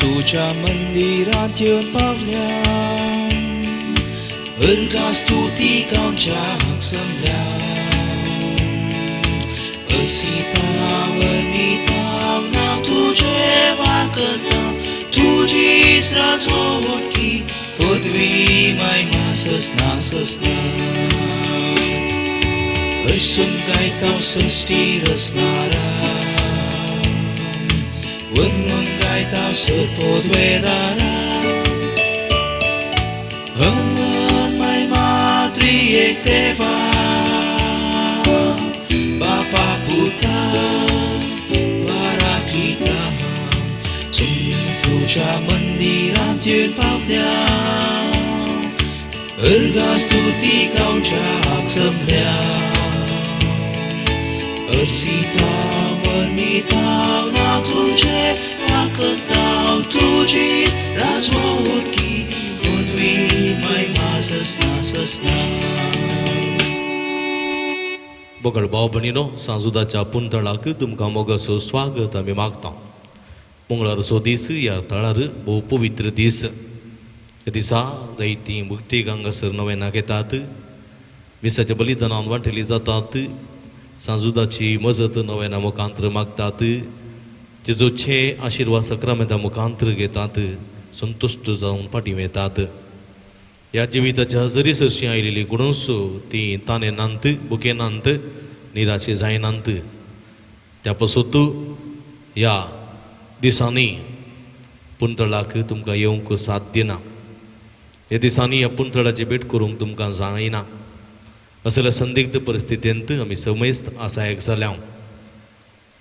तुझ्या मंदिरात येऊन पावल्या अर्घा स्तुती गावच्या समल्या असितावनिता नाव तुझे वाकता तुझीच राजवटी पदवी महिमा ससना ससना असून गायता सृष्टी रचणारा वनवन गायता सतोद वेदारा हनन महिमा त्रिएक देवा बापा पुता पराक्लिता तुझ्या मंदिरात येऊन पावल्या अर्घा स्तुती गावच्या जमल्या अर्सिता वनिता नाव तुझे वाकताव तुझी राजवटी पदवी महिमा ससना ससना. बगळ भाव भणीनो सांजुदाच्या पुंतळाक तुमकां मोगाचो स्वागत आमी मागता. मंगळारचो दीस ह्या तळार भोव पवित्र दीस. ह्या दिसा जायतीं भक्तीक हांगासर नवेनाक येतात, मिसाच्या बलिदानान वांटली जातात, सांजुदाची मजत नवेना मुखांतर मागतात, जेजूचे आशिर्वाद सक्रमेंता मुखांतर घेतात, संतुश्ट जावन फाटीं येतात. ह्या जिविताच्या जरीसरशी आयिल्ली गुणोत्सो ती ताणेनांत बुकेनांत निराशे जायनांत. त्या पासत ह्या दिसांनी पुंतळाक तुमकां येवंक साध्य ना. ह्या दिसांनी ह्या पुंतळाची भेट करूंक तुमकां जायना. असल्या संदिग्ध परिस्थितींत आमी समेस्त आसायक जाल्या.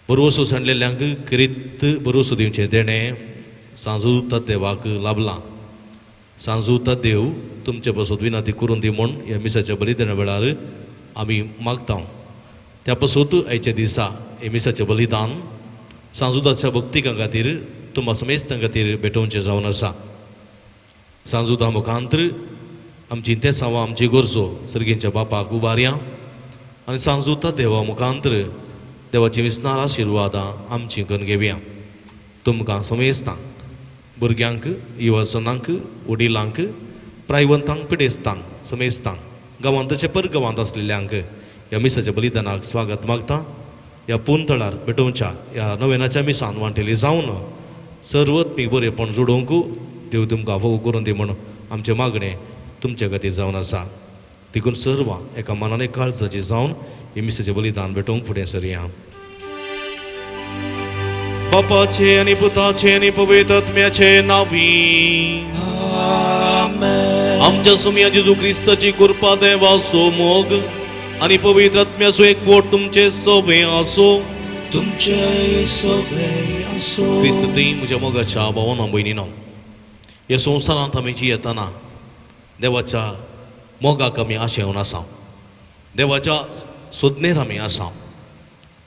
बरोवसो सांडलेल्यांक करीत बरोवसो दिवचें देणें सांजुता देवाक लाभलां. सांजुता देव तुमचे पासत विनंती करून दी म्हूण ह्या मिसाच्या बलिदाना वेळार आमी मागता. त्या पासत आयच्या दिसा हे मिसाचें बलिदान सांजुदाच्या भक्तिकां खातीर तुम्हा समेस्तां खातीर भेटोवचें जावन आसा. सांजुदा मुखांतर आमची इंतेसांवां आमची गरजो सर्गेच्या बापाक उबारया आनी सांजुता देवा मुखांतर देवाची विस्नार आशिर्वादां आमची करून घेवया. तुमकां समेस्तांक, भुरग्यांक, युवासनांक, वडिलांक, प्रायवंतांक, पिडेस्तांक, समेस्तांक, गांवांत तशें परगांवांत आसलेल्यांक ह्या मिसाच्या बलिदानाक स्वागत मागता. ह्या पुंतळार भेटोवच्या ह्या नवेनाच्या मिसान वांटेली जावन सर्वत मी बरेपण जोडोवंक देव तुमकां फोव करून दी म्हूण आमचें मागणें तुमचे खातीर जावन आसा. देखून सर्वां एका मनान एक काळजाची जावन हे मिसाचें बलिदान भेटोवंक फुडें सरया. बापाचे आनी पुताचे आनी पवित्र आत्म्याचे नांवी आमच्या सुमया जेजू क्रिस्ताची कृपा देवाचो मोग आनी पवित्र आत्म्याचो एकवट तुमचे सवे आसो. तुमचे सवे आसो. क्रिस्त ती म्हज्या मोगाच्या भावांनो भयणीनो, ह्या संवसारांत आमी जियेतना देवाच्या मोगाक आमी आशेवन आसा, देवाच्या सोदनेर आमी आसा,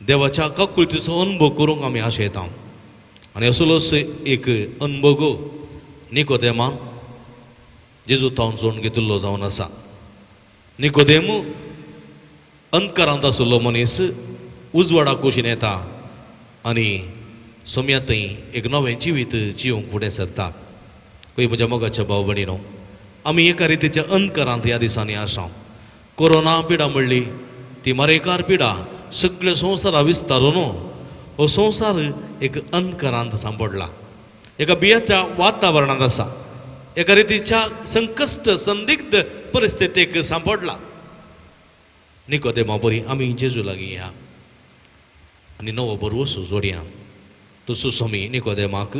देवाच्या काकुळतीचो अनुभव करूंक आमी आशेता. आनी असलोच एक अनुभव निकोदेमा जेजू तावन जोडून घेतिल्लो जावन आसा. निकोदेम अंतकारांत आशिल्लो मनीस उजवाडाक कुशीन येता आनी सोम्या थंय एक नवें जिवीत जिवंक फुडें सरता. खंय म्हज्या मोगाच्या भाव भयणीनो, आमी एका रितीच्या अंतकारांत ह्या दिसांनी आसा. कोरोना पिडा म्हणली ती मरेकार पिडा सगळे संवसारा विस्तारून हो संवसार एक अंतकारांत सांपडला, एका भियेच्या वातावरणांत आसा, एका रितीच्या संकश्ट संदिग्ध परिस्थितीक सांपडला. निकोदेमा बरी आमी जेजू लागीं या आनी नवो बरवसो जोडया. तसोच आमी निकोदेमाक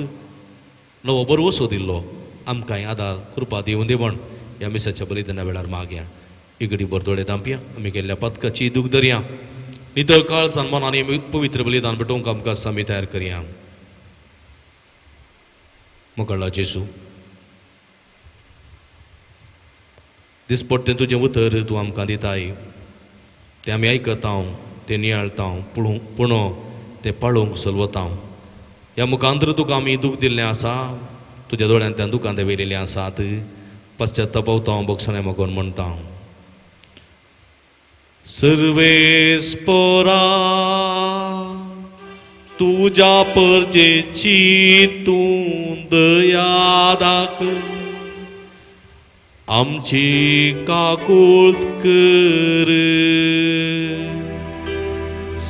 नवो बरवसो दिल्लो आमकांय आदार कृपा दिवूं दी म्हण ह्या मिसाच्या बलिदाना वेळार मागया. इगडी बरदोळे दांपया, आमी केल्ल्या पथकाची दूख धरया. नितळ काळ सन्मान आनी पवित्र बलिदान भेटोवंक आमकां आमी तयार करया. मोकळा जेजू, दिसपट्टें तुजें उतर तूं आमकां दिताय तें आमी आयकता. ते नियाळता पूण ते पाळोवंक चलवता ह्या मुखांतर तुका आमी दूख दिल्लें आसा तुज्या दोळ्यांत त्या दुखां ते वेलेलीं आसात पश्चात्तापवता हांव बक्षणे मागून म्हणटा सर्वेस्परा तुज्या परजेची तूं दया दाख आमची काकूळट कर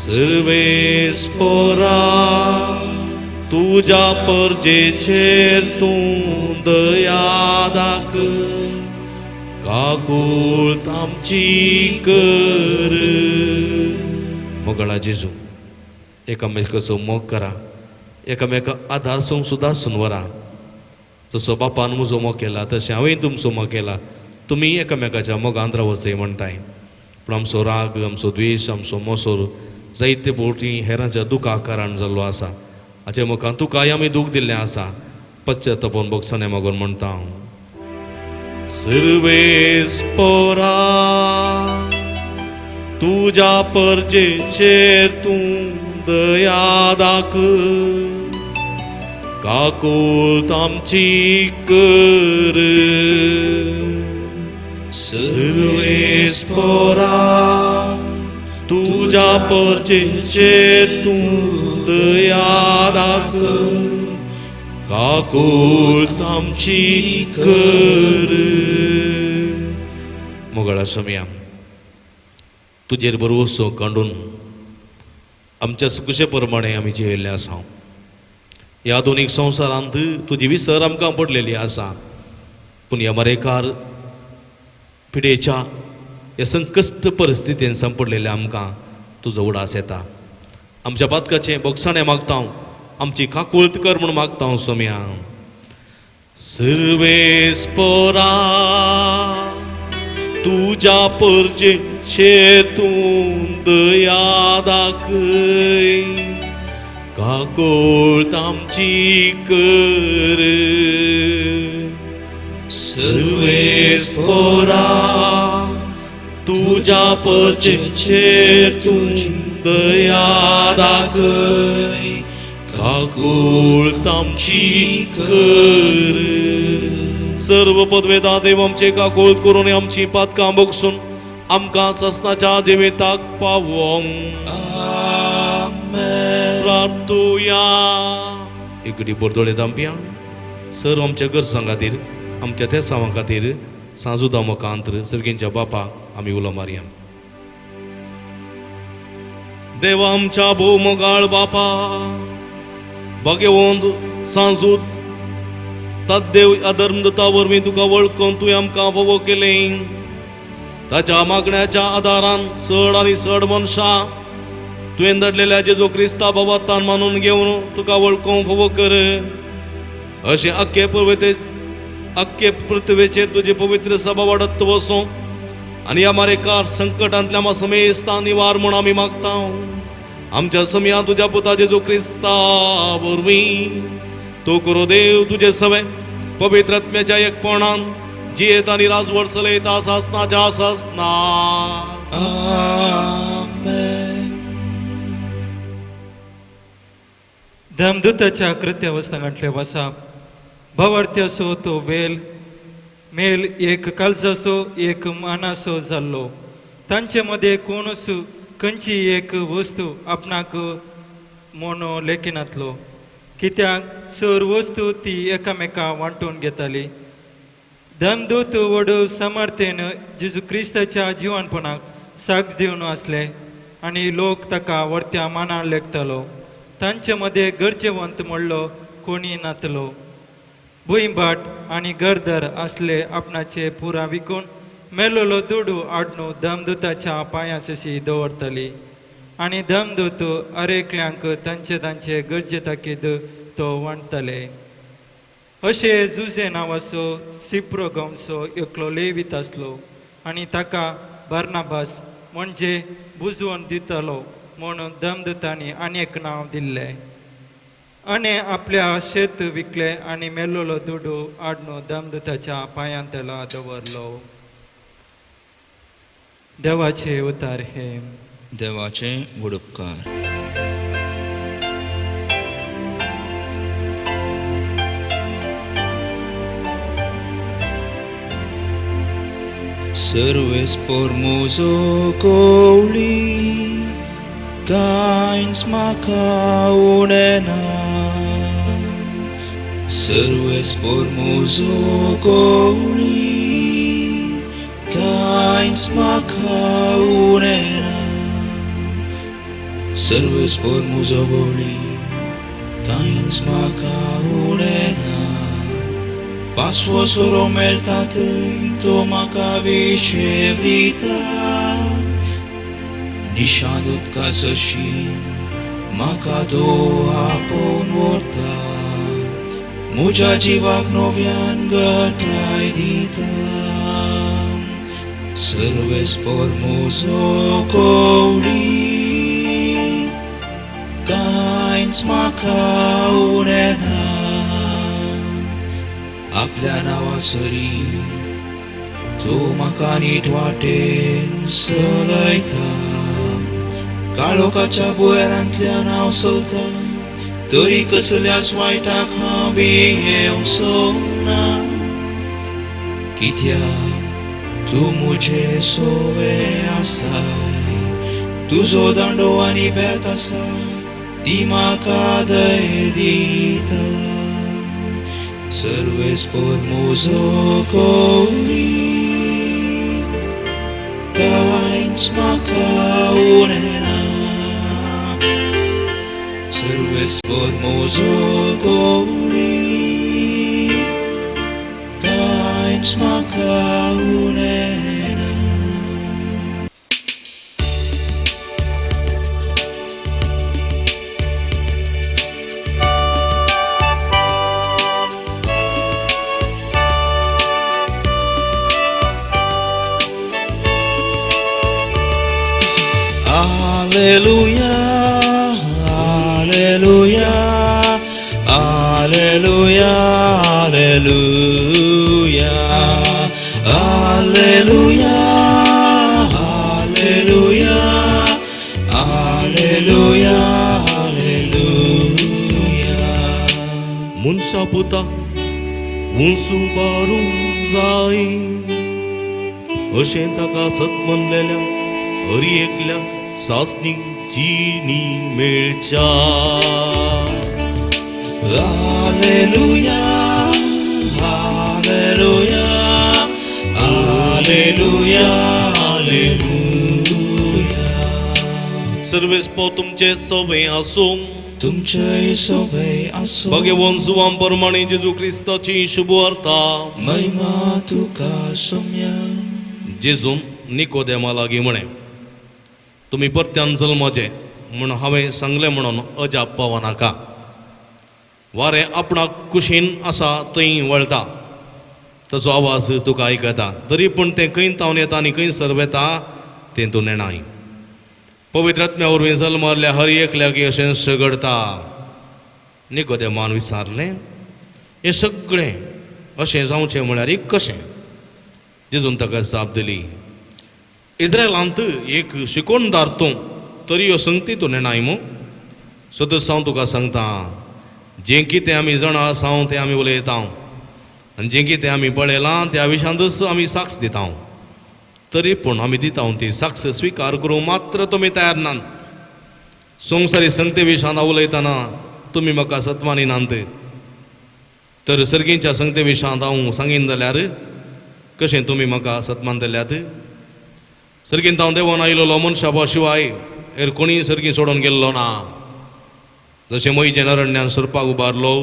सर्वेस्परा तुज्या परजेचेर तूं दया दाख काकूळट आमची कर मोगळा जेजू एकामेकाचो मोग करा एकामेका आधार सुद्दां सुनवरा जसो बापान म्हजो मोग केला तशें हांवें तुमचो मोग केला तुमी एकामेकाच्या मोगांत रावचें म्हणटाय पूण आमचो राग आमचो द्वेश आमचो मोसोर जायते फावटी हेरांच्या दुखां कारण जाल्लो आसा हाचे मुखार तुकाय आमी दूख दिल्लें आसा पश्चात्तापोवन बक्षणे मागून म्हणटा हांव सर्वेस्परा तुज्या परजेचेर तूं दया दाख काकूळट आमची कर सर्वेस्परा तुज्या परजेचेर तूं दया दाख काकूळट आमची कर मोगळा समया तुजेर भरवोसो काडून आमच्या सुकुशे प्रमाणे आमी जियेल्ले आसा ह्या आधुनीक संवसारांत तुजी विसर आमकां पडलेली आसा पूण ह्या मरेकार पिडेच्या ह्या संकश्ट परिस्थितीन सांपडलेल्या आमकां तुजो उडास येता आमच्या पातकाचें बक्षणे मागता हांव आमची काकूळट कर म्हूण मागता हांव सोम्या सर्वेस्परा तुज्या परजेचेर तूं दया दाखय काकूळट आमची कर सर्वेस्परा तुज्या परजेचेर तूं दया दाखय काकूळट आमची कर सर्व पदवेदा देव आमचे काकूळट करून आमची पातकां बगसून आमकां ससनाच्या जिविताक पावोंक प्रार्थुया एकडी बरदोळे दांपिया सर्व आमच्या गरजां खातीर आमच्या त्या सावां खातीर सांजुदा मोखांतर सर्गींच्या बापाक आमी उलो मारया देवा आमच्या भोव मोगाळ बापा भगवंत सांजूद तद्देव अधर्मदता वरवीं तुका वळखून तुवें आमकां फोव केलें ताच्या मागण्याच्या आदारान चड आनी चड मनशां तुवें धाडलेल्या जेजू क्रिस्ता भावार्थान मानून घेवन तुका वळखूंक फोव कर अशें अख्खे पृथ्वेचेर तुजी पवित्र सभा वाडत वचूं आनी ह्या मारेकार संकटांतल्या मा समेस्ता निवार म्हूण आमी मागता आमच्या समया तुज्या पुता जेजू क्रिस्ता वरवीं तूं करो देव तुजे सवे पवित्र आत्म्याच्या एकपणान जियेत आनी राजवट चलयता सासनाच्या सासना धमदूताच्या कृत्यावस्थांतले वसाप भवार्थ्यासो तो मेल एक काळजासो एक मानासो जाल्लो तांचे मदें कोणूच खंयची एक वस्तू आपणाक मोनो लेखिनातलो कित्याक सर वस्तू ती एकामेका वांटून घेताली धमदूत व्हड समर्थेन जेजू क्रिस्ताच्या जिवनपणाक साक्ष दिवन आसले आनी लोक ताका वर्त्या मानान लेखतालो तांचे मदें गरजेवंत म्हणलो कोणी नातलो भुंयबाट आनी गरदर आसले आपणाचे पुरा विकून मेलोलो दुडू आडनू धमदूताच्या पांयाशी दवरतली आनी धमदूत अरेकल्यांक तांचे गरजे ताकीद तो वांटतले अशे जुजे नांवाचो सिप्रो गांवचो एकलो लेवीत आसलो आनी ताका बार्नाबास म्हणजे बुजवून दितलो म्हणून धमदूतांनी आनीक नांव दिल्लें आनी आपल्या शेत विकले आनी मेलोलो दुडू आडनू धमदूताच्या पांयांतला दवरलो देवाचे उतार हे देवाचे वडुपकार. Serves por muzo couli, cains maca unena. Serves por muzo couli, cains maca unena. Serves por muzo couli, cains maca unena. Pasło soromel tatăi, toma ca vișevdita, nișadut ca să-și maca doua pon vorta, muja jivac novian gătai dita. Serves por muzocouli, cains maca unena. आपल्या नावासरी तो म्हाका नीट वाटेन चलयता. काळोखाच्या बुयरांतल्यान हांव चलता, तरी कसल्याच वायटाक हांव भियेवचोना. कित्याक तूं मुजे सोवे आसाय, तुजो दंडो आनी बेत आसा ती म्हाका धैर्य दिता. Serves por muzocouli, cains maca unena. Serves por muzocouli, cains maca unena. Hallelujah, hallelujah, hallelujah, hallelujah, hallelujah, hallelujah, hallelujah. 문사 부탁 운수 바로 जाई अशें ताका सत म्हणलेल्या हरी एकल्या सासनीक जीनी मेळच्या. Hallelujah, hallelujah, hallelujah, hallelujah. Sarves पो तुमचे सवे आसूं. तुमचे सोवे आसो. भगवान जुवां प्रमाणे जेजू क्रिस्ताची शुभ वार्ता. महिमा तुका सोम्या. जेजून निकोदेमा लागीं म्हणे, तुमी परत्यान जल्मचे म्हूण हांवें सांगलें म्हणून अजाप पावो नाका. वारें आपणाक कुशीन आसा थंय वळटा, ताचो आवाज तुका आयकता. तरी पूण तें खंय तावन येता आनी खंय सरवेता तें तूं नेणाय. पवित्र आत्म्या वरवीं जल्मारल्या हर एकल्याक अशें घडटा. निकोदेमान विचारलें, हें सगळें अशें जावचें म्हळ्यार कशें? जेजून ताका जाप दिली, इस्रायलांत एक शिकोणदार तूं, तरी ह्यो संगती तूं नेणाय मू. सदस हांव तुका सांगता, जें कितें आमी जाणा आसा तें आमी उलयता, आनी जें कितें आमी पळयलां त्या विशयांतच आमी साक्ष दिता. तरी पूण आमी दिता ती साक्ष स्विकार करूंक मात्र तुमी तयार नात. संवसारी संगते विशयांत उलयतना तुमी म्हाका सत्मानिनात, तर सर्गींच्या संगते विशयांत हांव सांगीन जाल्यार कशें तुमी म्हाका सत्मानतल्यात? सर्गींत हांव देवान आयिल्लो मनशा शिवाय हेर कोणी सर्गी सोडून गेल्लो ना. जशें मईचें नरण्यान सुरपाक उबारलो,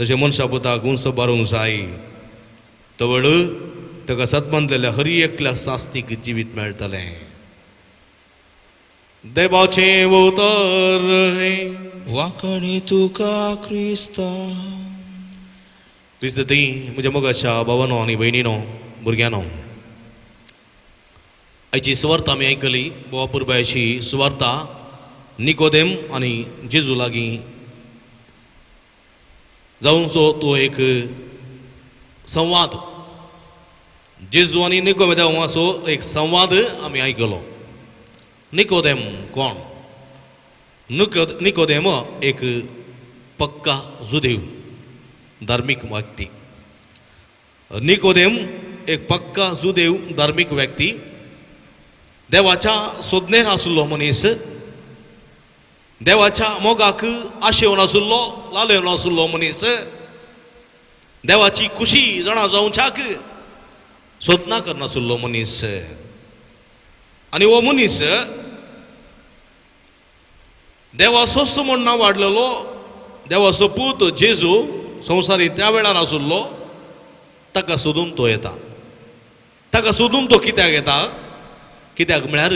तशें मनशा पुताक उंच बारूंक जाय. तवळ ताका सत्मानलेल्या हर एकल्या सास्तीक जिवीत मेळटलें. देवाचें उतर वाकणी तुका क्रिस्ता. क्रिस्त ती म्हज्या मोगाच्या भावानो आनी भयणीनो, भुरग्यानो, आयची सुवार्ता आमी आयकली. बोवा पुरबायची सुवार्ता निकोदेम आनी जेजू लागीं जावचो तो एक संवाद. जेजू आनी निकोदेमाचो एक संवाद आमी आयकलो. निकोदेम कोण? निकोदेम एक पक्का जुदेव धार्मिक व्यक्ती. निकोदेम एक पक्का जुदेव धार्मिक व्यक्ती, देवाच्या सोदनेर आसुल्लो मनीस, देवाच्या मोगाक आशेवन आसुल्लो, लालयवन आसुल्लो मनीस, देवाची खुशी जाणा जावच्याक सोदना करनासुल्लो मनीस. आनी हो मनीस देवाचो म्हूण नांव वाडलेलो, देवाचो पूत जेजू संवसारी त्या वेळार आसुल्लो, ताका सोदून तो येता. ताका सोदून तो कित्याक येता? कित्याक म्हळ्यार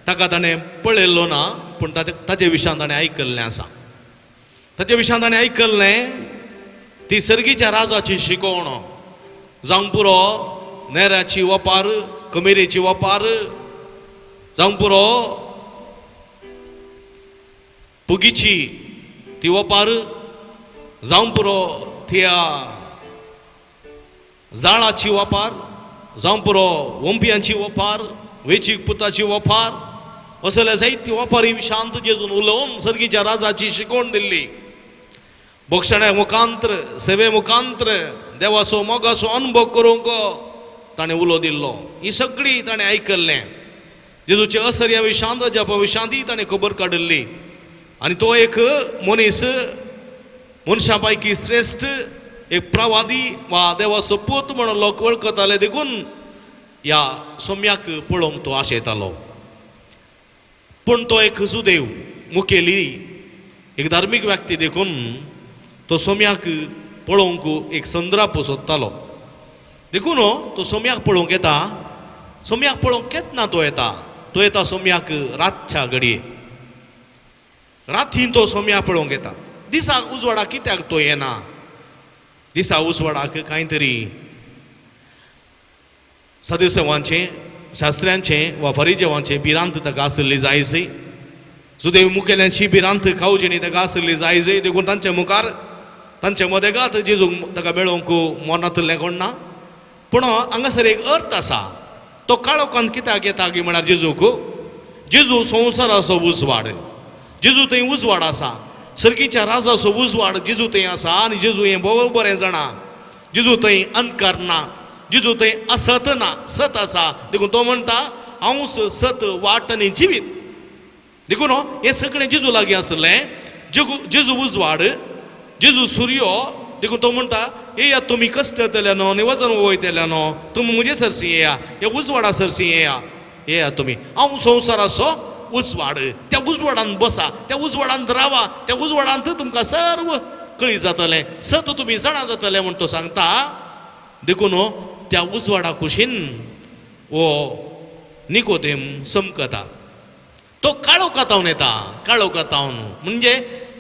ताका ताणें पळयल्लो ना, पूण ताचे विशयान ताणें आयकल्लें आसा. ताचे विशयान ताणें आयकल्लें ती सर्गीच्या राजाची शिकवण, जावं पुरो नेऱ्याची वपार, कमेरेची वपार, जावं पुरो पुगीची ती वपार, जावं पुरो त्या जाळाची वपार, जावं पुरो वंपियांची वपार, वेचीक पुताची वपार, असले जायती वपारी शांत जेजून उलोवन सर्गीच्या राजाची शिकवण दिल्ली. भक्षणे मुखांतर, सेवे मुखांतर देवाचो मोगाचो अनुभव करूंक ताणें उलो दिल्लो. ही सगळी ताणें आयकल्लें. जेजूचे असर्या विशांत जपा विशांती ताणें खबर काडिल्ली. आनी तो एक मनीस, मनशां पैकी श्रेश्ठ, एक प्रवादी वा देवाचो पूत म्हणून लोक वळखताले देखून ह्या सोम्याक पळोवंक तो आशेतालो. पूण तो एक जुदेव मुखेली, एक धार्मीक व्यक्ती देखून तो सोम्याक पळोवंक एक संद्राप सोदतालो. देखून तो सोम्याक पळोवंक येता. सोम्याक पळोवंक केन्ना तो येता? तो येता सोम्याक रातच्या घडये. रातीन तो सोम्याक पळोवंक येता. दिसाक उजवाडाक कित्याक तो येना? दिसा उजवाडाक कांय तरी सदुसेवांचें, शास्त्र्यांचें वा फरिजेवांचें भिरांत ताका आसली जायसी. सुदैव मुखेल्यांची भिरांत खावजेनी ताका आसली जायसी. देखून तांच्या मुखार, तांच्या मदेगात जेजूक ताका मेळोवंक मनांतलें कोण ना. पूण हांगासर एक अर्थ आसा. तो काळोखांत कित्याक येता की म्हळ्यार जेजूक, जेजू संवसाराचो उजवाड, जेजू थंय उजवाड आसा. सर्गीच्या राजाचो उजवाड जेजू थंय आसा. आनी जेजू हें बरोबरें जाणा. जेजू थंय अंधकार ना, जेजू थंय असत ना, सत आसा. देखून तो म्हणटा हांवूच सत, वाट आनी जिवीत. देखून हें सगळें जेजू लागीं आसलें. जेजू उजवाड, जेजू सूर्य. देखून तो म्हणटा येया तुमी कश्टतल्यान आनी वजन वयतल्यान तुमी म्हजे सरसी येया, हे उजवाडा सरसी येया, येया तुमी. हांव संवसाराचो उजवाड. त्या उजवाडान बसा, त्या उजवाडांत रावा, त्या उजवाडांत तुमकां सर्व कळी जातलें, सत तुमी जाणा जातलें म्हूण तो सांगता. देखून त्या उजवाडा कुशीन हो निकोदेम समकता. तो काळोखांतावन येता. काळोखांतावन म्हणजे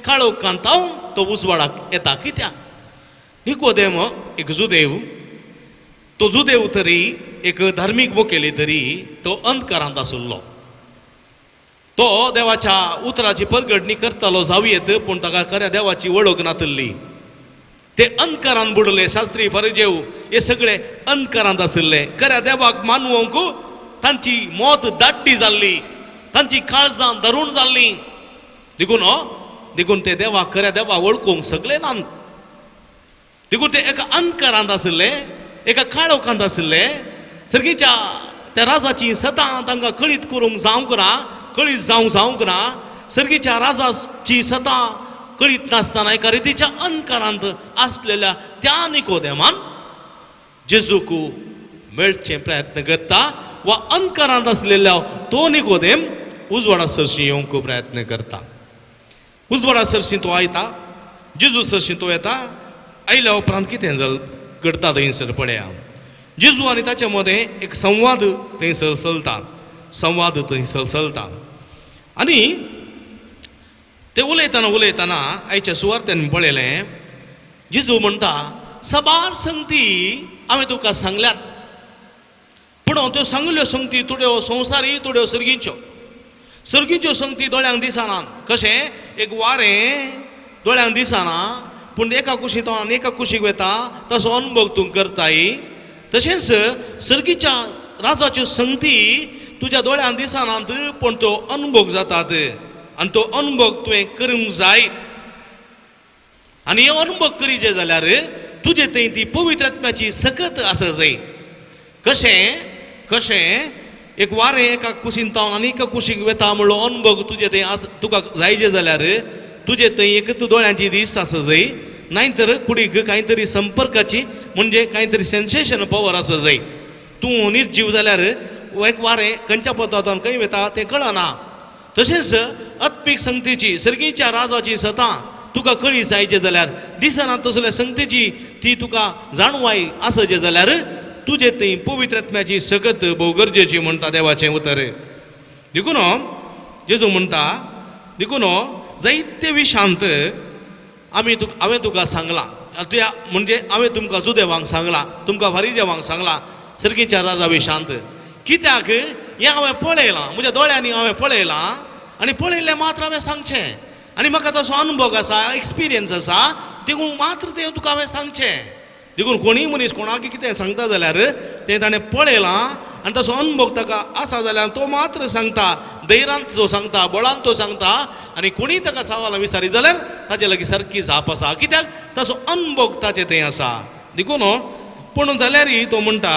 काळोखांतावन तो उजवाडाक येता. कित्याक? निकोदेम एक जुदेव. तो जुदेव तरी एक धार्मीक मुखेली तरी तो अंधकारांत आसुल्लो. तो देवाच्या उतराची परगडणी करतालो जावयेत, पूण ताका खऱ्या देवाची वळख नासली. ते अंधकारांत बुडले. शास्त्री फरिजेव हे सगळे अंधकारांत आशिल्ले. खऱ्या देवाक मानवंक तांची मोत दाट्टी जाल्ली, तांची काळजां धरून जाल्ली. देखून ते देवाक, खऱ्या देवाक वळखूंक सगळे ना. देखून ते एका अंधकारांत आशिल्ले, एका काळोखांत आशिल्ले. सर्गीच्या त्या राजाची सतां तांकां कळीत करूंक जावंक ना, कळीत जावंक ना. सर्गीच्या राजाची सतां कळीत नासतना एका रितीच्या अंधकारांत आसलेल्या त्या निकोदेमान जेजूक मेळचे प्रयत्न करता. वा अंधकारांत आसलेल्या तो निकोदेम उजवाडा सरशी येवंक प्रयत्न करता. उजवाडा सरशी तो आयता, जेजू सरशी तो येता. आयल्या उपरांत कितें घडटा थंयसर पळया. जेजू आनी ताचे मदें एक संवाद थंयसर चलता. संवाद थंयसर चलता. आनी ते उलयतना आयच्या सुवार्थेन पळयलें, जेजू म्हणटा सबार संगती हांवें तुका सांगल्यात, पूण त्यो सांगल्यो संगती थोड्यो संवसारी, थोड्यो सर्गीच्यो. सर्गीच्यो संगती दोळ्यांक दिसना. कशें एक वारें दोळ्यांक दिसना, पूण एका कुशीक तो एका कुशीक वता, तसो अनुभव तूं करताय. तशेंच सर्गीच्या राजाच्यो संगती तुज्या दोळ्यान दिसनात पण तो अनुभव जातात आणि तो अनुभव तुवें करूंक जाय आनी हे अनुभव करीचे जाल्यार तुजे थंय ती पवित्र आत्म्याची सकत आसा जाय कशें एक वारें एका कुशीन तावन आनी एका कुशीक वेता म्हणलो अनुभव तुजे थंय तुका जायचे जाल्यार तुजे थंय एकच दोळ्यांची दिस आसा जाय नाहीतर कुडीक काहीतरी संपर्काची म्हणजे काहीतरी सेन्सेशन पॉवर आसा जाय तूं निर्जीव जाल्यार एक वारें खंयच्या पद्दतान खंय वेता तें कळना तशेंच आत्मीक संगतीची सर्गीच्या राजाची सतां तुका कळी जायचे जाल्यार दिसना तसल्या संगतीची ती तुका जाणवाय आसचे जाल्यार तुजे थंय पवित्र आत्म्याची सकत भोव गरजेची म्हणटा देवाचें उतर देखून जेजू म्हणटा देखून जायते विशांत हांवें तुका सांगलां त्या म्हणजे हांवें तुमकां जुदेवांक सांगलां तुमकां फारिजेवांक सांगलां सर्गीच्या राजा विशांत कित्याक हें हांवें पळयलां म्हज्या दोळ्यांनी हांवें पळयलां आनी पळयल्लें मात्र हांवें सांगचें आनी म्हाका तसो अनुभव आसा एक्सपिरियन्स आसा देखून मात्र तें तुका हांवें सांगचें देखून कोणीय मनीस कोणाक कितें सांगता जाल्यार तें ताणें पळयलां आनी तसो अनुभव ताका आसा जाल्यार तो मात्र सांगता धैर्यान जो सांगता बळान तो सांगता आनी कोणीय ताका सवालां विचारी जाल्यार ताचे लागीं सारकी जाप आसा कित्याक तसो अनुभव ताचे थंय आसा देखून पूण जाल्यारय तो म्हणटा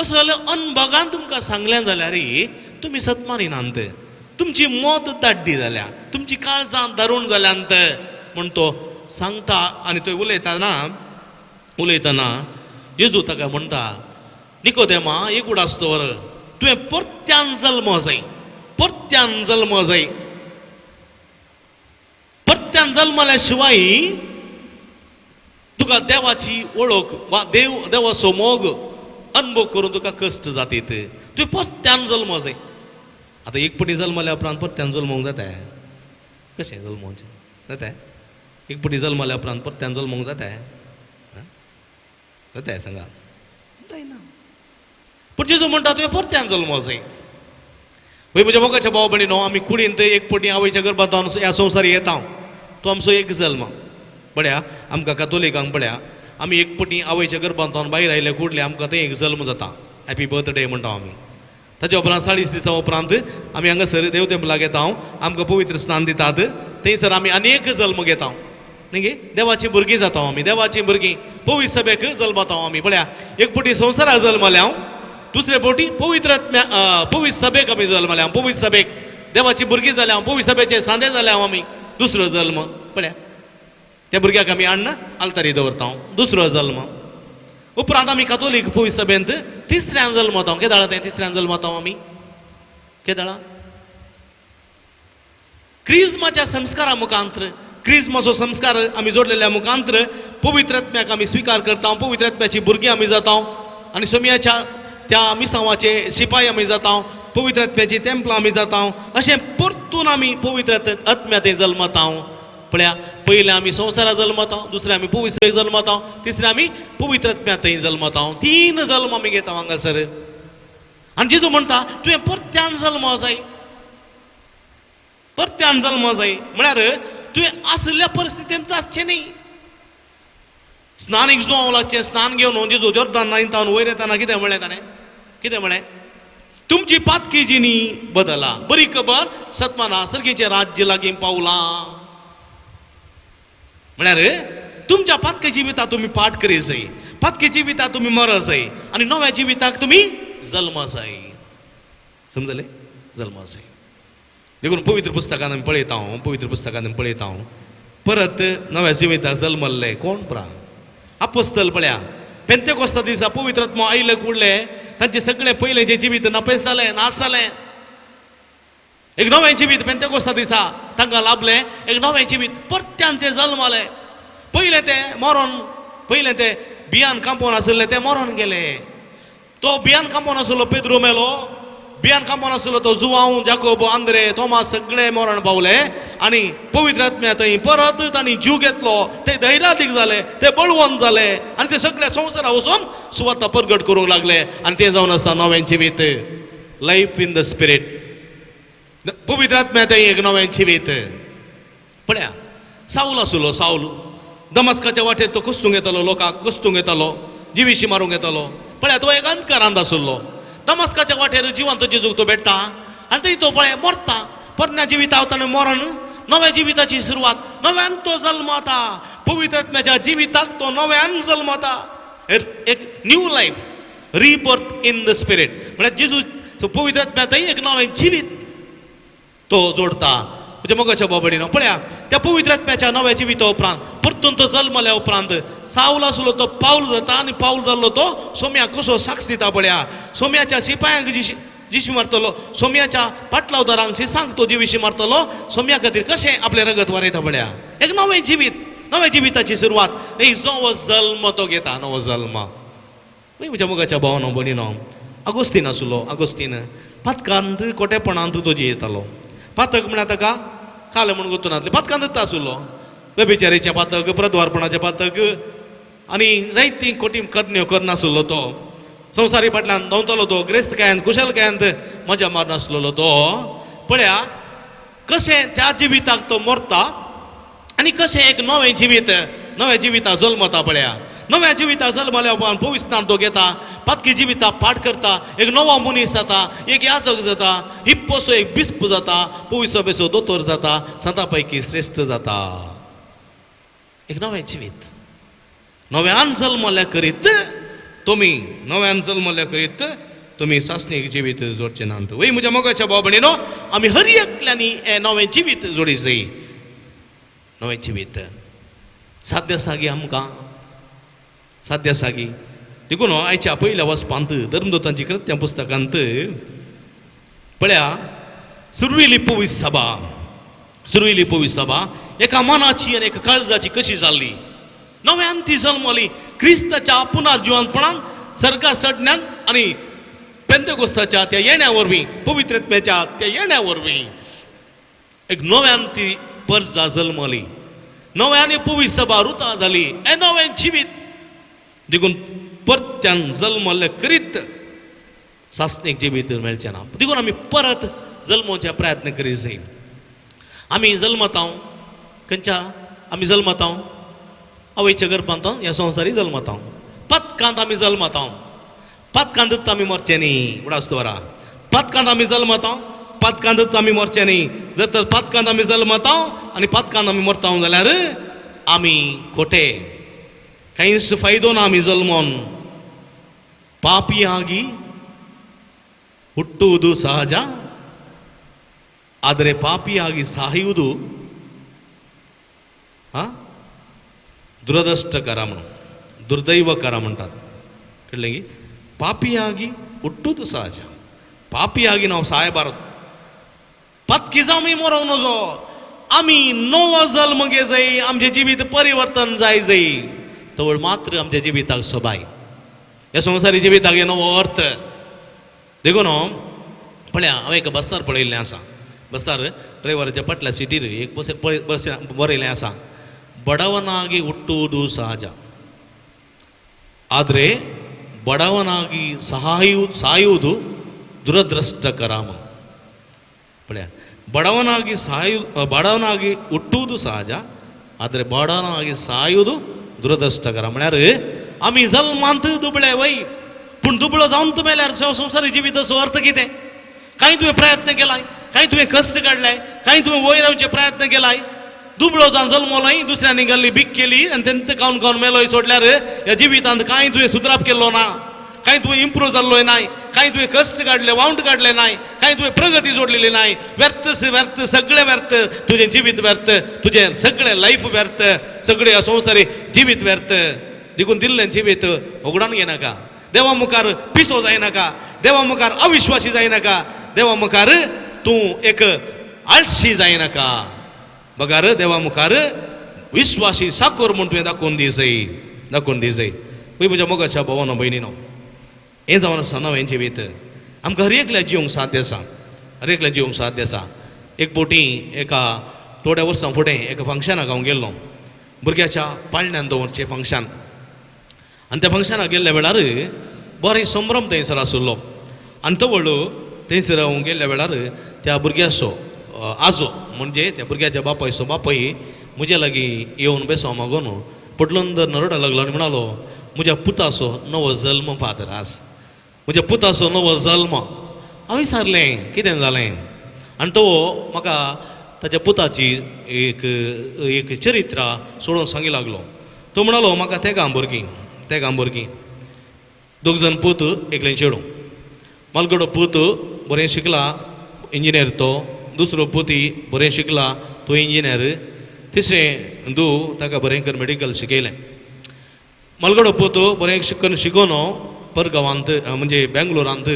असल अनुभवान तुमकां सांगलें जाल्यारय तुमी सत्मानिनांत तुमची मोत दाड्डी जाल्या तुमची काळजां दारूण जाल्यांत म्हूण तो सांगता आनी थंय उलयतना जेजू ताका म्हणटा निकोदेमा एक उडास्तोवर तुवें परत्यान जल्म जाय परत्यान जल्म जाय परत्यान जल्मल्या शिवाय तुका देवाची वळख वा देवाचो मोग अनुभव करून तुका कश्ट जातीत तुवें परत्यान जल्म जाय आतां एक पटी जल्मल्या उपरांत परत्यान जल्मोंक जाता कशें जल्मोवचें जाता एक पटी जल्मल्या उपरांत परत्यान जल्मोंक जाता जाता सांगा जायना पूण जेजू म्हणटा तुवें परत्यान जल्म जाय वय म्हज्या मोगाच्या भाव भयणीनो आमी कुडींत एक पटी आवयच्या गर्भांतान ह्या संवसारी येता तो आमचो एक जल्म पळया आमकां कातोलिकांक पळया आमी एक पटी आवयच्या गर्भांतान भायर आयले कुडले आमकां थंय एक जल्म जाता हॅपी बर्थडे म्हणटा आमी ताच्या उपरांत 40 दिसां उपरांत आमी हांगासर देव तेंपलाक येता आमकां पवित्र स्नान दितात थंयसर आमी आनीक जल्म घेता न्ही गे देवाची भुरगीं जाता आमी देवाची भुरगीं पवित्र सभेक जल्मता आमी पळया एक पटी संवसाराक जल्मल्या दुसरे पटी पवित्र सभेक आमी जल्मल्या पवित्र सभेक देवाची भुरगीं जाल्या पवित्र सभेचे सांदे जाल्या आमी दुसरो जल्म पळया त्या भुरग्याक आमी हाडना आल्तारी दवरता दुसरो जल्म उपरांत आमी कातोलीक पवित्र सभेंत तिसऱ्यान जल्मता केदाळा तें तिसऱ्यान जल्मता आमी केदाळा क्रिस्माच्या संस्कारा मुखांतर क्रिस्माचो संस्कार आमी जोडलेल्या मुखांतर पवित्र आत्म्याक आमी स्विकार करता पवित्र आत्म्याची भुरगीं आमी जाता आनी सोमयाच्या त्या मिसांवाचे शिपाई आमी जाता पवित्र आत्म्याची तेंपलां आमी जाता अशें परतून आमी पवित्र आत्म्या थंय जल्मता पळया पयले आमी संवसाराक जल्मता दुसरे आमी पवित्र सभेक जल्मता तिसरे आमी पवित्र आत्म्या थंय जल्मता 3 जल्म आमी घेता हांगासर आनी जेजू म्हणटा तुवें परत्यान जल्म जाय परत्यान जल्म जाय म्हळ्यार तुवें आसल्या परिस्थितींत आसचें न्ही स्नानीक जुवांव लागचें स्नान घेवन जेजू जोर्दान न्हंयेंतान वयर येताना कितें म्हळें ताणें कितें म्हळें तुमची पातकी जिणी बदला बरी खबर सत्माना सर्गीचें राज्य लागीं पावलां म्हळ्यार तुमच्या पातके जिवितांत तुमी पाठ करी जाय पातके जिवितांत तुमी मर जाय आनी नव्या जिविताक तुमी जल्म जाय समजलें जल्म जाय देखून पवित्र पुस्तकान आमी पळयता परत नव्या जिविताक जल्मल्ले कोण परा आपोस्तल पळया पेंतेकोस्ता दिसा पवित्र आत्मा आयले कुडले तांचे सगळें पयलेंचें जिवीत नपेस जालें नाश जालें एक नवें जिवीत पेंतेकोस्ता दिसा तांकां लाभलें एक नवें जिवीत परत्यान ते जल्मले पयलें तें बियान कांपोवन आशिल्लें तें मरोन गेलें तो बियान कांपोवन आशिल्लो पेद्रो मेलो बियान कांपोवन आशिल्लो तो जुवांव जाकोब आंद्रे तोमास सगळे मरण पावले आनी पवित्र आत्म्या थंय परत तांणी जीव घेतलो ते धैर्यादीक जाले ते बळवंत जाले आनी ते सगळे संवसारा वचून सुवार्ता परगट करूंक लागले आनी तें जावन आसा नवें जिवीत लायफ इन द स्पिरीट पवित्र आत्म्या थंय एक नवें जिवीत पळया साऊल आशिल्लो साऊल दमस्काच्या वाटेर तो कुसतूंक येतालो लोकांक कुसतूंक येतालो जिवीशी मारूंक येतालो पळया तो एक अंधकारांत आशिल्लो दमास्काच्या वाटेर जिवंत जेजूक तो भेटता आनी थंय तो पळय मरता परण्या जिवितावताना मरण नव्या जिविताची सुरवात नव्यान तो जल्मता पवित्र आत्म्याच्या जिविताक तो नव्यान जल्मता एक new life rebirth in the spirit म्हणजे जेजू पवित्र आत्म्या थंय एक नवें जिवीत तो जोडता म्हणजे मोगाच्या बाबडीनो पळया त्या पवित्र आत्म्याच्या नव्या जिविता उपरांत परतून तो जल्मल्या उपरांत साऊल आसलो तो पाऊल जाता आनी पाऊल जाल्लो तो सोम्या कसो साक्ष दिता पळया सोम्याच्या शिपायांक जिशी मारतलो सोम्याच्या पाटलावदारांक शिसांक तो जिविशी मारतलो सोम्या खातीर कशें आपलें रगत वारयता पळया एक नवें जिवीत नव्या जिविताची सुरवात एक नवो जल्म तो घेता नवो जल्म म्हज्या मोगाच्या भावानो भयणीनो आगोस्तीन आसलो आगोस्तीन पातकांत कोटेपणांत तो जियेतालो पातक म्हणा ताका काले म्हूण गोतूनातले पातकांत आसलो बेबिचारेचें पातक प्रद्वारपणाचें पातक आनी जायतीं कोटी कर्ण्यो करनासलो तो संवसारी फाटल्यान धांवतलो तो ग्रेस्तकायांत कुशलकायांत मजा मारनासलो तो पळया कशें त्या जिविताक तो मरता आनी कशें एक नवें जिवीत नव्या जिविता जल्मता पळया नव्या जिविता जल्मल्या उपरांत पवित्रांत तो घेता पातकी जिविता पाठ करता एक नवो मनीस जाता एक याजक जाता हिप्पोसो एक बिस्प जाता पवित्र सभेचो दोतोर जाता संता पैकी श्रेष्ठ जाता एक नवें जिवीत नव्यान जल्मल्या करीत तुमी नव्यान जल्मल्या करीत तुमी सासणीक जिवीत जोडचें नात वय म्हज्या मोगाच्या भाव भयणीनो आमी हर एकल्यांनी हें नवें जिवीत जोडी जाय नवें जिवीत साध्य सागी आमकां साध्य सागी देखून आयच्या पयल्या वचपांत धर्मदूतांची कृत्यां पुस्तकांत पळया सुरविली पवित्र सभा एका मनाची आनी एका काळजाची कशी जाल्ली नव्यान ती जल्मली क्रिस्ताच्या पुनर्जिवंतपणान सर्गा चडण्यान आनी पेंतेकोस्ताच्या त्या येण्या वरवीं पवित्र आत्म्याच्या त्या येण्या वरवीं एक नव्यान ती परजा जल्मली नव्याने पवित्र सभा रुता जाली हें नवें जिवीत देखून परत्यान जल्मले करीत सासणीक जिवीत मेळचें ना देखून आमी परत जल्मोवचे प्रयत्न करीत जाय आमी जल्मतां खंयच्या आमी जल्मतां आवयच्या गर्भांत ह्या संवसारी जल्मतां पातकांत आमी जल्मतां पातकांतच आमी मरचें न्ही उडास दवरा पातकांत आमी जल्मतां पातकांतच आमी मरचें न्ही जर तर पातकांत आमी जल्मतां आनी पातकांत आमी मरता जाल्यार आमी खोटे कांयच फायदो ना आमी जल्मोन पापी आगी ಹುಟ್ಟುವುದು ಸಹಜ ಆದರೆ ಪಾಪಿಯಾಗಿ ಸಾಯುವುದು ದುರದೃಷ್ಟಕರ दुर्दैवकरा म्हणटात कळ्ळें की पापियागी हुट्टूद सहज पापियागी हांव सायबार पातकी जावं आमी मरोंक नजो आमी नवो जल्म घे जाय आमचें जिवीत परिवर्तन जाय तवळ मात्र आमच्या जिविताक सोबाय ह्या संवसारी जिविताक नवो अर्थ देखून पळया हांव एक बसार पळयल्लें आसा बसार ड्रायव्हराच्या फाटल्या सिटीर एक बरयलें आसा ಬಡವನಾಗಿ ಹುಟ್ಟುವುದು ಸಹಜ ಆದರೆ ಬಡವನಾಗಿ ಸಾಯುವುದು ದುರದೃಷ್ಟಕರ ಪಳ್ಯ ಬಡವನಾಗಿ ಹುಟ್ಟುವುದು ಸಹಜ ಆದರೆ बडवनागी सायुವುದು दुरदृष्टकर म्हळ्यार आमी जल्मांत दुबळे वय पूण दुबळो जावन तूं मेल्यार संवसारी जिविताचो अर्थ कितें कांय तुवें प्रयत्न केलाय कांय तुवें कश्ट काडलाय कांय तुवें वयर रावचे प्रयत्न केलाय दुबळो जावन जल्मलोय दुसऱ्यांनी गेल्ली बीक केली आनी तेंत खावन मेलोय सोडल्यार ह्या जिवितांत कांय तुवें सुदारप केल्लो ना कांय तुवें इम्प्रूव जाल्लोय नाय कांय तुवें कश्ट काडले वावंट काडले नाय कांय तुवें प्रगती जोडलेली नाय व्यर्थ सगळें व्यर्थ तुजें जिवीत व्यर्थ तुजें सगळें लायफ व्यर्थ सगळें संवसारी जिवीत व्यर्थ देखून दिल्लें जिवीत उगडान घेनाका देवा मुखार पिसो जायनाका देवा मुखार अविश्वासी जायनाका देवा मुखार तूं एक आळशी जायनाका बगार देवा मुखार विश्वासी साकोर म्हूण तुवें दाखोवन दी जाय पळय म्हज्या मोगाच्या भावानो भयणीनो हें जावन आसा नवें जिवीत आमकां हर एकल्या जिवंक साध्य आसा एक फावटी एका थोड्या वर्सां फुडें एका फंक्शनाक हांव गेल्लो भुरग्याच्या पाळण्यान दवरचें फंक्शन आनी त्या फंक्शनाक गेल्ल्या वेळार बरें संभ्रम थंयसर आसलो आनी तो व्हडलो थंयसर हांव गेल्ल्या वेळार त्या भुरग्याचो आजो म्हणजे त्या भुरग्याच्या बापाय म्हज्या लागीं येवन बेसो मागून पटलून नरडा लागलो आनी म्हणालो म्हज्या पुताचो नवो जल्म फादर आज म्हज्या पुताचो नवो जल्म हांव विचारलें कितें जालें आनी तो म्हाका ताच्या पुताची एक चरित्र सोडून सांगी लागलो. तो म्हणलो म्हाका ते भुरगीं दोग जाण पूत एकलें चेडूं. मालगडो पूत बरें शिकला इंजिनियर, तो दुसरो पुती बरें शिकला तो इंजिनियर, तिसरें ताका बरें कर मेडिकल शिकयलें. मालगडो पूत बरें शिकून परगांवांत म्हणजे बेंगलोरांत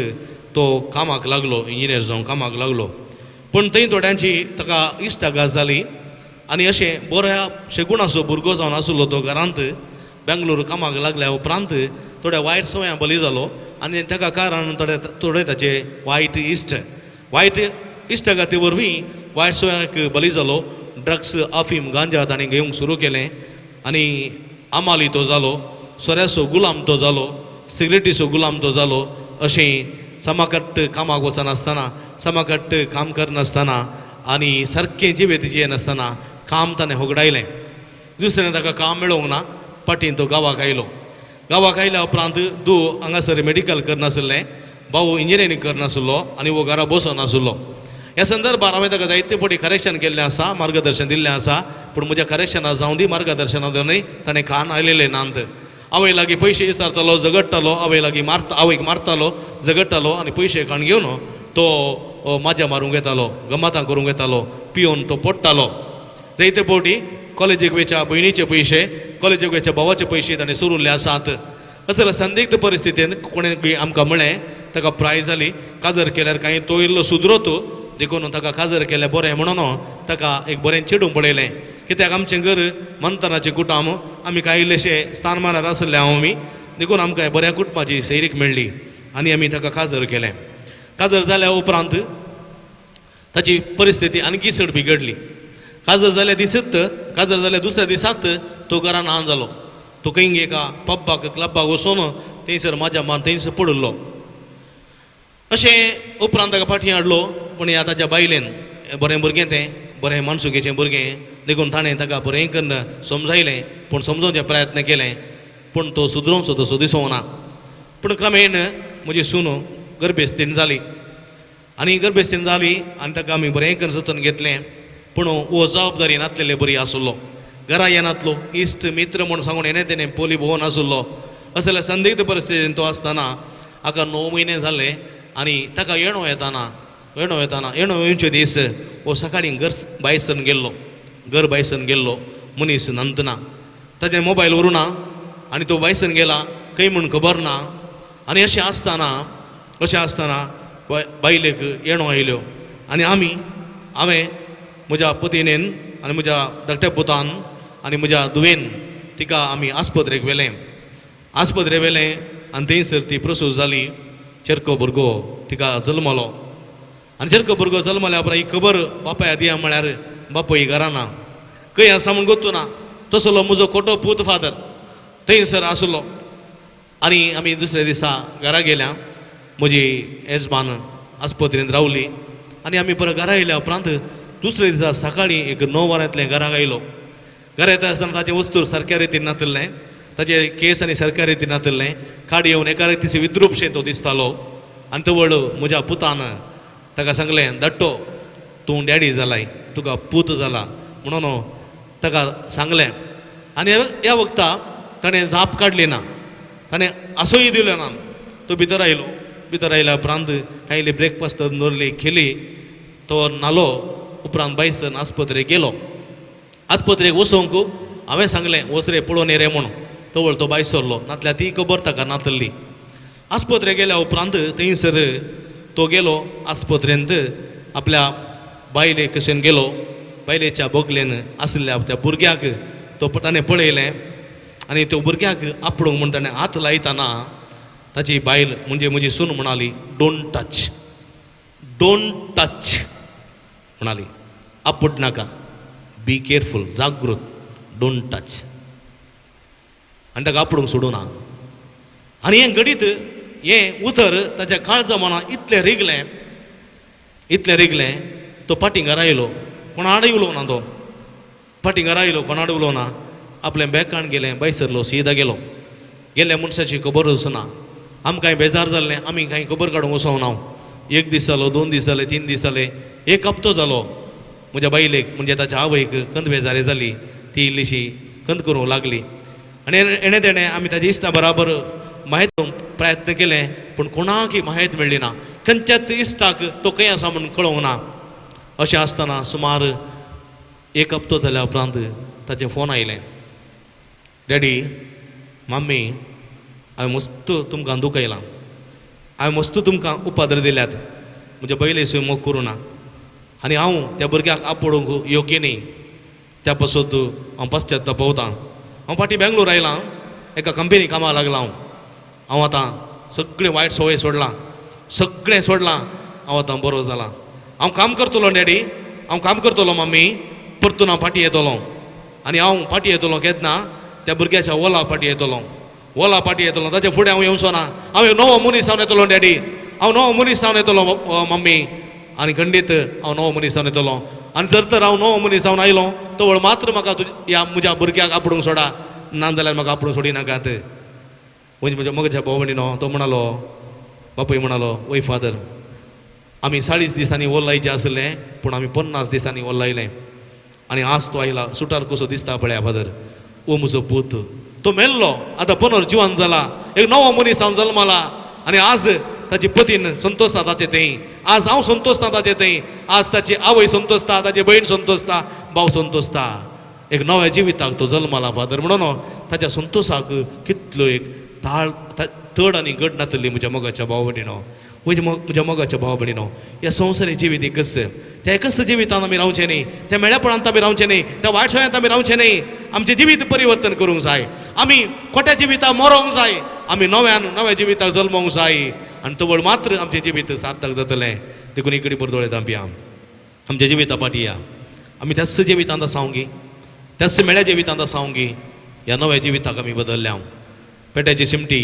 तो कामाक लागलो, इंजिनियर जावन कामाक लागलो. पूण थंय थोड्यांची ताका इश्ट जाली आनी अशें बऱ्या शेगुणाचो भुरगो जावन आशिल्लो तो घरांत बेंगलोर कामाक लागल्या उपरांत थोड्या वायट संवयां बली जालो आनी ताका कारण थोडे ताचे वायट इश्ट खातीर वरवीं वायट संवयाक बली जालो. ड्रग्स अफीम गांजा ताणें घेवंक सुरू केलें आनी आमाली तो जालो, सोऱ्याचो गुलाम तो जालो, सिगरेटीचो गुलाम तो जालो. अशें समाकट्ट कामाक वचनासतना, समाकट्ट काम करनासतना आनी सारकें जिवेत जियेनासतना काम ताणें होगडायलें. दुसऱ्यान ताका काम मेळोंक ना, पाटीन तो गांवाक आयल्या उपरांत हांगासर मेडिकल करनाशिल्लें, भाऊ इंजिनियरींग करनाशिल्लो आनी वो घरा बसनाशिल्लो. ह्या संदर्भात हांवें ताका जायते फावटी करेक्शन केल्लें आसा, मार्गदर्शन दिल्लें आसा. पूण म्हज्या करेक्शना जावं दी मार्गदर्शना जावनय ताणें कान आयलेलें नांत. आवय लागीं पयशे विचारतालो, झगडटालो, आवयक मारतालो, झगडटालो आनी पयशे काण घेवन तो माज्या मारूंक येतालो, गमातां करूंक येतालो, पिवन तो पडटालो. जायते फावटी कॉलेजीक वेच्या भयणीचे पयशे, कॉलेजीक वेच्या भावाचे पयशे ताणें सोरुल्ले आसात. असले संदिग्ध परिस्थितीन कोणें बी आमकां म्हळें ताका प्रायज जाली, काजर केल्यार कांय तो इल्लो सुदरत देखून ताका काजर केलें बरें म्हणून ताका एक बरें चेडूं पळयलें. कित्याक आमचें घर मंथनाचें कुटाम, आमी कांय इल्लेशे स्थानमानार आसले आमी, देखून आमकां बऱ्या कुटुंबाची सैरीक मेळ्ळी आनी आमी ताका काजर केलें. काजर जाल्या उपरांत ताची परिस्थिती आनकी चड बिगडली. काजर जाल्या दुसऱ्या दिसांत तो घरान ना जालो. तो खंय एका पब्बाक क्लब्बाक वचून थंयसर म्हाज्या मान थंयसर पडलो. अशें उपरांत ताका फाटीं हाडलो. पूण ह्या ताच्या बायलेन बरें भुरगें तें, बरें मानसुकेचें भुरगें, देखून ताणें ताका बरें करून समजायलें, पूण समजोवचे प्रयत्न केले, पूण तो सुदरोवचो तसो दिसूंक ना. पूण क्रमेण म्हजी सून गर्भस्थीन जाली आनी ताका आमी बरें करून जतन घेतलें. पूण हो जबाबदारी नासलेले बरी आसलो. घरा येनातलो, इश्ट मित्र म्हूण सांगून येणे तेणें पोली भोवून आसलो. असल्या संदिग्ध परिस्थितीन तो आसतना हाका 9 म्हयने जाले आनी ताका येणो येवचे दीस हो सकाळीं घर बायसन गेल्लो मनीस नंतना. ताचें मोबायल व्हरूना आनी तो बायसन गेला खंय म्हूण खबर ना. आनी अशें आसतना बायलेक येणो आयल्यो आनी हांवें म्हज्या पत्नीन आनी म्हज्या धाकट्या पुतान आनी म्हज्या धुवेन तिका आमी आस्पत्रेक व्हेलें आनी थंयसर ती प्रसूत जाली. चेरको भुरगो तिका जल्मलो आनी चेरको भुरगो जल्मल्या उपरांत ही खबर बापाय दिया म्हळ्यार बापूय घरा ना, खंय आसा म्हूण गोतू ना. तसलो म्हजो खोटो पूत फादर थंयसर आसलो. आनी आमी दुसऱ्या दिसा घरा गेल्या. म्हजी येजमान आस्पत्रेंत रावली आनी आमी परत घरा येयल्या उपरांत दुसऱ्या दिसा सकाळीं एक 9 वरांतलें घराक आयलो. घरा येता आसतना ताचें वस्तूर सारक्या रितीन नातल्लें, ताचे केस आनी सारक्या रितीन नातल्लें. काडी येवन एका रितीचे विद्रुपशें तो दिसतालो. आनी तो व्हड म्हज्या पुतान ताका सांगलें, धाडटो तूं डॅडी जालाय, तुका पूत जाला म्हणून ताका सांगलें. आनी ह्या वखदा ताणें जाप काडली ना, ताणें आसोय दिलो ना. तो भितर आयल्या उपरांत कांय इल्ली ब्रेकफास्ट दवरली, केली. तो नालो उपरांत बायसन आस्पत्रेक गेलो. आस्पत्रेक वचोंक हांवें सांगलें वच रे पळोवन ये रे म्हणून. तो व्हड तो बायस सरलो, नातल्यार ती खबर ताका नातल्ली. आस्पत्रेक गेल्या उपरांत थंयसर तो गेलो आस्पत्रेंत आपल्या बायले कशेन गेलो. बायलेच्या बोगलेन आसलेल्या त्या भुरग्याक ताणें पळयलें आनी त्या भुरग्याक आपडूंक म्हूण ताणें हात लायतना ताची बायल म्हणजे म्हजी सून म्हणाली, डोंट टच म्हणाली, आपड नाका, बी केअरफूल, जागृत, डोंट टच. आनी ताका आपडूंक सोडूना. आनी हें घडीत हें उतर ताच्या काळजा मनान इतलें रिगलें तो फाटीं घरा येयलो. कोणाडय उलोवं ना. तो फाटीं घरा येयलो, कोणाडय उलोवं ना. आपलें बॅगान गेलें, बायसरलो, सीदा गेल्या मनशाची खबर वचना. आमकां बेजार जाल्लें आमी कांय खबर काडूंक वचोंक ना एक दीस जालो 2 दीस जाले 3 दीस जाले एक हप्तो जालो म्हज्या बायलेक म्हणजे ताच्या आवयक कंद बेजारी जाली ती इल्लीशी कंद करूंक लागली आनी एणे तेणें आमी ताच्या इश्टा बराबर माहीत घेवंक प्रयत्न केले पूण कोणाकय माहीत मेळ्ळी ना खंयच्याच इश्टाक तो खंय आसा म्हणून कळोंक ना अशें आसतना सुमार एक हप्तो जाल्या उपरांत ताचें फोन आयलें डॅडी मम्मी हांवें मस्त तुमकां दुखयलां हांवें मस्त तुमकां उपाद्र दिल्यात म्हज्या बायलेसूय मोग करूं ना आनी हांव त्या भुरग्याक आपडूंक योग्य न्ही त्या पासत हांव पश्चात्तापवतां हांव फाटीं बेंगलोर आयलां एका कंपनी कामाक लागलां हांव आतां सगळें वायट सवय सोडलां सगळें सोडलां हांव आतां बरो जालां हांव काम करतलो डॅडी हांव काम करतलो मम्मी परतून हांव फाटीं येतलो आनी हांव फाटीं येतलो केन्ना त्या भुरग्याच्या ओला फाटीं येतलो ताचे फुडें हांव येवचो ना हांव एक नवो मनीस जावन येतलो डॅडी हांव नवो मनीस जावन येतलो मम्मी आनी खंडीत हांव नवो मनीस जावन येतलो आनी जर तर हांव नवो मनीस जावन आयलो तो मात्र म्हाका ह्या म्हज्या भुरग्याक आपडूंक सोडा नाजाल्यार म्हाका आपडूंक सोडिनाकात म्हणजे म्हज्या भाव भयणीनो तो म्हणालो बापूय म्हणालो वय फादर आमी 40 दिसांनी ओल्लायचे आसले पूण आमी 50 दिसांनी ओल्लायले आनी आज तो आयला सुटार कसो दिसता पळया फादर ओ म्हजो पूत तो मेल्लो आतां पुनर्जिवन जाला एक नवो मनीस हांव जल्माला आनी आज ताची पतीन संतोसता ताचे थंय आज हांव संतोसता ताचे थंय आज ताची आवय संतोसता ताची भयण संतोसता भाव संतोसता एक नव्या जिविताक तो जल्माला फादर म्हणून ताच्या संतोशाक कितलो एक तड आनी घट नातली म्हज्या मोगाच्या भाव भयणीनो म्हज्या मोगाच्या भाव भयणीनो ह्या संवसारी जिवीत एक कस त्या एकच जिवितान आमी रावचें न्ही त्या मेळ्यापणांत आमी रावचें न्ही त्या वायट सवयांत आमी रावचें न्ही आमचें जिवीत परिवर्तन करूंक जाय आमी खोट्या जिविताक मरोंक जाय आमी नव्या जिविताक जल्मोंक जाय आनी तवळ मात्र आमचें जिवीत सार्थक जातलें देखून इकडे परतोळे दांपया आमच्या जिविता फाटी या आमी त्याच जिवितांत आसावंगी त्याच मेळ्या जिवितांत आसावंगी ह्या नव्या जिविताक आमी बदल्ल्या पेट्याची चिमटी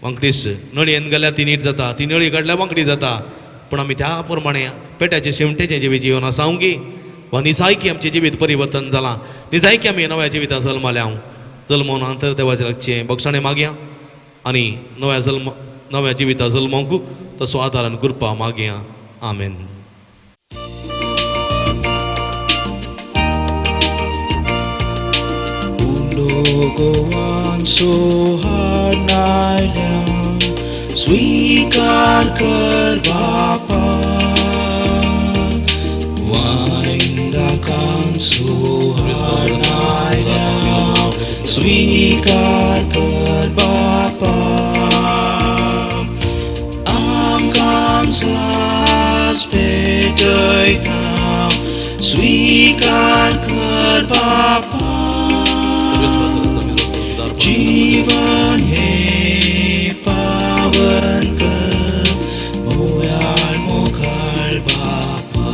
वांकडीच नळयेन गेल्यार ती नीट जाता ती नळी काडल्यार वांकडी जाता पूण आमी त्या प्रमाणे पेट्याचे शिमटेचें जिवीत जिवन आसावंगी वा निजायकी आमचें जिवीत परिवर्तन जालां निजायकी आमी नव्या जिविताक जल्माल्या जल्मोवन अंतर देवाचें लागचें बक्षाणें मागया आनी नव्या जिविताक जल्मोवंक तसो आदार आनी कृपा मागया आमेन. गोवान सोहारनायला स्वीकार कर बापा वांगडाकान सोहारनायला स्वीकार कर बापा आमकां सास पेटयता स्वीकार कर बापा जीवन हे पावन कर मोयाळ मोघाळ बापा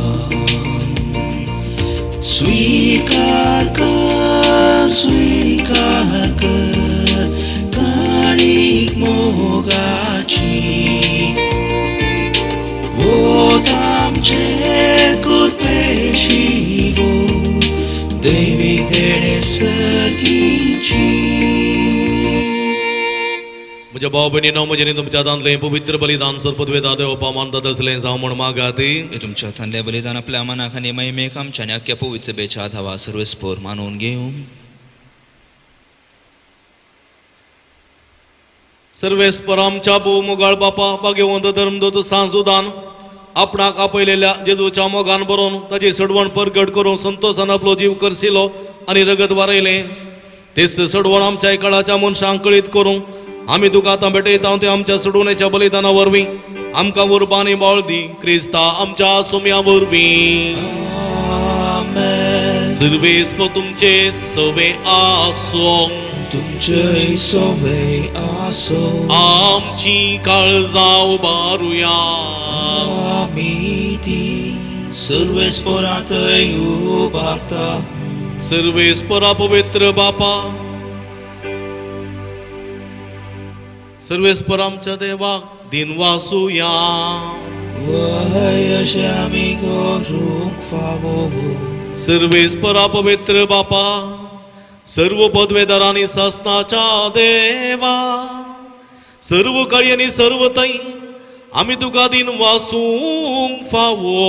स्वीकार कर काळीक मोगाची वोत आमचेर कुर्पेशिवो दैवीक देणे सर्गीची. म्हज्या भाव भयणीनो म्हजें तुमच्या दांतलें पवित्र बलिदान सर्पद्वेदा देवपा मानता तसलें जावं म्हण मागात हे तुमच्या थांडले बलिदान आपल्या मनाक आनी महिमेक आमच्या आनी आख्या पवित्र सभेच्या आधावा सर्वस्पोर मानून घेवं. सर्वेस्पर आमच्या भोव मोगाळ बापा भाग्यवंत धर्मदूत सांजुदान आपणाक आपयलेल्या जेजूच्या मोगान बरोवन ताची सडवण परगट करून संतोशान आपलो जीव करशिलो आनी रगत वारयलें तेच सडवण आमच्या काळाच्या मनशांक कळीत करूं आमी तुका आतां भेटयता ते आमच्या सडवणेच्या बलिदाना वरवीं आमकां उर्बानी बाळ दी क्रिस्ता आमच्या सोम्या वरवीं. सर्वेस्प तुमचे सवे आसो तुमचे सवे आसो आमची काळजां उबारुया आमी ती सर्वेस्परांतय उबारता. सर्वेस्परा पवित्र बापा सर्वेस्पर आमच्या देवाक दिन वासुया वय अशें आमी करूंक फावो. सर्वेस्परा पवित्र बापा सर्व पदवेदारांनी सासनाच्या देवा सर्व काळी आणि सर्व ताई आम्ही तुका दिन वासूंक फावो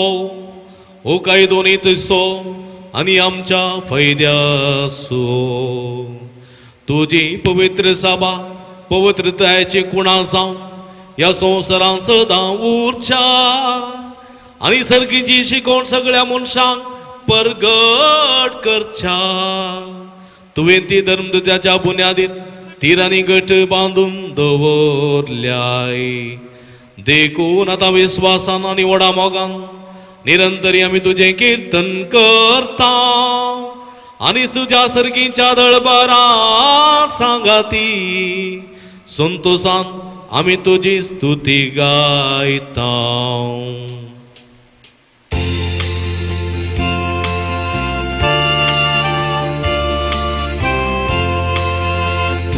हो काय दोन्ही तसो आणि आमच्या फायद्यासो तुझी पवित्र सभा पवित्रताची कुणा जावं या संवसारांत सदां उरच्या आणि सर्गीची शिकवण सगळ्या मनशांक परगट करच्या तुवें ती धर्मदुत्याच्या बुन्यादीत तीर आनी गट बांदून दवरल्याय देखून आता विश्वासान आनी व्हडा मोगान निरंतरी आमी तुझें कीर्तन करता आनी तुज्या सर्गीच्या दळबारां सांगाती संतोषान आमी तुजी स्तुती गायता.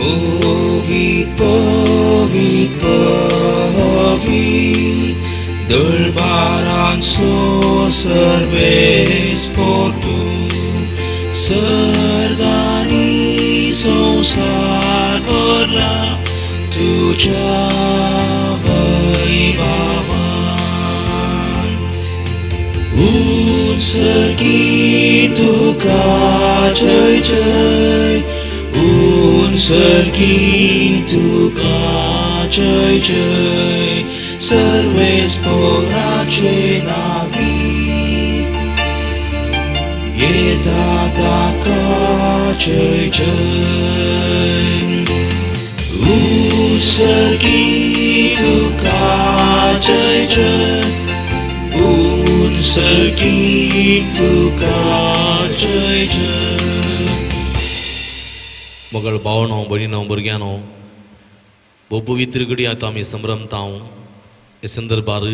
Povit, povit, povit, dălbaran so Sarves पोटू सर्गानी संसार भरला तुझ्या वैभवान उत्सर्गी तुका जय जय उत्सर्गी तुका जय जय सर्वेस पोराचे नावी ये दादा जय जय उत्सर्गी तुका जय जय उत्सर्गी तुका जय जय. मगळ भावनो भयणीनो भुरग्यानो भोव पवित्र घडी आतां आमी संभ्रमता हे संदर्भार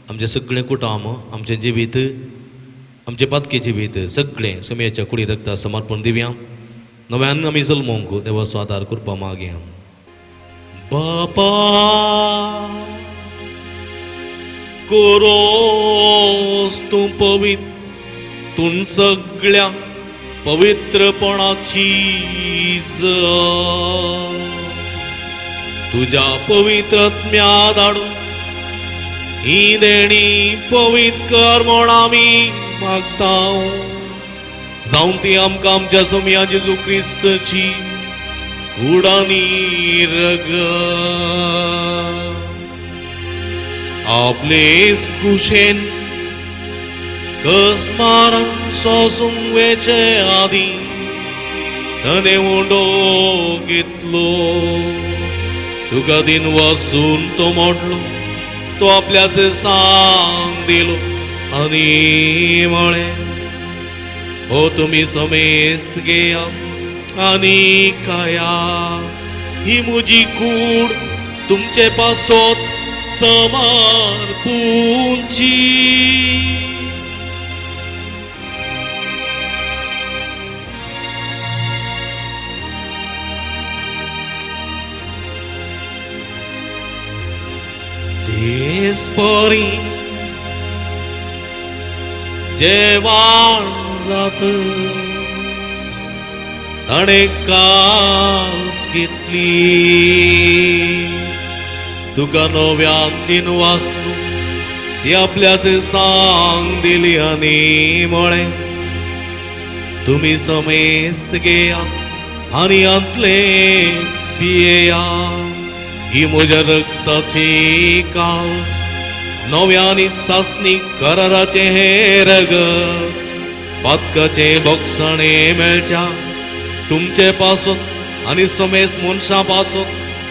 आमचे सगळे कुटुंब आमचे जिवीत आमचे पातके जिवीत सगळे सुमयाच्या कुडी रक्ता समर्पण दिवया. नव्यान आमी जल्मोंक देवाचो आदार करपा मागया. बापा कोरोस तूं पवित्र तूं सगळ्या पवित्रपणाची तुझ्या पवित्र आत्म्या धाडून ही देणी पवित्र कर म्हण आमी मागता. जावं ती आमकां आमच्या सोम्या जेजू क्रिस्ताची कूड आनी रगत आपले कुशेन कस मारण सोसूंक वेचे आदी ताणे उंडो घेतलो तुका दिन वासून तो मोडलो तो आपल्याचे सांग दिलो आनी म्हळे हो तुमी समेस्त घेया आनी खाया ही म्हजी कूड तुमचे पासत समर्पूंची. Spori जेवाण जात ताणे कास घेतली तुका नव्यान दिन वाचलो ती आपल्याचे सांग दिली आनी म्हळे तुमी समेस्त घेया आनी अंतले पियेया ही म्हज्या रक्ताची कास नव्यानी सासणी कराराचे हे रगत पातकाचे भोगसणे मेळच्या तुमचे पासून आनी समेस्त मनशां पासून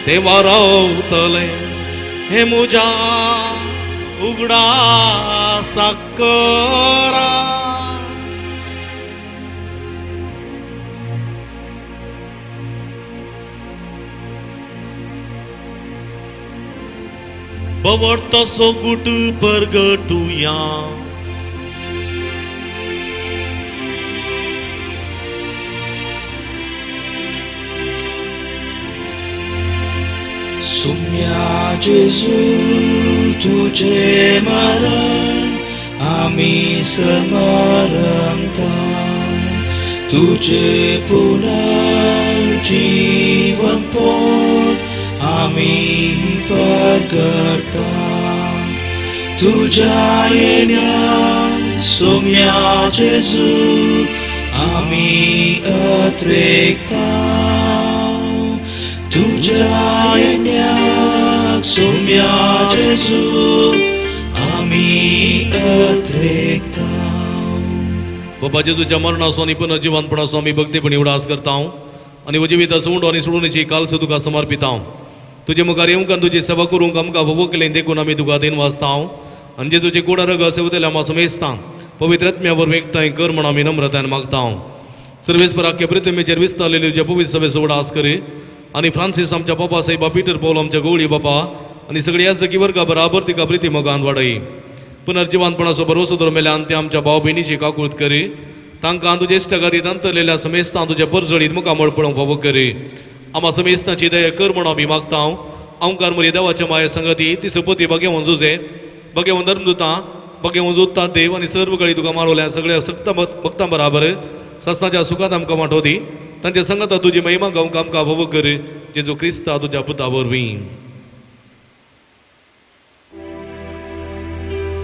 ते वारावतले हे म्हज्या उगडा साकरा. बवडतो सो गुट परगटुया सुम्या जेजू तुझे मरण आम्ही समरमता तुझे पुनर्जीवन पोट आम्ही पत्करता तुझ्या येण्याक सोम्या जेजू आम्ही अत्रेकता तुझ्या येण्याक सोम्या जेजू आम्ही अत्रेकता. बाबा जेजूच्या मरणासो आणि पुनर्जीवनपणासो आम्ही भक्तीपणी उडास करता आणि जिविता सोडून आणि सोडूनची कालसो तुका समर्पिता. तुझे मुखार येवंक तुझी सेवा करूंक आमकां फोव केलें देखून आमी तुका दिन वाचता आनी जेजूचे कुडा रग सेवतले आमी समेजता. पवित्र आत्म्यावर एकठांय कर म्हण आमी नम्रतायेन मागता. सर्वेस्पराख्य पृथ्वीचेर विस्तारलेली तुज्या पवित्र सभेचो उडास कर आणि फ्रांसीस आमच्या बापा साहेबा पिटर पौल आमच्या गवळी बापा आणि सगळ्या जगी वर्गा बराबर तिका प्रिती मोगान वाडय. पुनर्जीवनपणाचो भरोसो दरमेल्यान ते आमच्या भाव भयणीची काकूळट करी तांकां तुजे इश्टगादीत अंतरलेल्या समेस्तां तुज्या परजळीत मुखामळ पळोवंक फावो करी. आम्हा समेस्तांची दया कर म्हण आमी मागता. अवकार मरी देवाच्या माये संगती ती सपती भगेवन जुजे भगेवन धर्मदुतां भगेवन जोडटा देव आणि सर्व कळी तुका मारवल्या सगळ्या सक्त भक्तां बराबर सस्नाच्या सुखात आमकां वांटो दी. तांच्या संगता तुजी महिमा गावंक आमकां फावो कर जेजू क्रिस्ता तुज्या पुता वरवीं.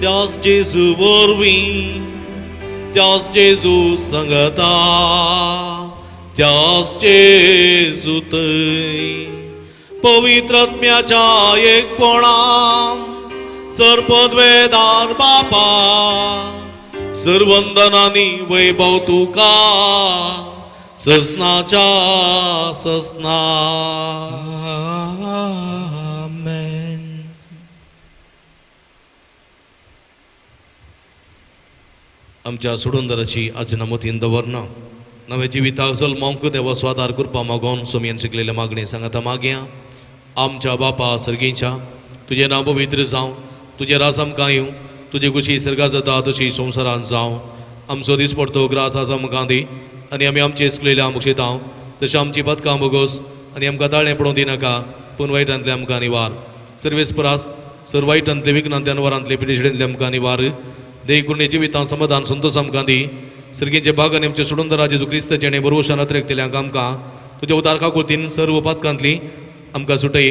त्याच जेजू वरवीं त्याच जेजू संगता त्याच जेजू थंय पवित्र आत्म्याच्या एकपणान सरपदवेदार बापा सर्वंदनांनी वैभव तुका ससनाच्या ससना. आमेन. आमच्या सोडूनदाराची अजनमतीन दवरना नवे जिविताक जल्मांक देवा स्वादार करपा मागोन सोमयेन शिकलेल्या मागणी सांगाता मागया. आमच्या बापा सर्गीच्या तुझे नांव पवित्र जावं तुझे रास आमकां येवं तुझी कुशी सर्गा जाता तशी संवसारांत जावं. आमचो दीस पडतो ग्रास आसा आमकां दी आनी आमी आमचे इस्कुलेल्या मुक्षितांव तशें आमची पदकां बोगोस आनी आमकां ताळें पडोवंक दिनाका पूण वायटांतले आमकां निवार. सर्वेस्परास सर वायटांतले विघ्नांतल्या वरांतले पिडेशिडेंतले आमकां निवार. देयकुर्णे जिवितां समाधान संतोष आमकां दी. सर्गींचे बागान आमचे सोडूनदारा जेजू क्रिस्त जेणे बरोवशान अत्रेकतेल्यांक आमकां तुज्या उदार काकुळतीन सर्व पातकांतली आमकां सुटय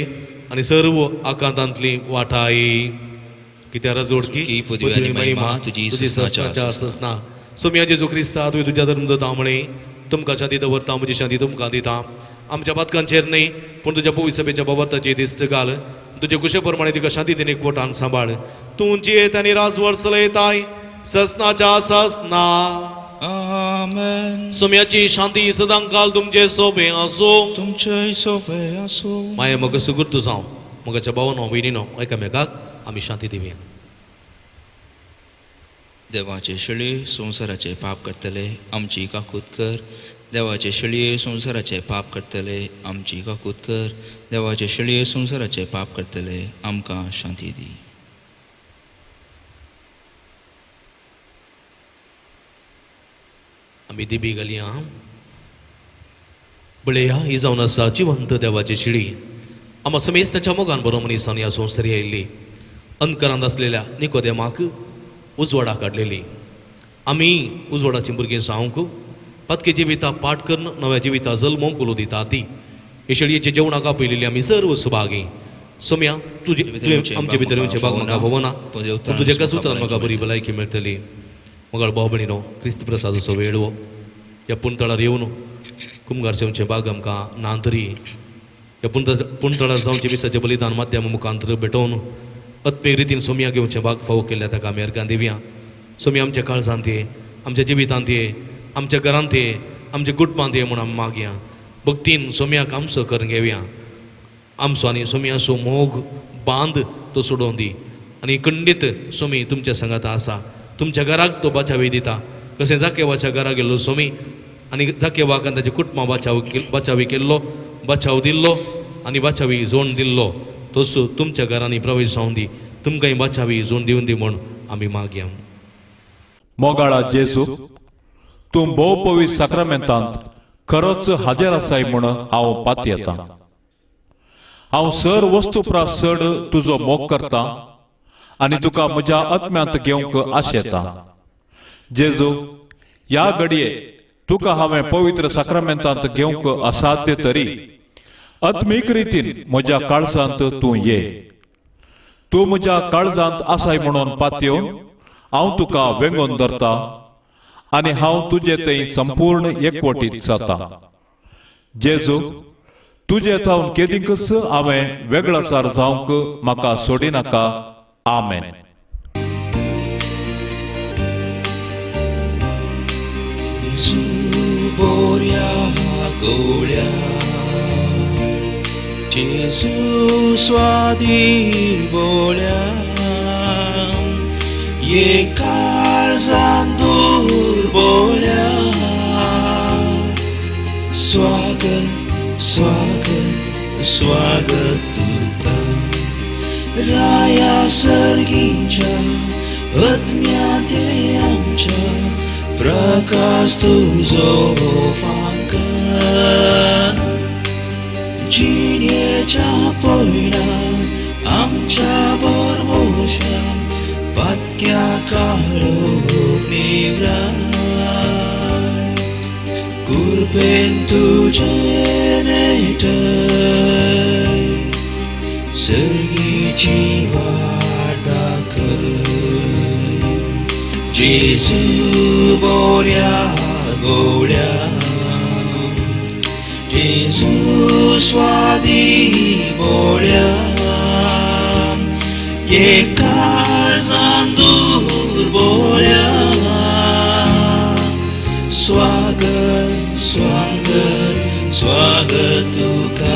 आनी सर्व आकांतांतली वाटाय. कित्याक रजोडकी की पदवी आनी महिमा तुजी ससनाच्या ससना. सोम्या जेजू क्रिस्ता तुवें तुज्या धर्मदूता म्हणे तुमकां शांती दवरता म्हजी शांती तुमकां दिता. आमच्या पातकांचेर न्हय पूण तुज्या पवित्र सभेच्या बाबताची दिश्ट घाल. तुजे कुशे प्रमाणे तिका शांती दिने एकवटान सांबाळ. तूं जियेत आनी राजवर चलयताय ससनाच्या ससना. आमेन. सोम्याची शांती सदांकाल तुमचे सोबे आसो. तुमचे सोबे आसो. माये मग सुगुर्त जावं मगाच्या भावानो भयणीनो एकामेकाक आमी शांती दिवया. देवाचे शिळे संवसाराचे पाप करतले आमची काकूत कर. देवाचे शिळे संवसाराचे पाप करतले आमची काकूत कर. देवाचे शिळे संवसाराचे पाप करतले आमकां शांती दी. आमी दिबी घालया. बळया ही जावन आसा जिवंत देवाची शिडी आम्हा समेस्ताच्या मोगान बरो मनीसान ह्या संवसारी आयिल्ली. अंतकरांत आसलेल्या निकोदेमाक उजवाडा काडलेली. आमी उजवाडाची भुरगीं जावंक पदके जिविता पाठ करून नव्या जिविता जल्मोवंक उलो दिता ती हे शेळयेचे जेवणाक आपयलेली आमी सर्व सुभागी. सोम्या तुवें आमचे भितर येवचें भाग म्हाका भोवना पूण तुज्या कसुत्रान म्हाका बरी भलायकी मेळटली. मोगाळ भाव भयणीनो क्रिस्त प्रसादाचो वेळ हो ह्या पुंतळार येवन कुमगार सेवचें भाग आमकां ना तरी ह्या पुंतळार जावचे विसाचें बलिदान माध्यम मुखांतर भेटोवन अत्मेक रितीन सोम्या घेवचें भाग फावो केल्या ताका आमी अर्गां दिवया. सोम्या आमच्या काळजांत ये आमच्या जिवितांत ये आमच्या घरांत ये आमच्या कुटुंबांत ये म्हूण आमी मागया. भक्तीन सोम्याक आमचो करून घेवया. आमचो आनी सोम्याचो मोग बांद तो सोडोवन दी आनी खंडीत सोमी तुमच्या संगात आसा. तुमच्या घराक तो बचावी दिता. कशें जाकेवाच्या घरा गेल्लो सोमी आनी जाकेवाक आनी ताच्या कुटुंबा बचावी केल्लो बचाव दिल्लो आनी बचावी जोड दिल्लो तसो तुमच्या घरांनी प्रवेश जावन दी. तुमकांय बचावी जोड दिवन दी म्हूण आमी मागया. मोगाळा जेजू तूं भोव पवित्र साक्रामेंतांत खरोच हाजीर आसाय म्हूण हांव पात येतां. हांव सर वस्तुप्रा चड तुजो मोग करतां आनी तुका म्हज्या आत्म्यांत घेवंक आश येता. जेजू ह्या घडये तुका हांवें पवित्र साक्रामेंतांत घेवंक असाध्य तरी आत्मीक रितीन म्हज्या काळजांत तूं ये. तूं म्हज्या काळजांत आसाय म्हणून पातयेवन हांव तुका वेंगोन धरता आनी हांव तुजे थंय संपूर्ण एकवटीत जाता. जेजू, तुजे थावन केदींकच हांवें वेगळासार जावंक म्हाका सोडिनाका. आमेन. Gesù boria golia, Gesù swadi bolia, ye karzandur bolia, swagat, swagat, swagat tuka, raya sargincha, atmyate amcha, प्रकाश तुझो फांका जिणेच्या पयणान आमच्या बरमोशान पक्क्या काळोख निवरा कुर्बेन तुझे नेटय सर्गीची वाट दाखय. Gesù boria golia, Gesù swadi bolia, ye karzandur bolia, swagat, swagat, swagat tuka.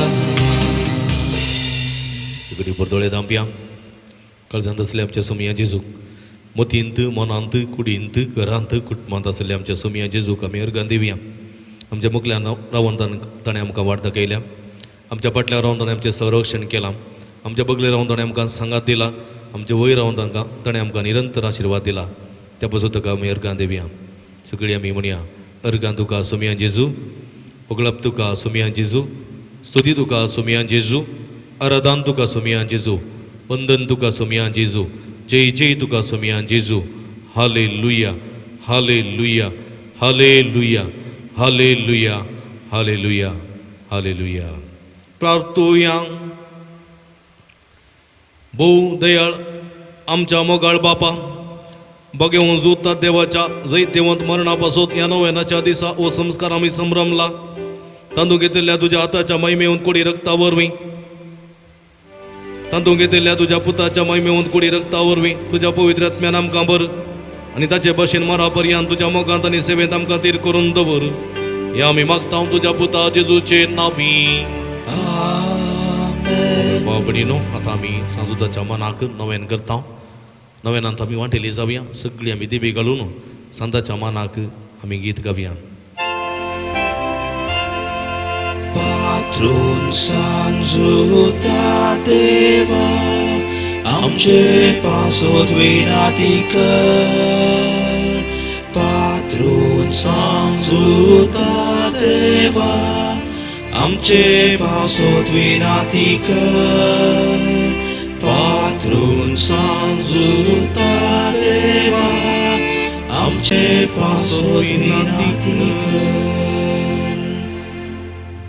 इकडे परदोळे दांपया काळजांत असले आमच्या सोमिया जेजू, मोतींत मनांत कुडींत घरांत कुटुंबांत आसले आमच्या सोमिया जेजूक आमी अर्गां दिवया. आमच्या मुखल्यान रावन ताणें आमकां वाट दाखयल्या, आमच्या फाटल्यान रावन ताणें आमचें संरक्षण केलां, आमच्या बगले रावन ताणें आमकां सांगात दिला, आमच्या वयर रावन ताणें आमकां निरंतर आशिर्वाद दिला. त्या पासून ताका आमी अर्गां दिवया. सगळीं आमी म्हणया, अर्गां तुका सोमिया जेजू, ओगळप तुका सोमिया जेजू, स्तुती तुका सोमिया जेजू, आराधन तुका सोमिया जेजू, वंदन तुका सोमिया जेजू, जय जय तुका सोमिया जेजू. हालेलुया, हालेलुया, हालेलुया, हालेलुया, हालेलुया, हालेलुया. प्रार्थुया. भोव दयाळ आमच्या मोगाळ बापा, बघेवून जुता देवाच्या जैतेवंत मरणापासून या नव्यानाच्या दिसा ओ संस्कार आम्ही संभ्रमला. तांदूळ घेतलेल्या तुझ्या हाताच्या महिमेहून कोडी रक्तावरवी, तांदूळ घेतलेल्या तुझ्या पुताच्या महिमेहून कोडी रक्तावरवी तुझ्या पवित्र आत्म्यान आमकां भर आनी ताचे भाशेन मरापर्यंत तुझ्या मोगांत आनी सेवेंत आमकां तीर करून दवर. हे आमी मागता तुझ्या पुता जेजूचे नांवी. भाव भयणीनो, आतां आमी सांजुदाच्या मनाक नवेन करता. नवेनांत आमी वांटेली जावया. सगळीं आमी दिवे घालून सांताच्या मनाक आमी गीत गावया. Patron Sanzuta Deva, आमचे पासोत विनाती कर. Patron Sanzuta Deva, आमचे पासोत विनाती कर. Patron Sanzuta Deva, आमचे पासोत विनाती कर.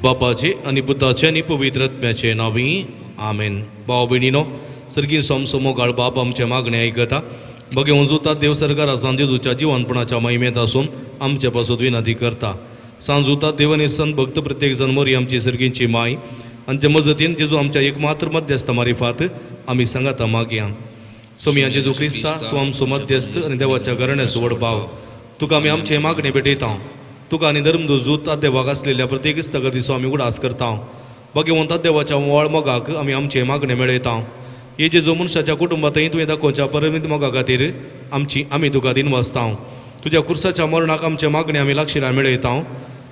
बापाचे आणि पुताचे आणि पवित्र आत्म्याचे नावी. आमेन. भाव भयणीनो, सर्गी समसमोगाळ बाप आमचे मागणे आयकता. बघे उंजुता देव सरकारा सांजेजूच्या जिवंतपणाच्या महिमेत असून आमच्या पासून विनंती करता. सांजुता देवने संत भक्त प्रत्येक जण मोरी आमची सर्गींची माय आमच्या मजतीन जेजू आमच्या एकमात्र मध्यस्थ मारिफात आम्ही सांगाता मागया. सोमिया जेजू क्रिस्ता, तू आमचो मध्यस्थ आणि देवाच्या घराण्याचो व्हड भाव, तुका आमी आमचे मागणे भेटयता. तुका आनी धर्मदूत जुता देवाक आसलेल्या प्रत्येक इस्तगतीचो आमी उडास करता. भगवंता देवाच्या व्हड मोगाक आमी आमचे मागणे मेळयता. हे जेजू मनशाच्या कुटुंबातय तुवें दाखोवच्या परमित मोगा खातीर आमी तुका दिनवासता. तुज्या कुर्साच्या मरणाक आमचे मागणे आमी लागशिल्ल्यान मेळयता.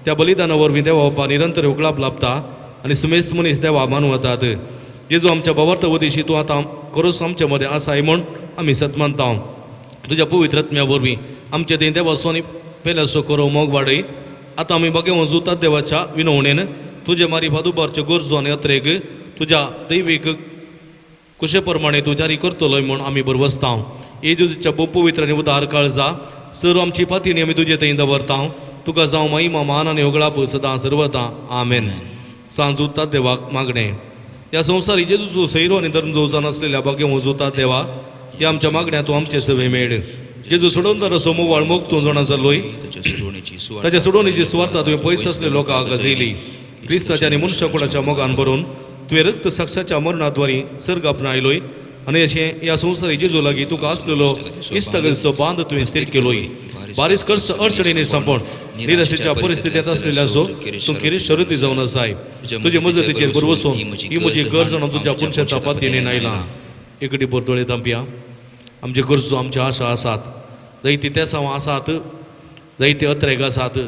त्या बलिदाना वरवीं देवा बापा निरंतर उगलाप लाभता आनी सुमेस्त मनीस देवा मानू वतात. जेजू आमच्या भवार्थ वदेशी तूं आतां खरोच आमचे मदें आसाय म्हूण आमी सतमानता. तुज्या पवित्र आत्म्या वरवीं आमचे थंय देवाचो पेल्याचो करो मोग वाडय. आतां आमी बगे वचूतात देवाच्या विनवणेन तुजे मारी दुपारच्यो गरजो आनी यात्रेक तुज्या दैवीक कुशे प्रमाणे तूं जारी करतलो म्हूण आमी बरवसता. येजूच्या पवित्र आनी उदार काळजा सर्व आमची फातीणी आमी तुजे थंय दवरता. तुका जावं महिमा मान आनी होगळाप सदां सर्वदा. आमेन. सांजुता देवाक मागणे या संसारी जेजूचो सैरो आनी धर्म जोवचा नसलेल्या भाग्य वजुता देवा या आमच्या मागण्या तूं आमचे सवे मेळ जेजू सोडून तर असो मोवाळ मोग तूं जाणा जालोय ताच्या सोडवणीची सुवार्ता तुवें पयस असले लोकांक गाजयली क्रिस्ताच्या आनी मनुष्य कुळाच्या मोगान भरून तुवें रक्त साक्षाच्या मरणाद्वारी सर्ग आपणायलोय आनी अशें ह्या संवसारी जेजू लागीं तुका आसलेलो इश्टागतीचो बांद तुवें स्थिर केलोय बारीक खर्च अडचणींनी सांपण निराशेच्या परिस्थितीत असलेल्या जो तूं किरीट शरुती जावन आसाय तुजे मजतीचेर बरवसून ही म्हजी गरज तुज्या पुणशे तापातीने नायला एकडी परतोळे तांपया आमचे गरजो आमच्या आशा आसात जायती ते सांव आसात जायते अत्रेग आसात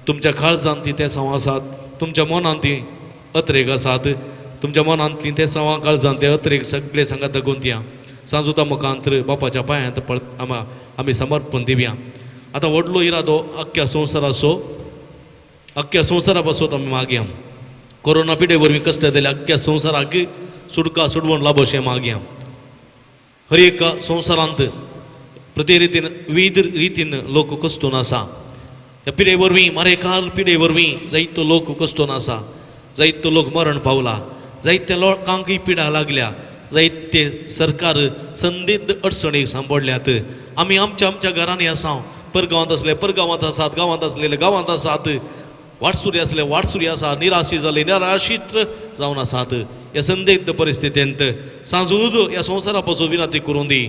तुमच्या काळजांत ती ते सांव आसात तुमच्या मनांत ती अत्रेग आसात तुमच्या मनांतली ते सांवा काळजांत ते अत्रेग सगळे सांगात दाखोवन सांजुता मुखांतर बापाच्या पांयांत आमी समर्पण दिवया आतां व्हडलो इरादो अख्ख्या संवसाराचो अख्ख्या संवसारा पासत आमी मागया कोरोना पिडे वरवीं कश्ट जाल्या अख्ख्या संवसाराक सुटका सुडवण लाभ अशें मागया हर एक संवसारांत प्रति रितीन विविध रितीन लोक कश्टून आसा ह्या पिडे वरवीं मारेकाल पिडे वरवीं जायतो लोक कश्टून आसा जायतो लोक मरण पावला जायत्या लोकांकय पिडा लागल्या जायते सरकार संदिग्ध अडचणीक सांपडल्यात आमी आमच्या आमच्या घरांनी आसा परगांवांत असले परगांवांत आसात गांवांत असलेले गांवांत आसात वाटसुरी असले वाटसुरी आसा निराशी जाले निराशीत जावन आसात ह्या संदिग्ध परिस्थितींत सांजूद ह्या संवसारा पासून विनंती करून दी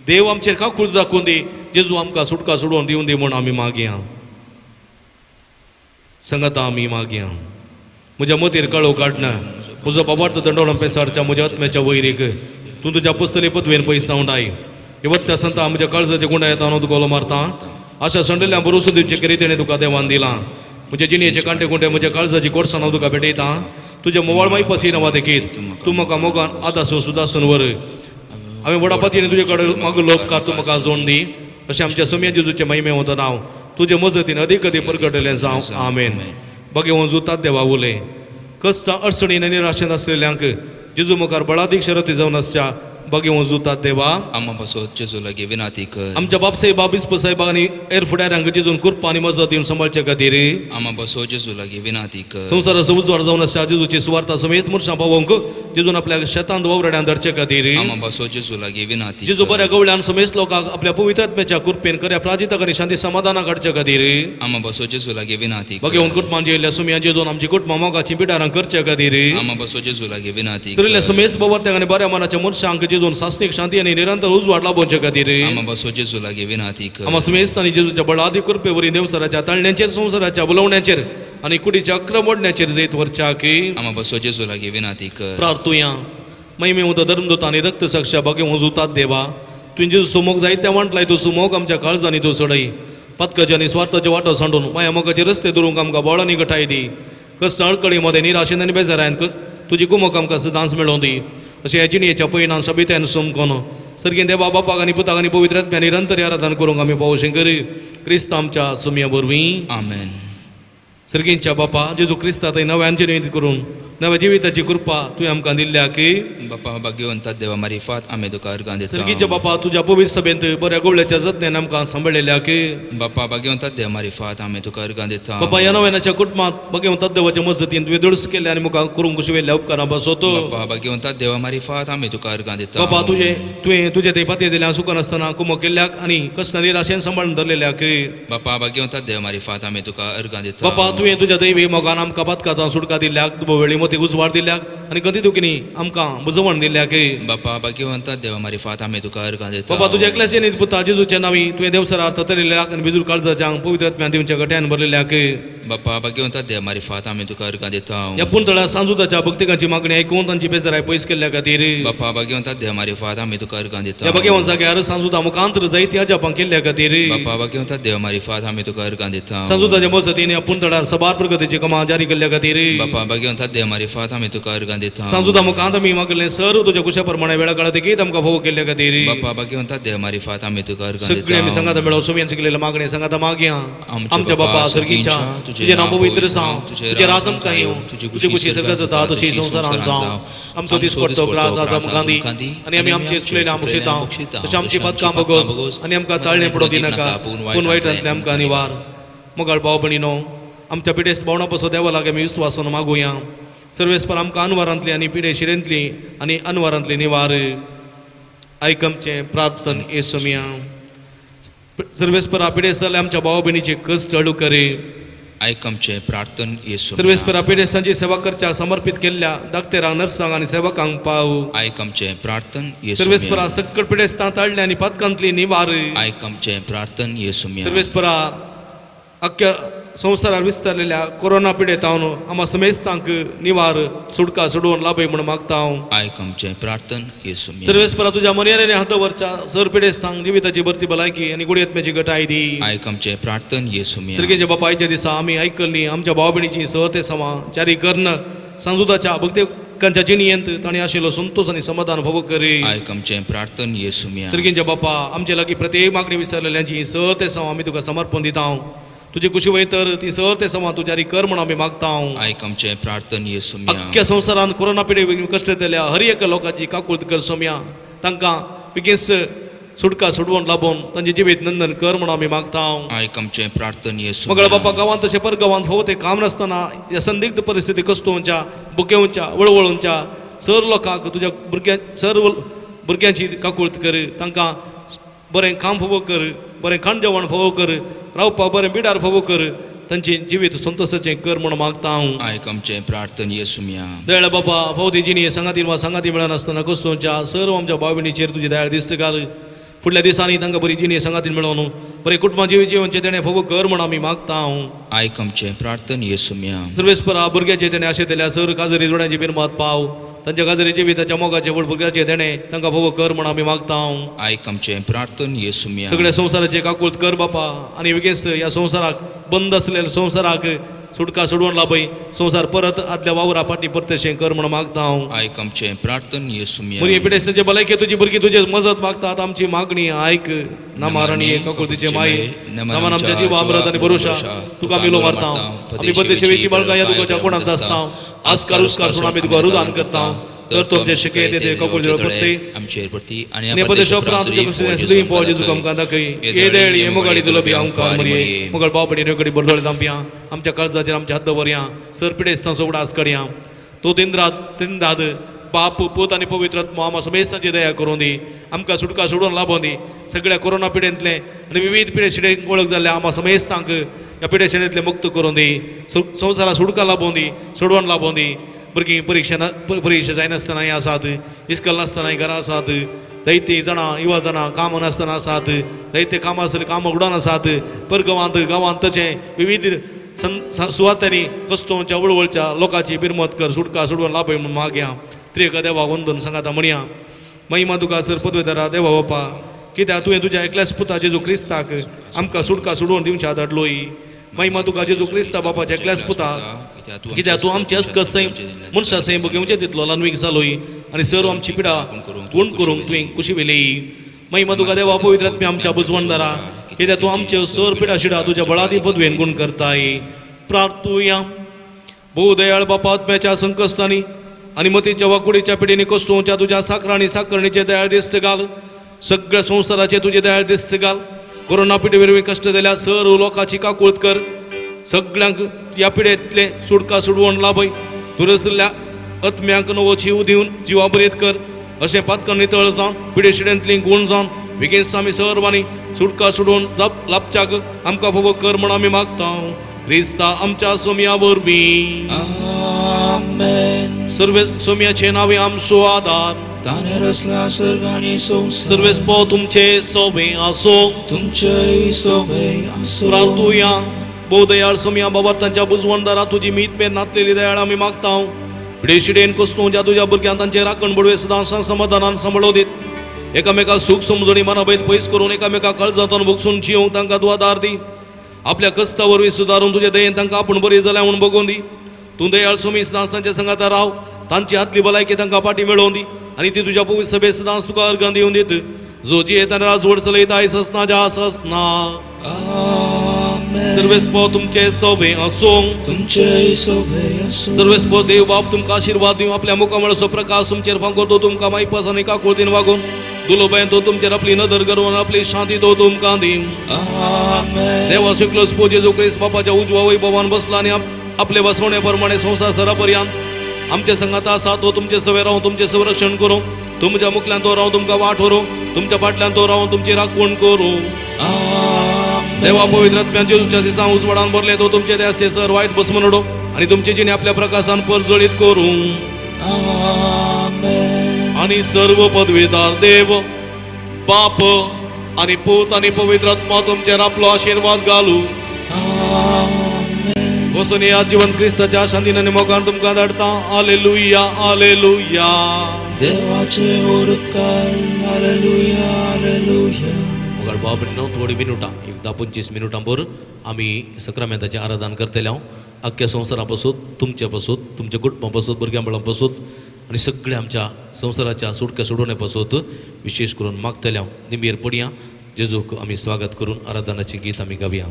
देव आमचेर काकूळ दाखोवन दी जेजू आमकां सुटका सोडोवन दिवन दी म्हूण आमी मागया सांगाता आमी मागया म्हज्या मतीर कळो काडना म्हजो बाबार्थ दंडोळम पेसाडच्या म्हज्या आत्म्याच्या वैरीक तूं तुज्या पुस्तली पदवेन पयस नावडाय येवत्या संता म्हज्या काळजाच्या गुंडा येता हांव तुका मारता अशा संडल्या भरोसो दिवचे करी तेणें तुका देवान दिला म्हज्या जिणेचे कांटे कुंटे म्हज्या काळजाची कोडसां हांव तुका भेटयता तुज्या मोवाळ माई पसी नवा देखीत तूं म्हाका मोगान आदासून सुदासून वर हांवें वडापातीन तुजे कडेन मागलो उपकार तूं म्हाका जोड दी अशें आमच्या सोम्या जेजूचे महिमे वता नांव तुजे मजतीन अदीक अदीक प्रगटयलें जावं आमेन बगे वंजुतात देवा उलय कश्ट अडचणीन निराशेन असलेल्यांक जेजू मुखार बळादीक शरती जावन आसच्या बगे वंजुतात देवा आम्हा पासत जेजू लागीं विनंती कर आमच्या बापसाहेब बाबिस्प साहेबाक आनी एर फुडाऱ्यांक जेजून कृपा आनी मजत दिवन सांबाळचे खातीर आम्हा पासत जेजू लागीं विनंती कर संवसाराचो उजवाड जावन आसच्या जेजूची सुवार्ता समेत मनशां पावोवंक जेजून आपल्या शेतांत वावरड्यान धरचे खातीर आम्हा पासत जेजू लागीं विनंती जेजू बऱ्या गवळ्यान समेत लोकांक आपल्या पवित्र आत्म्याच्या कृपेन खऱ्या प्राजिताक आनी शांती समाधाना काडचे खातीर आम्हा पासत जेजू लागीं विनंती कर बगे हून कुटुंबान जेयल्ल्या सुमया जेजून आमची कुटुंबां मोगाची पिडारां करचे खातीर आम्हा पासत जेजू लागीं विनंती सरिल्ल्या समेत बवरत्याक आनी बऱ्या मनाच्या मनशांक जेजून सासणीक शांती आनी निरंतर उजवाड लाभोवचे खातीर आम्हा पासत जेजू लागीं विनंती कर आम्हा समेत आनी जेजूच्या बळादी कृपे वरी देवसराच्या ताळण्यांचेर संवसाराच्या बुलवण्याचेर आनी कुडीच्या अक्रमोडण्याचेर जैत वरच्याक आम्हा पासत जेजू लागीं विनंती कर प्रार्थुया महिमे उद धर्मदूता आनी रक्त साक्षा बगे वंजुतात देवा तुवें जेजू सुमोग जायत्या वांटलाय तूं सुमोग आमच्या काळजांनी तूं सडय पत्काचे आनी स्वार्थाचे वाटो सांडून माया मोगाचे रस्ते दुरूंक आमकां बळांनी घटाय दी कश्ट अडकळी मध्ये निराशेन आनी बेजारायन तुजी कुमोक आमकां सदांच मेळोवन दी अशें ह्या जिणयेच्या पयणान सबित्यान सुमकोन सर्गीन देवा बापाक आनी पुताक आनी पवित्र आत्म्या निरंतर आराधन करूंक आमी पावोशें कर क्रिस्त आमच्या सुमया वरवीं आमेन सर्गींच्या बापा जेजू क्रिस्ता थंय नव्यान जिणेंत करून नव्या जिविताची कृपा तुवें आमकां दिल्ल्या की बापा भाग्यवंता देवा मारिफात आमी तुका अर्गां दिता सर्गीच्या बापा तुज्या पवित्र सभेंत बऱ्या गवळ्याच्या जतनेन आमकां सांबाळलेल्या की बापा भाग्यवंता देवा मारिफात आमी तुका अर्गां दिता बापा ह्या नव्यानाच्या कुटुंबात भगवंता देवाच्या मजतीन तुवें दुरुस्त केल्या आनी मुखार करूंक शिवयल्ल्या उपकारां बसोतो बापा भाग्यवंता देवा मारिफात आमी तुका अर्गां दिता बापा तुवें तुजे ते पातये दिल्या सुखान आसतना कुमो केल्ल्याक आनी कश्ट निराशेन सांबाळून धरलेल्याक बापा भाग्यवंता देवा मारिफात आमी तुका अर्गां दिता बापा तुवें तुज्या दैवी मोगान आमकां पातकातां सुटका दिल्ल्याक वेळी मोती उजवाड दिल्ल्याक आनी गती दुखीनी आमकां बुजवण दिल्ल्याक बापा भाग्यवंता देवा मारिफात आमी तुका अर्गां दिता बापा तुज्या एकल्याचे पुता जेजूच्या नांवी तुवें देवसरार ततरिल्ल्याक आनी बिजूर काळजाच्या पवित्र आत्म्यान दिवच्या गट्यान भरलेल्याक बापा भाग्यवंता देवा मारिफात आमी तुका अर्गां दिता ह्या पुंतळा सांजुताच्या भक्तिकांची मागणी आयकून तांची बेजाराय पयस केल्ल्या खातीर बापा भाग्यवंता देवा मारिफात आमी तुका अर्गां दिता ह्या भगवंत जाग्यार सांजुता मुखांतर जायत्या जपां केल्ल्या खातीर बापा भाग्यवंता देवा मारिफात आमी तुका अर्गां दिता सांजुताच्या मजतीन ह्या पुंतळार सभार प्रगतीची कमा जारी केल्ल्या खातीर बापा भाग्यवंता देवा मारिफात आमी तुका अर्गां दिता सांजुता मुखांत आमी मागलें सर तुज्या कुशा प्रमाणे वेळा काळात गीत आमकां फोव केल्ल्या खातीर बापा भाग्यवंता देवा मारिफात आमी तुका अर्गां सगळे आमी दिता संगात मेळोवन सुमयान शिकलेल्या मागणे संगात मागया आमच्या बापा सर्गीच्या तुझे नांव पवित्र जावं तुझे राज आमकां येवं तुझी कुशी सर्गात जाता तशी संवसारांत जावं आमचो दीस पडटो त्रास आसा मुखां दी आनी आमी आमचे चुकलेल्या मुक्षिता तशें आमची पदकां बगोस आनी आमकां ताळणे पडोवं दिनाका पूण वायटांतले आमकां निवार मोगाळ भाव भयणीनो आमच्या पिडेस्त भावना पासो देवा लागीं आमी विस्वासान मागुया सर्वेस्पर आमकां अनवरांतली आनी पिडे शिरेंतली आनी अनवरांतली निवार आयकमचें प्रार्थन येसुमिया सर्वेस्परा पिडे जाल्ल्या आमच्या भाव भयणीचे कश्ट हळू करे आयकमचें प्रार्थन येसू सर्वेस्परा पिडेस्तांची सेवा करच्या समर्पित केल्ल्या धाकटेरांक नर्सांक आनी सेवकांक पाव आयकमचें प्रार्थन येसू सर्वेस्परा सकट पिडेस्तां ताळ्ळें आनी पातकांतली निवार आयकमचें प्रार्थन येसू सर्वेस्परा अख्ख्या संवसारार विस्तारलेल्या कोरोना पिडेतावन आम्हा समेस्तांक निवार सुटका सोडोवन लाभय म्हूण मागता हांव आयकमचें प्रार्थन येसू सर्वेस्परा तुज्या मर्यादेने हात दवरच्या सर पिडेस्तांक जिविताची भरती भलायकी आनी गुडयेत्म्याची घटाय दी आयकमचें प्रार्थन येसू सर्गेच्या बापायच्या दिसा आमी आयकल्ली आमच्या भाव भयणीची सर ते समा जारी कर्ण सांजुदाच्या भक्तेकांच्या जिणयेंत ताणें आशिल्लो संतोष आनी समाधान भोग करे आयकमचें प्रार्थन येसू सर्गेच्या बापा आमचे लागीं प्रत्येक मागणी विसरलेल्यांची सर ते समा आमी तुका समर्पण दिता हांव तुजी कुशी वयतर ती सर ते समा तूं जारी कर म्हूण आमी मागता हांव आयकमचें प्रार्थन येसू अख्ख्या संवसारान कोरोना पिडे कश्ट येतल्या हर एक लोकांची काकूळट कर सोम्या तांकां बेगीस सुटका सोडवून लाभोवन तांचे जिवीत नंदन कर म्हूण आमी मागता हांव आयकमचें प्रार्थन येसू मंगळ बापा गांवांत तशें परगांवांत फावो ते काम नासतना ह्या संदिग्ध परिस्थिती कश्टोवच्या बुकेवच्या वळवळूंच्या सर लोकांक तुज्या भुरग्यांची काकूळट कर तांकां बरें काम फावो कर बरें खाण जेवण फावो कर रावपाक बरें बिडार फावो कर तांचें जिवीत संतोशाचें कर म्हूण मागता हांव आयकमचें प्रार्थन येसू दयाळ बापा फावो जिणी सांगातीन वा सांगाती मेळनासतना कश्टोवच्या सर्व आमच्या भाव भयणीचेर तुजी दयाळ दिश्ट घाल फुडल्या दिसांनी तांकां बरी जिणी सांगातीन मेळोन बरें कुटुंबा जिवीचें तेणें फावो कर म्हूण आमी मागता हांव आयकमचें प्रार्थन येसू सर्वेस्परा भुरग्याचे तेणें आशेतल्या सर काजरी जोड्यांची बिनमात पाव तांच्या काजरी जिविताच्या मोगाचे व्हड भुरग्याचे तेणें तांकां फावो कर म्हूण आमी मागता हांव आयकमचें प्रार्थन येसू सगळ्या संवसाराचे काकूळट कर बापा आनी बेगीस ह्या संवसाराक बंद आसलेल्या संवसाराक सुटका सोडवून लाभय संवसार परत आदल्या वावरा फाटीं परतशें कर म्हूण मागता हांव आयकमचें प्रार्थन येसू बरी पिडेस्तांचे भलायके तुजी भुरगीं तुजे मजत मागतात आमची मागणी आयक नामारणी काकुळतीचे माये नामान आमच्या जिवा अमृत आनी भरोशा तुका मिलो मारता आमी बद्दे सेवेची बाळगां ह्या तुकाच्या कोणांत आसता आस्कार उस्कार सोडून आमी तुका रुदान करता तर तुमचे शक्य येते ते काकुळते पडते आमचेर पडटी आनी ने पद शब्दांत तुजे कुसले सुदी पॉल जेजू आमकां दाखय ये देळ ये मोगाडी तुला बी आमकां मरिये मोगळ बावपडी रेकडी बडदोळे दांपया आमच्या काळजाचेर आमच्या हात दवरया सर पिडेस्तां सोवडा आसकडया तो तिंदाद बाप पूत आनी पवित्र आत्मा आम्हा समेस्तांची दया करूं दी आमकां सुटका सोडून लाभोवन दी सगळ्या कोरोना पिडेंतले आनी विविध पिडे शिडेक वळख जाल्ल्या आम्हा समेस्तांक ह्या पिडे शिडेंतले मुक्त करूं दी संवसारा सुटका लाभोवन दी सोडवून लाभोवन दी भुरगीं परीक्षा जायनासतना हें आसात इस्कॉल नासतना घरां आसात जायतीं जाणां युवा जाणां काम नासतना आसात जायते कामां आसले काम उगडोन आसात गांवांत तशें विविध सुवातांनी कश्टोवच्या वळवळच्या लोकांची बिरमत कर सुटका सोडवून लाभय म्हूण मागया त्रिएका देवा वंदन सांगाता म्हणया महिमा तुका सर पदवेदारा देवा बापा कित्याक तुवें तुज्या एकल्याच पुता जेजू क्रिस्ताक आमकां सुटका सोडवून दिवच्या धाडलोय महिमा तुका जेजू क्रिस्ता बापाच्या एकल्याच पुताक कित्याक तूं आमचे अस्कत सैम मनशा सैम घेवचें तितलो लानवीक जालोय आनी सर्व आमची पिडा पूर्ण करूंक तुवें कुशी वेली महिमा तुका देवा पवित्र आत्म्या आमच्या बुजवणदारा कित्याक तूं आमच्यो सर पिडा शिडा तुज्या बळादी पदवेन गुण करताय प्रार्थुया भोव दयाळ बापा आत्म्याच्या संकश्टांनी आनी मतीच्या वाकुडीच्या पिडींनी कश्टोवच्या तुज्या साकरांनी साकरणीचे दयाळ दिश्ट घाल सगळ्या संवसाराचे तुजे दयाळ दिश्ट घाल कोरोना पिडे वरवीं कश्ट जाल्या सर्व लोकांची काकूळट कर सगळ्यांक ह्या पिडेंतले सुटका सोडवून लाभय दुरसल्या आत्म्याक नवो जीव दिवन जिवा बरीत कर अशें पातकन नितळ जावन पिडे शिडेंतली गुण जावन बेगीन आमी सर्वांनी सुटका सोडवून लाभच्याक आमकां फावो कर म्हूण आमी मागता क्रिस्ता आमच्या सोम्या वरवीं आमेन सर्वे सोम्याचे नावे आमचो आदार ताणे रचला सर्गांनी संवसार सर्वेस्पो तुमचे सोबे आसो तुमचे सोबे आसो प्रार्थुया भोव दयाळ सोम्या बाबार्थांच्या बुजवणदारा तुजी मीत मेर नातलेली दयाळ आमी मागता पिडे शिडेन कश्टोवच्या तुज्या भुरग्यांक तांचे राखण बडवे सदां समाधानान सांबाळो दीत एकामेकाक सुख समजणी मनाभेद पयस करून एकामेकाक काळजांतून भोगसून जियोंक तांकां तूं आदार दी आपल्या कस्ता वरवीं सुदारून तुजे दयेन तांकां आपूण बरी जाल्या म्हूण बगोवन दी तूं दयाळ सोमी सदांच तांच्या संगाता राव तांची हातली भलायकी तांकां फाटी मेळोवन दी आनी ती तुज्या पवित्र सभे सदांच तुका अर्गां दिवन दीत जो जी येताना राजवड चलयता आयस आसना जास आसना सर्वेस्पो तुमचे सोबे आसो तुमचे सोबे आसो सर्वेस्पो देव बाप तुमकां आशीर्वाद दिवं आपल्या मुखामळसो प्रकाश तुमचेर फांकोर तुमकां मायपास आनी काकुळतीन वागोवन दुलोबायन तो तुमचेर आपली नदर करून आपली शांती तो तुमकां दी देवा शुक्ल स्पो जेजू क्रिस्त बापाच्या उजवा वैभवान बसला आनी आपले बसवणे प्रमाणे संवसार सरापर्यंत आमच्या संगात आसा तो तुमचे सवय रावून तुमचे संरक्षण करूं, तुमच्या मुखल्यान तो रावून तुमकां वाट व्हरूं, तुमच्या फाटल्यान तो रावून तुमची राखण करूं. देवा पवित्र आत्म्यान जेजूच्या दिसा उजवाडान भरले तो तुमचे देशाचे सर वायट भस्म नडो आणि तुमचे जिणे आपल्या प्रकाशान परजळीत करूं. आणि सर्व पदवीदार देव बाप आणि पूत आणि पवित्र आत्मा तुमचेर आपलो आशीर्वाद घालू. वचून या जीवन क्रिस्ताच्या शांतीन आनी मोगान तुमकां धाडटा. Hallelujah hallelujah. देवाचे उपकार. Hallelujah hallelujah. मोगाळ बाबरीनो थोडी मिनटां 10-25 मिनटां भर आमी सक्रामेंताचें आराधन करतले. हांव अख्ख्या संवसारा पासून तुमच्या पासून तुमच्या कुटुंबा पासून भुरग्यां बाळां पासून आनी सगळ्या आमच्या संवसाराच्या सुटक्या सोडोवण्या पासून विशेष करून मागतले. हांव निमेर पडया. जेजूक आमी स्वागत करून आराधनाचें गीत आमी गावया.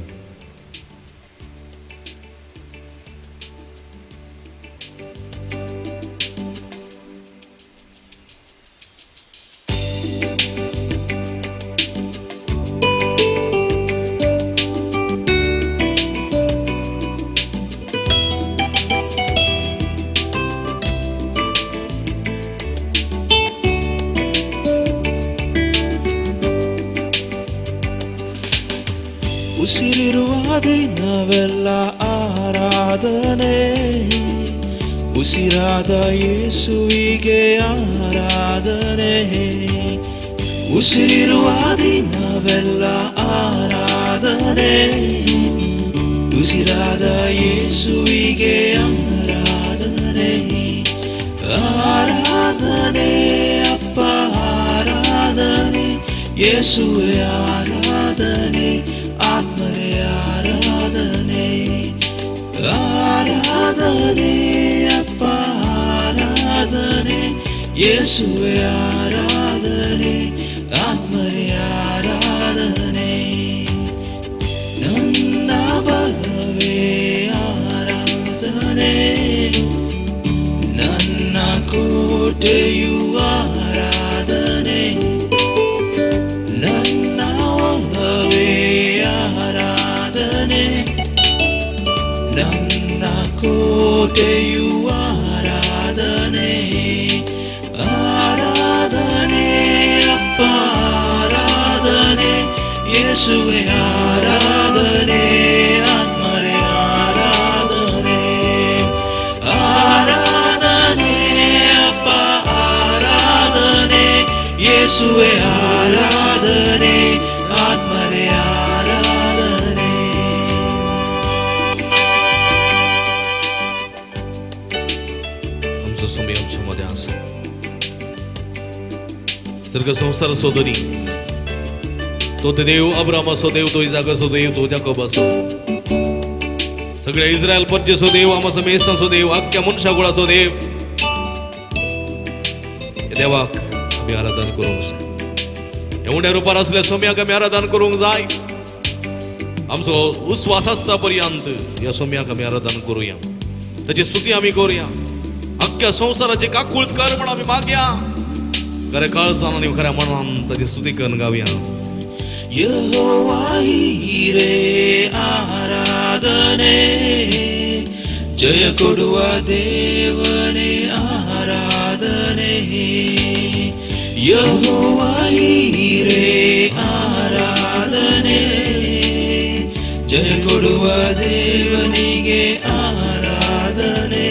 ಉಸಿರಿರುವ ದಿನವೆಲ್ಲ ಆರಾಧನೆ, ಉಸಿರಾದ ಯೇಸುವಿಗೆ ಆರಾಧನೆ. ಉಸಿರಿರುವ ದಿನವೆಲ್ಲ ಆರಾಧನೆ, ಉಸಿರಾದ ಯೇಸುವಿಗೆ ಆರಾಧನೆ. ಆರಾಧನೆ ಅಪ್ಪ ಆರಾಧನೆ, ಯೇಸುವೆ ಆರಾಧನೆ, ಆತ್ಮರೇ ಆರಾಧನೆ. ಆರಾಧನೆ ಅಪ್ಪ ಆರಾಧನೆ, ಯೇಸುವೆ ಆರಾಧನೆ, ಆತ್ಮರೇ ಆರಾಧನೆ. ನನ್ನ ಬಲವೇ ಆರಾಧನೆ, ನನ್ನ ಕೋಟೆಯು ಆರಾಧನೆ, ನನ್ನ ಒಲವೇ ಆರಾಧನೆ, ನನ್ನ ಕೋಟೆಯು ಆರಾಧನೆ. ಆರಾಧನೆ ಅಪ್ಪ ಆರಾಧನೆ, ಯೇಸುವೆ ಆರಾಧನೆ, ಆತ್ಮರೇ ಆರಾಧನೆ. ಆರಾಧನೆ ಅಪ್ಪ ಆರಾಧನೆ, ಯೇಸುವೆ ಆರಾಧನೆ, ಆತ್ಮರೇ ಆರಾಧನೆ. आमचो समय आमच्या मध्ये आसा. सर्ग संसार सोदरी तो ते देव अब्रामाचो देव, तो इजाकाचो देव, तो जाकोबाचो, सगळ्या इस्रायल परजेचो देव, आमचो मेसाचो देव, अख्ख्या मनशाकुळाचो देव. हे देवाक आमी आराधन करूंक जाय. एवढ्या रुपार असल्या सोम्याक आमी आराधन करूंक जाय. आमचो उस्वास आसता पर्यंत या सोम्याक आमी आराधन करूया, ताची स्तुती आमी करूया. अख्ख्या संसाराची काकूळट कर म्हण आमी मागया. खऱ्या काळजान आनी खऱ्या मनान ताची स्तुती करून गावया. ಯೆಹೋವಾ ಹೀರೆ ಆರಾಧನೆ, ಜಯ ಕೊಡುವ ದೇವನೇ ಆರಾಧನೆ. ಯೆಹೋವಾ ಹೀರೆ ಆರಾಧನೆ, ಜಯ ಕೊಡುವ ದೇವನಿಗೆ ಆರಾಧನೆ.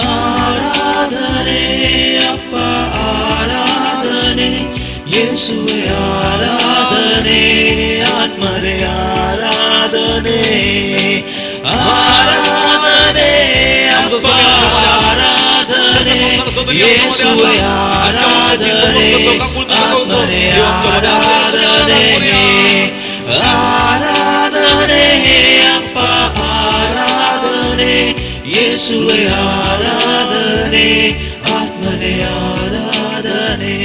ಆರಾಧನೆ ಅಪ್ಪ ಆರಾಧನೆ, ಯೇಸುವೆ ಆರಾಧನೆ, ಆತ್ಮರೇ ಆರಾಧನೆ. ಆರಾಧನೆ ಅಪ್ಪ ಆರಾಧನೆ, ಯೇಸುವೆ ಆರಾಧನೆ, ಆತ್ಮರೇ ಆರಾಧನೆ. ಆರಾಧನೆ ಅಪ್ಪ ಆರಾಧನೆ, ಯೇಸುವೆ ಆರಾಧನೆ, ಆತ್ಮರೇ ಆರಾಧನೆ.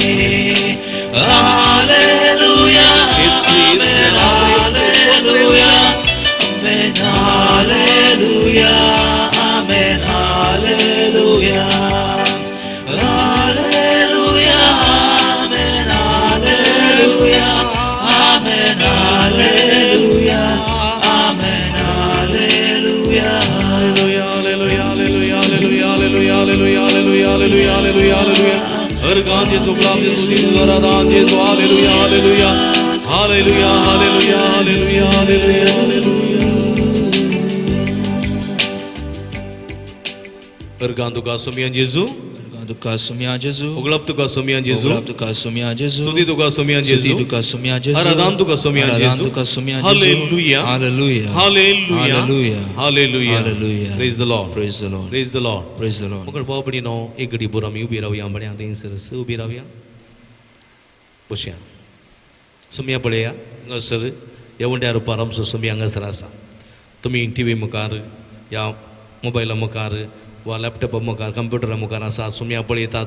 Hallelujah, amen, hallelujah, amen, hallelujah, amen, hallelujah, hallelujah, amen, hallelujah, amen, hallelujah, amen, hallelujah, hallelujah, hallelujah, hallelujah, hallelujah, hallelujah. Hallelujah, hallelujah, hallelujah, hallelujah, hallelujah. Ergan Yesu, Glam Yesu, Yesu, Aradan Yesu, hallelujah, hallelujah. Hallelujah, hallelujah, hallelujah, hallelujah, hallelujah. Ergan tuka sumian Yesu. Duka sumia Jesu. Uglap tuka sumian Yesu. Uglap duka sumia Jesu. Studi tuka sumian Yesu. Studi duka sumia Jesu. Aradan tuka sumian Aradan Yesu. duka sumia Jesu. Hallelujah. Hallelujah. Hallelujah. Hallelujah. Hallelujah. Hallelujah. Praise the Lord. Praise the Lord. Praise the Lord. Praise the Lord. मगर बहुत बड़ी no एक गड़ी बुरा मी उबी रविया बड़े आते हैं sir से उबी रविया पुष्या सुमिया पड़े या सर या वंडे आरो पारम सो सुमिया अंग सरासा तुम्ही टीवी मुकार या मोबाईल मुकार वा लॅपटॉप मुकार कंप्यूटर मुकार असा सुमिया पडे येतात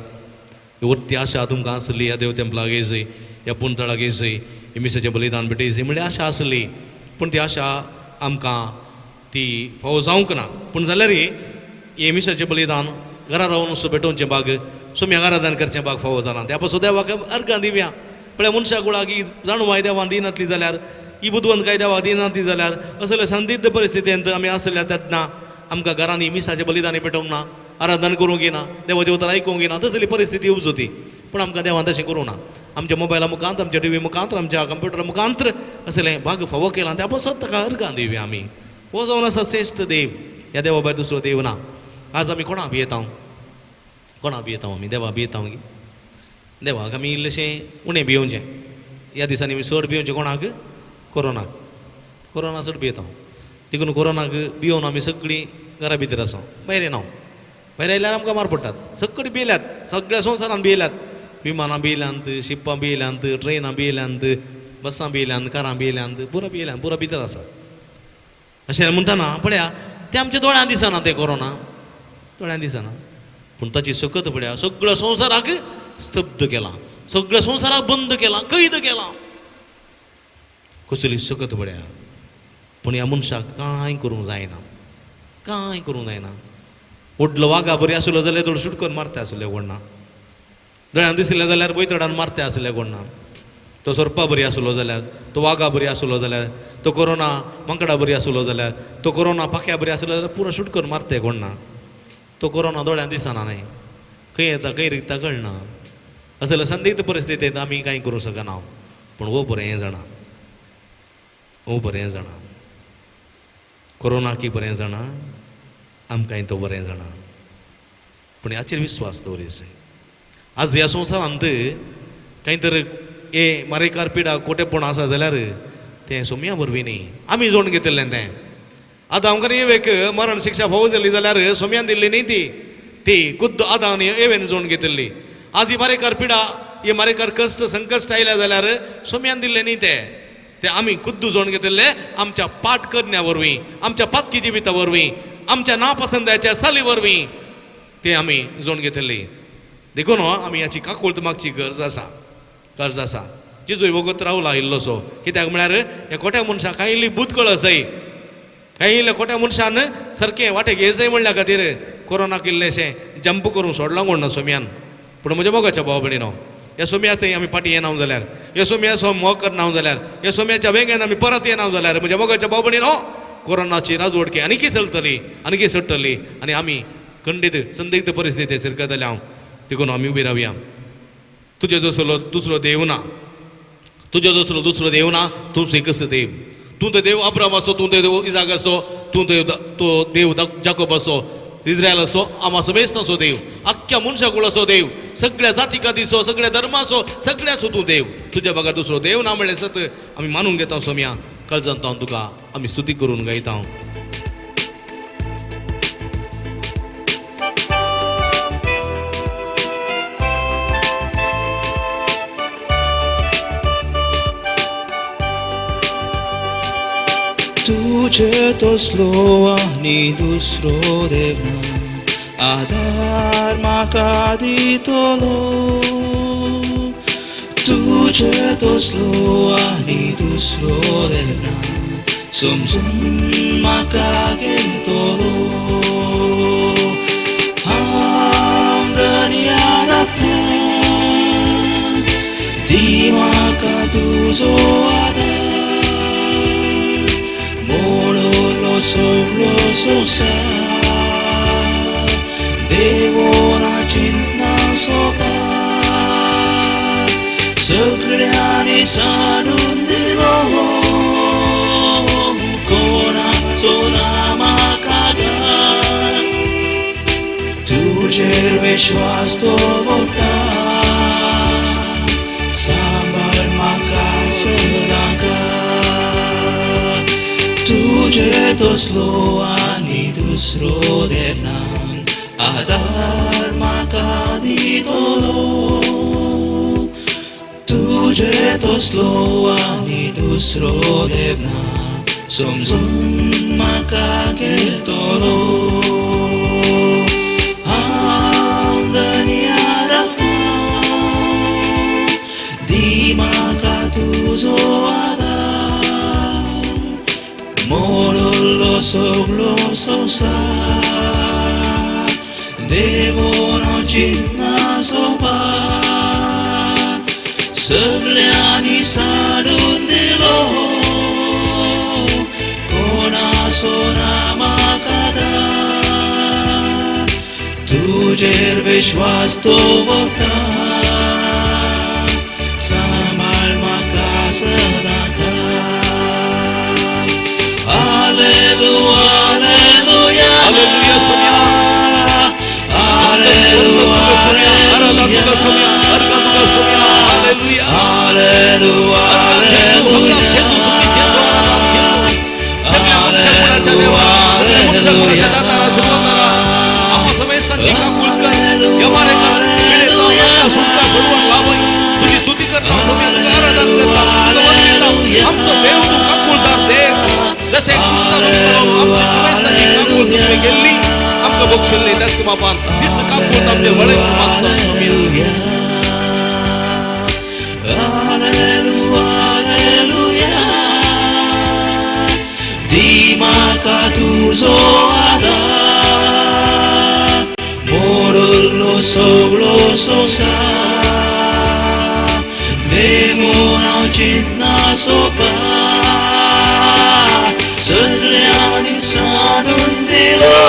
वरती आशा तुमकां आसली या देव तेंपला गेजय या पुणतळा गेजय हे मिसाचें बलिदान भेटयजय म्हणजे आशा आसली पूण ती आशा आमकां ती फावो जावंक ना पूण जाल्यार हे मिसाचें बलिदान घरा रावन असो भेटोवचें बाग सुम्या आराधन करचें बाग फावो जालां त्या पासून देवाक अर्गां दिवया पळय मनशा कुळाक ही जाणवाय देवान दिनातली जाल्यार ही बुदवंत काय देवाक दिनातली जाल्यार असले संदिग्ध परिस्थितींत आमी आसल्यार तेन्ना आमकां घरांनी मिसाचें बलिदान पेटोवंक ना आराधन करूंक येना देवाचें उतर आयकूंक येना तसली परिस्थिती येवंक जाती पूण आमकां देवान तशें करूं ना आमच्या मोबायला मुखांत आमच्या टीव्ही मुखांत आमच्या कंप्युटरा मुखांत असलें भाग फावो केला त्या पासून ताका अर्गां दिवया आमी हो जावन आसा श्रेश्ठ देव ह्या देवा भायर दुसरो देव ना आज आमी कोणा भियेता कोणा भियेता आमी देवा भियेता गे देवाक आमी इल्लेशें उणें भियोवचें ह्या दिसांनी चड भियोवचें कोणाक कोरोनाक कोरोना चड भियेता देखून कोरोनाक भियोवन आमी सगळीं घरा भितर आसा भायर येना भायर आयल्यार आमकां मार पडटात सगळीं भियेल्यात सगळ्या संवसारान भियेल्यात विमानां भियेल्यांत शिप्पां भियेल्यांत ट्रेनां भियेल्यांत बसां भियेल्यांत कारां भियेल्यांत पुरो भियेल्यांत पुरो भितर आसात अशें म्हणटाना पळया तें आमच्या दोळ्यान दिसना तें कोरोना दोळ्यान दिसना पूण ताची सकत पळया सगळ्या संवसाराक स्तब्ध केला सगळ्या संवसाराक बंद केला कैद केला कसली सकत पळया पूण ह्या मनशाक कांय करूंक जायना कांय करूंक जायना व्हडलो वागा बरी आसलो जाल्यार थोडो शूट करून मारता आसले कोणा दोळ्यान दिसलें जाल्यार बैतडान मारता आसले कोणा तो सरपा बरी आसलो जाल्यार तो वागा बरी आसलो जाल्यार तो कोरोना मंकडा बरी आसलो जाल्यार तो कोरोना पाक्या बरी आसलो जाल्यार पुरो शूट करून मारता कोणा तो कोरोना दोळ्यान दिसना न्हय खंय येता खंय रिगता कळना असले संदिग्ध परिस्थितींत आमी कांय करूंक शकना पूण हो बरें जाणा हो बरें जाणा कोरोनाकी बरें जाणा आमकांय तो बरें जाणा पूण हाचेर विस्वास दवरीत जाय आज ह्या संवसारांत खंय तर हे मारेकार पिडा कोटेपण आसा जाल्यार तें सुमया वरवीं न्ही आमी जोड घेतिल्लें तें आतां आमकां एवेक मरण शिक्षा फावो जाली जाल्यार सोम्यान दिल्ली न्ही ती खुद्द आदान एवेन जोड घेतिल्ली आज ही मारेकार पिडा ही मारेकार कश्ट संकश्ट आयल्या जाल्यार सोम्यान दिल्लें न्ही ते आमी खुद्द जोड घेतिल्ले आमच्या पाठ करण्या वरवीं आमच्या पातकी जिविता वरवीं आमच्या नापसंदाच्या साली वरवीं ते आमी जोड घेतिल्ली देखून आमी हाची काकुळट मागची गरज आसा जेजूय वगत रावला इल्लोसो कित्याक म्हळ्यार ह्या खोट्या मनशाक कांय इल्ली बूद कळस जाय कांय इल्ल्या खोट्या मनशान सारकें वाटेक हे जाय म्हणल्या खातीर कोरोनाक इल्लेशें जंप करूंक सोडलां कोण ना सोम्यान पूण म्हज्या मोगाच्या भाव भयणीनो ह्या सोम्याथंय आमी फाटीं येना जाल्यार ह्या सोम्या सो मोग करना जाल्यार ह्या सोम्याच्या वेगेन आमी परत येना जाल्यार म्हज्या मोगाच्या भाव भयणीनो कोरोनाची राजवडकी आनीकी चलतली आनीकी सडटली आनी आमी खंडीत संदिग्ध परिस्थिती शिरकतले हांव देखून आमी उबी रावया तुजे जसलो दुसरो देव ना तुजे जसलो दुसरो देव ना तूंच एकच देव तूं तो देव अब्राम असो तूं तो देव इजाक असो तूं तो देव जाकोब असो इस्रायल असो आमा समेस्त असो देव अख्ख्या मनशाकुळ असो देव सगळ्या जाती कातीचो सगळ्या धर्माचो सगळ्याचो तूं देव तुज्या भागार दुसरो देव ना म्हणल्यार सत आमी मानून घेता सोम्या काळजांत हांव तुका आमी स्तुती करून गायता तुझे तो स्लो आनी दुसरो देव ना आधार म्हाका दितलो तुझे तो स्लो आनी दुसरो देव ना समजून म्हाका घेतलो हांव दर्यान आतां दी म्हाका तुजो आधार मोडलो सगळो संवसार देवोना चिन्ना सोपा सगळ्यांनी सांडून दिलो कोणाचो नामाका तुझेर विश्वास दवरता सांबाळ म्हाका सदांकाळ तुझे तसलो आनी दुसरो देना आधार म्हाका दितलो तुझे तसलो आनी दुसरो देना समजून म्हाका घेतलो हांव दर्याराक दी म्हाका तुजो आदार मोडलो सगळो संवसार देवोनो चिन्ना सोपार सगळ्यांनी सांडून दिलो कोणाचो नामाका तुझेर विश्वास दवरता सांबाळ म्हाका सदांकाळ हालेलुया हालेलुया हालेलुया Dimaka tuzo adat Modulo soglo sosa Demonau citna sopa Sădleani sanundilo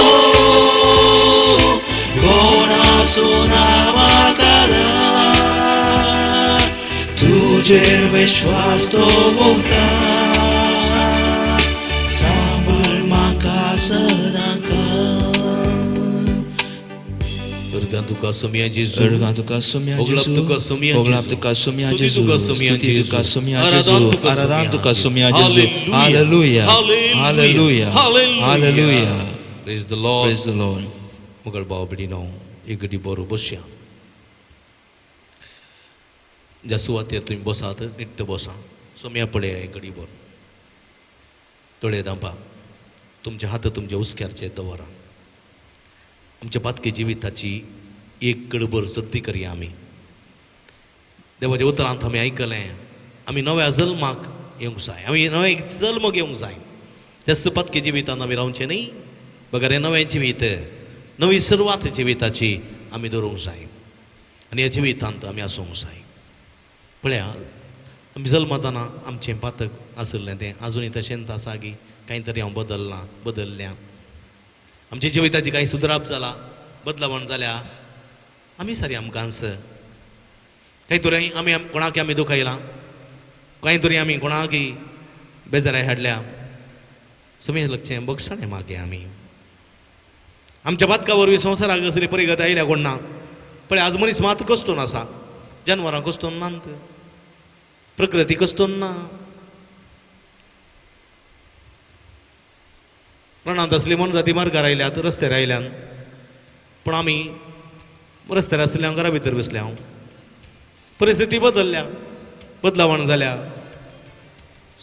Gona sunama kada Tujer viश्वास तो बोलता सांभाळ म्हाका सदांकाळ अर्गां तुका सोम्या जेजू अर्गां तुका सोम्या ओगलाप तुका सोम्या ओगलाप तुका सोम्या स्तुती जेजू तुका सोम्या स्तुती जेजू तुका सोम्या आराधन जेजू तुका आराधन तुका सोम्या सोम्या जेजू हालेलुया हालेलुया hallelujah praise the Lord praise the Lord Mughal भाव बिडीनो एक घडी बरो बसया ज्या सुवातेर तुमी बसात निट्ट बसा सोम्या पळया एक घडी बर तळे दांपा तुमचे हात तुमच्या उस्क्यारचे दवरा आमच्या पातकी जिविताची एक कडबर सर्ती करया आमी देवाच्या उतरांत आमी आयकलें आमी नव्या जल्माक येवंक जाय आमी नवे जल्म घेवंक जाय तेच पातकी जिवितांत आमी रावचें न्ही बगर हें नवें जिवीत नवी सुरवात जिविताची आमी दवरूंक जाय आनी ह्या जिवितांत आमी आसूंक जाय पळया आमी जल्मताना आमचें पातक आसलें तें आजुनूय तशेंच आसा की कांय तरी हांव बदलल्या आमच्या जिविताची कांय सुदारप जाला बदलावण जाल्या आमी सारी आमकांच कांय तरी आमी कोणाक आमी दुखयलां कांय तरी आमी कोणाकय बेजाराय हाडल्या सुमी लक्षें बक्षणें मागे आमी आमच्या बातका वरवीं संवसाराक कसली परिगत आयल्या कोण ना पण आज मनीस मात कस्तून आसा जनवरां कस्तून नात प्रकृती कस्तून ना रानांत असली मनजाती मार्गार आयल्यात रस्त्यार आयल्यान पूण आमी रस्त्यार आसल्या घरा भितर बसल्या परिस्थिती बदलावण जाल्या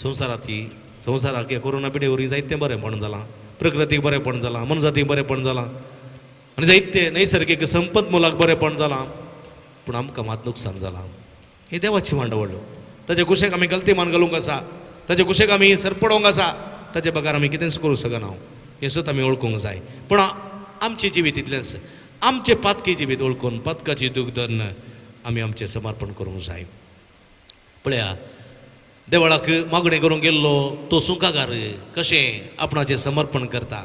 संवसाराक ह्या कोरोना पिडे वरवीं जायतें बरेंपण जालां प्रकृतीक बरेंपण जालां मनजातीक बरेंपण जालां आनी जायते नैसर्गीक संपत बरेंपण जालां पूण आमकां मात नुकसान जालां ही देवाची मांडवळ ताचे कुशेक आमी गलती मान घालूंक आसा ताचे कुशेक आमी सरपडोवंक आसा ताचे बगार आमी कितेंच करूं शकना हें सत आमी ओळखूंक जाय पूण आमचें जिवीत इतलेंच आमचें पातकी जिवीत ओळखून पातकाची दूख धरून आमी आमचें समर्पण करूंक जाय पळया देवळाक मागणें करूंक गेल्लो तो सुकागार कशें आपणाचें समर्पण करता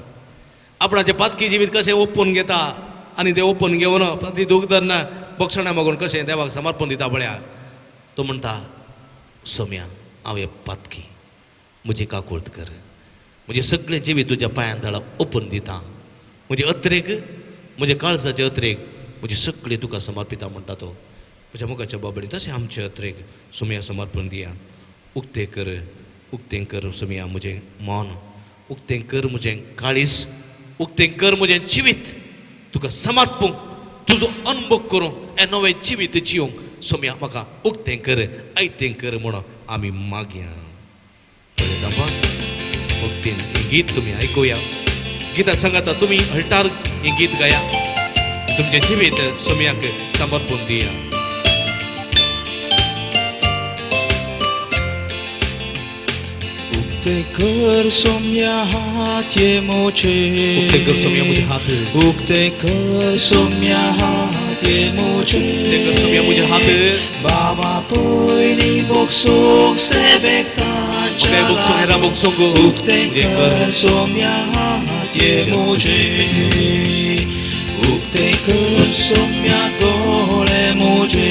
आपणाचें पातकी जिवीत कशें ओपून घेता आनी ते ओपन घेवन ती दोग धरना बक्षणां मागून कशें देवाक समर्पण दिता पळया. तो म्हणटा सोम्या हांव हे पातकी म्हजी काकूळट कर, म्हजें सगळें जिवीत तुज्या पांयां तळा ओपन दिता, म्हजे अत्रेक म्हजे काळजाचे अत्रेक म्हजी सगळीं तुका समर्पिता म्हणटा तो. म्हज्या मुखाच्या बाबडीन तशें आमचे अत्रेक सोम्या समर्पण दिया. उक्तें कर सोम्या म्हजें मन, उक्तें कर म्हजें काळीज, उक्तें कर म्हजें जिवीत तुका समर्पूंक, तुजो अनुभव करूंक, हें नवें जिवीत जिवंक सोम्या म्हाका उक्तें कर, आयतें कर म्हणून आमी मागया. भक्तीन हें गीत तुमी आयकुया. गीता सांगाता तुमी हळटार हें गीत गाया, तुमचें जिवीत सोम्याक समर्पून दिया. उक्ते कर सोम्या हात ये मोचे, उक्तें कर सोम्या म्हजे हात, उक्ते कर सोम्या हात ये मोचे, उक्तें कर सोम्या म्हजे हात. बाबा पयली बोगसोंक सेबेक ओके बोगसोंग हेरा बोगसोंग उक्ते कर सोम्या हात ये मोचे, उक्ते कर सोम्या दोळे मोचे,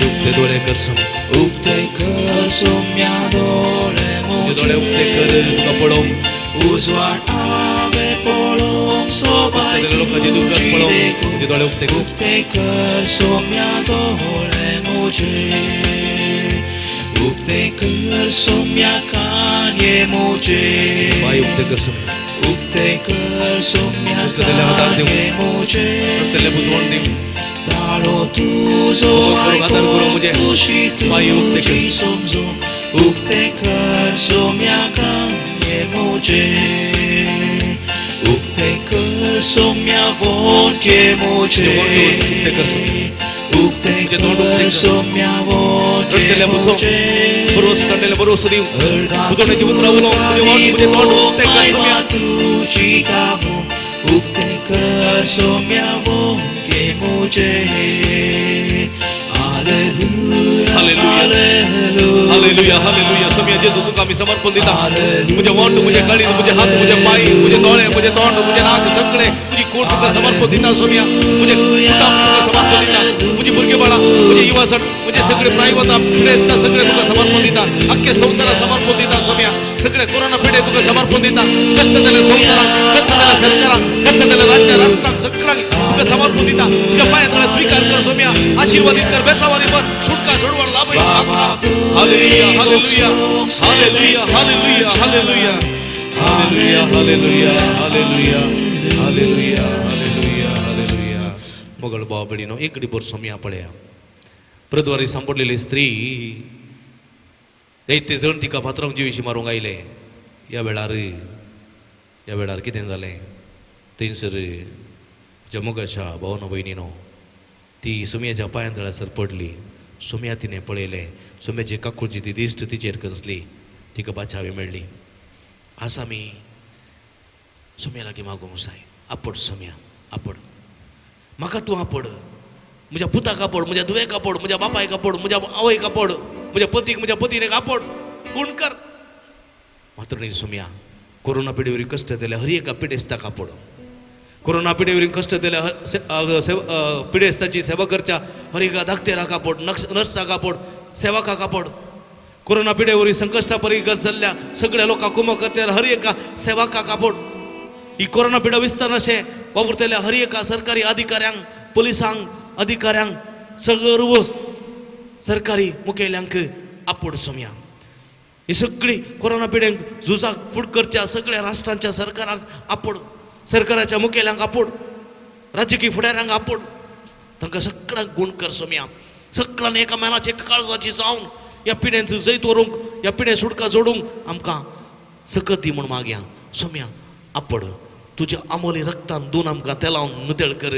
उक्ते दोळे कर सोम्या, उक्ते कर सोम्या दोळे तुजे दोळे उक्ते कर तुका पळोवंक, उजवाड हांवे पळोवंक सोबाय सगळे लोकांचे दुःख पळोवंक तुजे दोळे उक्ते कर. उक्ते कर सोम्या दोळे मोचे, उक्ते कर सोम्या कान ये मोचे, बाय उक्ते कर सोम्या, उक्ते कर सोम्या उक्तेल्या हातार कान देव, ये मोचे, उक्तेल्या बुजवण दिव, ताळो तुजो आदार करूं मुझे. तुशी बाई उक्ते कर. तुजी समजो, उक्ते कर सोम्या कान ये मोचे, उक्ते कर सोम्या वोट ये मोचे, उक्ते कर सोम्या, उक्ते तुझे तोंड उक्ते कर कर. सोम्या वोट ये रडतेल्या बुजव, मोचे, बरोस संडेला बरोस दिव, बुजवण्याची उतरा उलोवंक तुजे वोट तुजे तोंड उक्ते कर सोम्या. तुजी गावो, उक्ते कर सोम्या वोट ये मोचे. हालेलुया हालेलुया हालेलुया हालेलुया. सोम्या जेजू तुका आमी समर्पण दिता. म्हजे वोट म्हजे काळीज म्हजे हात म्हजे पाय म्हजे दोळे म्हजे तोंड म्हजे नाक सगळे तुजी कूड तुका समर्पण दिता सोम्या. म्हजे कुटुंब तुका समर्पण दिता, म्हजी भुरगीं बाळां म्हजे युवासण म्हजे सगळे प्रायवता प्रेस्ता सगळे तुका समर्पण दिता. आख्खे संवसाराक समर्पण दिता सोम्या. सगळे कोरोना पिडे तुका समर्पण दिता. कष्ट जाल्या संवसाराक, कष्ट जाल्या सरकाराक, कष्ट जाल्या राज्य राष्ट्रांक सगळ्यांक तुका समर्पण दिता. तुज्या पांयां तळा स्वीकार कर सोम्या. आशीर्वादीत कर, बेसावारी कर, सुटका सोडवण लाभ हालेलुया हालेलुया हालेलुया हालेलुया हालेलुया हालेलुया हालेलुया हालेलुया हालेलुया हालेलुया हालेलुया. मोगळ बाबडीनो एकडी बोर सोम्या पळया. प्रद्वारी सांपडलेली स्त्री ते जण तिका फातरांक जिवीशी मारूंक आयले. ह्या वेळार कितें जालें थंयसर जम्मूगाच्या भावन भयणीनो ती सोम्याच्या पांयां तळासर पडली. सोम्या तिणें पळयलें. सोम्याची काकूळची ती दिश्ट तिचेर कसली. तिका बाचावी मेळ्ळी. आज आमी सोम्या लागीं मागूंक जाय, आपड सोम्या आपड, म्हाका तूं आपड, म्हज्या पुताक आपड, म्हज्या धुवेक आपड, म्हज्या बापायक आपड, म्हज्या आवयक आपड, म्हज्या पतीक म्हज्या पत्नीक आपड, गुण कर. मात्र न्ही सोम्या, कोरोना पिडेवरी कश्ट जाल्या हर एका पिडेस्ताक आपड. कोरोना पिडेवरी कश्ट जाल्या पिडेस्ताची सेवा करच्या हर एका धाकटेराक आपड, नर्साक आपड, सेवकाक आपड. कोरोना पिडेवरी संकश्टा परिगत जाल्ल्या सगळ्या लोकांक कुमक करत्यार हर एका सेवकाक आपड. ही कोरोना पिडा विस्तार अशें वावुरतल्या हर एका सरकारी अधिकाऱ्यांक, पुलिसांक, अधिकाऱ्यांक, सर्व सरकारी मुखेल्यांक आपड सोम्या. ही सगळी कोरोना पिड्यांक झुजाक फूड करच्या सगळ्या राष्ट्रांच्या सरकाराक आपड, सरकाराच्या मुखेल्यांक आपड, राजकीय फुडाऱ्यांक आपड. तांकां सगळ्यांक गुण कर सोम्या. सगळ्यांनी एका मनाची काळजाची जावन ह्या पिड्यांचो जैत व्हरूंक, ह्या पिड्या सुटका जोडूंक आमकां सकत दी म्हूण मागया सोम्या. आपड तुज्या आमोली रक्तान दोन आमकां तेलावन नितळ कर,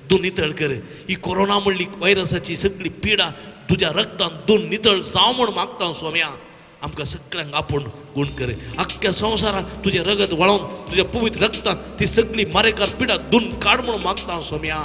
दोन नितळ कर. ही कोरोना म्हणली व्हायरसाची सगळी पिडा तुज्या रक्तान दोन नितळ जावं म्हूण मागता सोम्या. आमकां सगळ्यांक आपूण गुण कर. आख्ख्या संवसाराक तुजें रगत वळोवन तुज्या पवित्र रक्तान ती सगळी मारेकार पिडा धुवन काड म्हूण मागता सोम्या.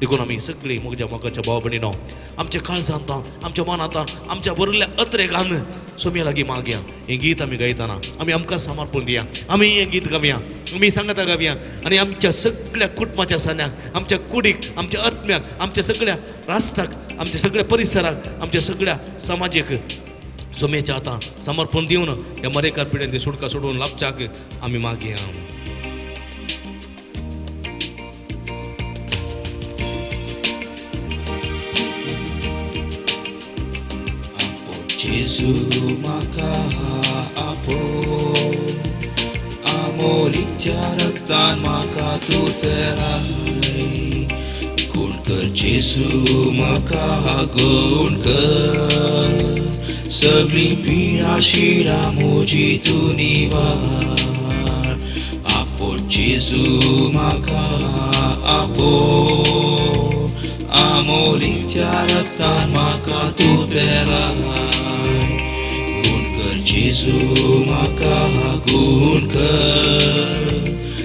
देखून आमी सगळीं म्हज्या मोगाच्या भाव भयणीनो आमच्या काळजांतान, आमच्या मनांतान, आमच्या बरल्या अत्रेकान सोम्या लागी मागया हें गीत आमी गायताना आमी आमकां समर्पण दिया आमी हें गीत गावया आमी सांगाता गावया आनी आमच्या सगळ्या कुटुंबाच्या सण्याक आमच्या कुडीक आमच्या आत्म्याक आमच्या सगळ्या राष्ट्राक आमच्या सगळ्या परिसराक आमच्या सगळ्या समाजीक सोम्याच्या आतां समर्पण दिवन ह्या मरेकार पिड्यान ती सुटका सोडून लाभच्याक आमी मागया Jesu maka apo amolitya raktan maka tu terai gun kar Jesu maka gun kar sagli pira shira muji tu nivar apo Jesu maka apo amolitya raktan maka tu terai Jesu maka gun kar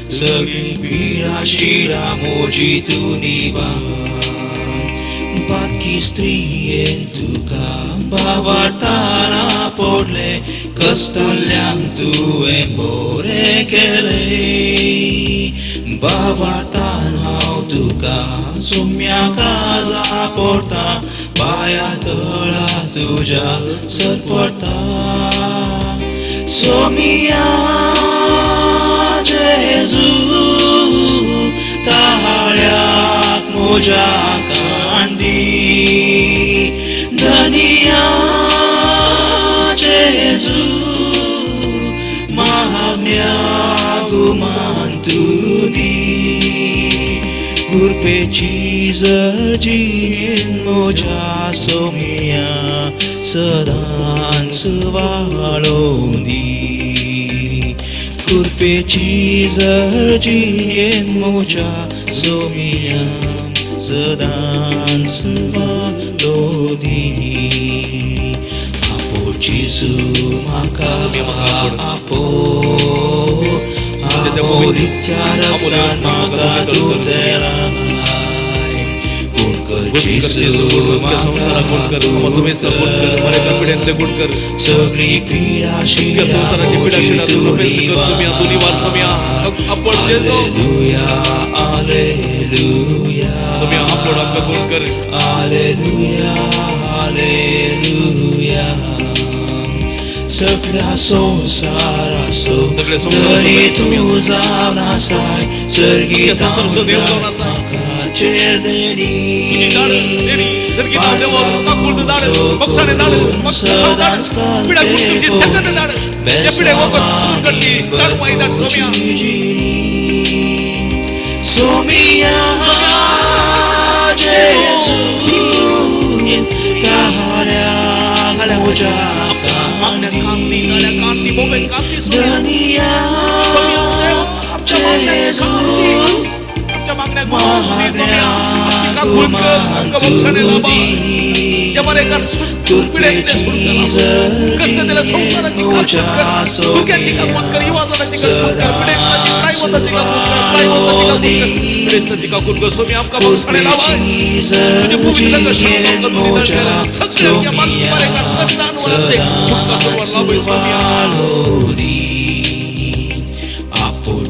sagli pira shira moji tu nivan baki striyen tuka bavartana podle kastalyam tu embore kele bavartan hau tuka sumya kaza porta पाया तळा तुझ्या सत्पडता सोमिया जेजू ताळ्याक मोजा कांदी धनिया जेजू महाज्ञा गुमान तुदी गुरपेची जर्जीन मोजा सोमिया सदान सुवाळोंदी गुरपेची जर्जीन मोजा सोमिया सदान सुवाळोंदी आपो जेजू म्हाका आपो amolitya raktan maka tu terai Jesu संसारा गुण कर समस्त गुण कर मरेकार पिड्यांतले गुण कर सगळी पीडा शिरा संसाराची पिडा शिरा तू रोपेल सगळं सोम्या तू निवार सोम्या आपण जेजू हालेलुया सोम्या आपण आमकां गुण कर हालेलुया हालेलुया सगळ्या संसाराचो तरी तू जावन आसाय सर्गीत चेर देणी सोमिया जेजू ताळ्या मोजा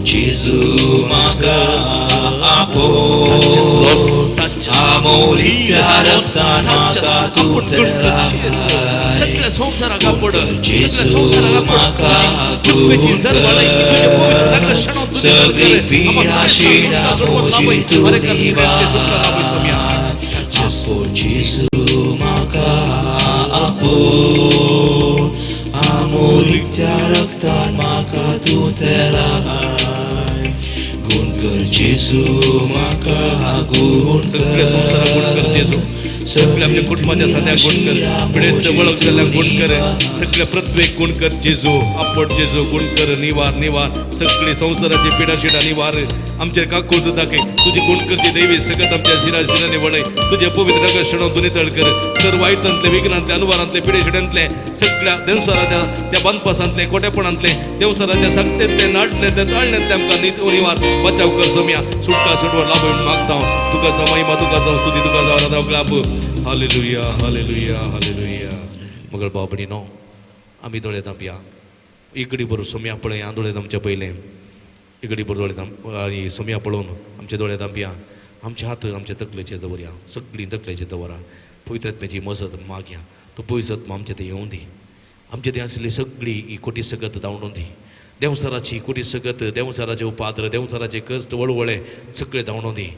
Jesu maka apo amolitya raktan maka tu terai सगळ्या संसाराक आपण Jesu सगळ्या संसाराक maka तुझी सर्वळाई तुझे पवित्र रक्षण सगळी पीडा शिरा मोजी tu nivar apo Jesu maka apo amolitya raktan maka tu terai Jesu maka gun सगळ्या संसाराक गुण कर जेजू सगळ्या आमच्या कुटुंबाच्या सध्या गुण कर पिडेस्त वळख जाल्ल्या गुण कर सगळ्या प्रत्येक गुण कर जेजू आपण जेजू गुण कर निवार निवार सगळी संसाराची पिडा शिडा निवार आमच्या काकूळ दाखय तुझी गुण करची दैवी सगळ्यात आमच्या शिराने वळय तुझे पवित्र रक्षण दुनितळ कर तर वाईटांतले विघ्नांतले अनुवारांतले पिडे शिड्यांतले सगळ्या देवसाराच्या त्या बांधपासांतले कोट्यापणांतले देवसाराच्या सक्तेतले नाटले ताळण्यांतले आमकां निवार बचाव कर सोम्या सुटका सुटवण लाभून मागता तुका महिमा तुका जावं स्तुती तुका जावं लाभ हालेलुया हालेलुया हालेलुया मगळ बाबडीनो आमी दोळे धांपया इकडी बरोबर सोम्या पळय हांव दोळे धांपचे पयलें इकडी बरोबर दोळे धांप आनी सोम्या पळोवन आमचे दोळे धांपया आमचे हात आमच्या तकलेचेर दवरया सगळीं तकलेचेर दवरा पवित्रात्म्याची मजत मागया तो पवित्र आमचे ते येवं दी आमचे ते आसली सगळी ही कोटी सगत धांवडून दी देंवसाराची कोटी सगत देंवसाराचे उपाद्र देंवसाराचे कश्ट वळवळे सगळे धांवडून दी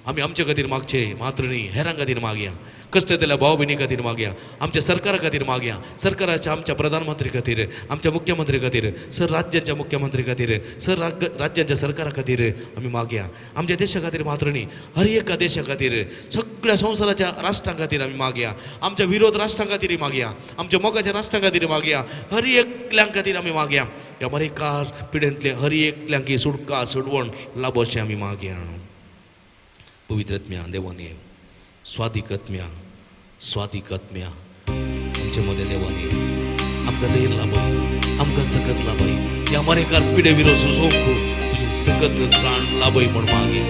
आमी आमचे खातीर मागचे मात्र न्ही हेरां खातीर मागया कश्ट केल्या भाव भयणी खातीर मागया आमच्या सरकारा खातीर मागया सरकाराच्या आमच्या प्रधानमंत्री खातीर आमच्या मुख्यमंत्री खातीर सर राज्याच्या मुख्यमंत्री खातीर सर राज्याच्या सरकारा खातीर आमी मागया आमच्या देशा खातीर मात्र न्ही हर एका देशा खातीर सगळ्या संवसाराच्या राष्ट्रां खातीर आमी मागया आमच्या विरोध राष्ट्रां खातीर मागया आमच्या मोगाच्या राष्ट्रां खातीर मागया हर एकल्यां खातीर आमी मागया ह्या मरेकार पिडेंतले हर एकल्यांक ही सुटका सोडवण लाभ अशें आमी मागया पवित्रात्म्या देवाने स्वादिकात्म्या आमचे मध्ये देवाने आमकां धैर्य लाभय आमकां सकत लाभय ह्या मरेकार पिडे विरोध सोंक तुजी सकत त्राण लाभय म्हण मागे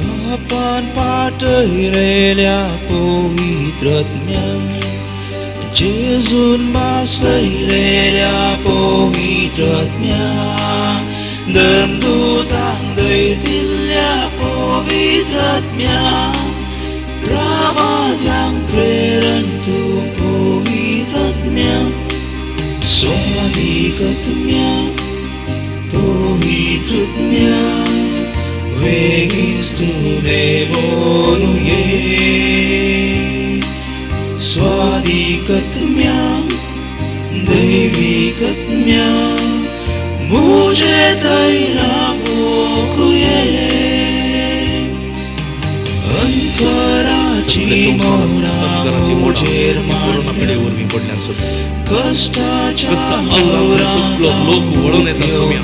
बापान पाठयलेल्या पवित्रात्म्या जेजून बासयलेल्या पवित्रात्म्या दमदूतांक धैर्य दिल्ल्या पवित्रात्म्या प्रमाद्यांक प्रेरण तूं पवित्रात्म्या स्वादिकात्म्या पवित्रात्म्या वेगीच तूं देवोन ये स्वादिकात्म्या दैविकात्म्या मुझे धैर्य मोकुये अंतराची मोडाचेर पिढेवर पडल्यान कष्टाच्या लोक वळून येतात सोम्या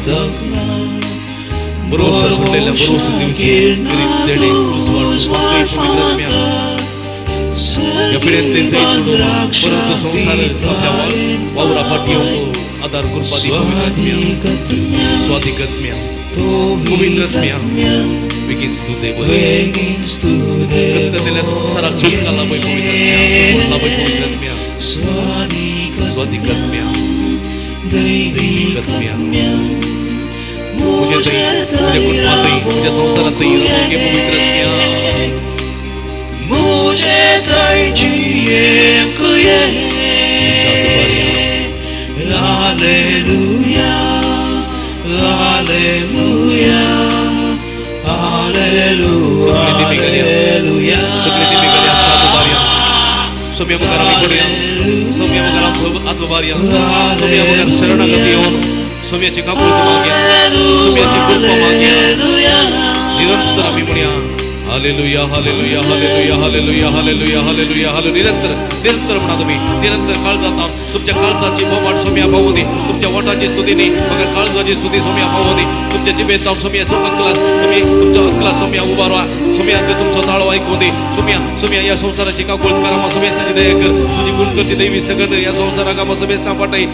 भरोसा सोडलेल्या भरोसा दिवची गरीब देणे उस्वाड स्वांगय पवित्रात्म्या या पिढ्यांतले सैत सोडून परंतु संसार आपल्या वावरा फाटी येऊन आधार कुरपादी पवित्रात्म्या स्वादिकात्म्या पवित्रात्म्या बेगीन स्तुते बरे कष्टलेल्या संसाराक सुटका लाभय पवित्रात्म्या स्वादिकात्म्या दैविकात्म्या मुझे कुटुंबातही मुझ्या संसारातही रमोगे पवित्रात्म्या मुझे Hallelujah, Hallelujah, Hallelujah, Hallelujah. सगळे दिवे गले आमच्या आतोबार्या सोम्या मगारा मी पडूया सोम्या मगारा आतोबार्या सोम्या मगार शरणागती येऊन सोम्याची काकुळ माग्या सोम्याची कृपा माग्या निरंतर आम्ही म्हणूया हालेलुया हालेलुया हालेलुया हालेलुया हालेलुया हालेलुया हालेलुया निरंतर म्हणा तुम्ही निरंतर काळजात तुमच्या काळजाची बोमाट सोम्या पावू दे तुमच्या वटाची स्तुती नी मगर काळजाची स्तुती सोम्या पावू दे तुमच्या जिबेत सोम्या सो अकलास तुम्ही तुमच्या अकलास सोम्या उभा राहा सोम्या तुमचा ताळो ऐकू दे सोम्या सोम्या या संसाराची काकुळ करा मा सोम्याची दया कर तुझी गुणकरची दैवी सगत या संसाराक आम्हा समेस्ता पाठाई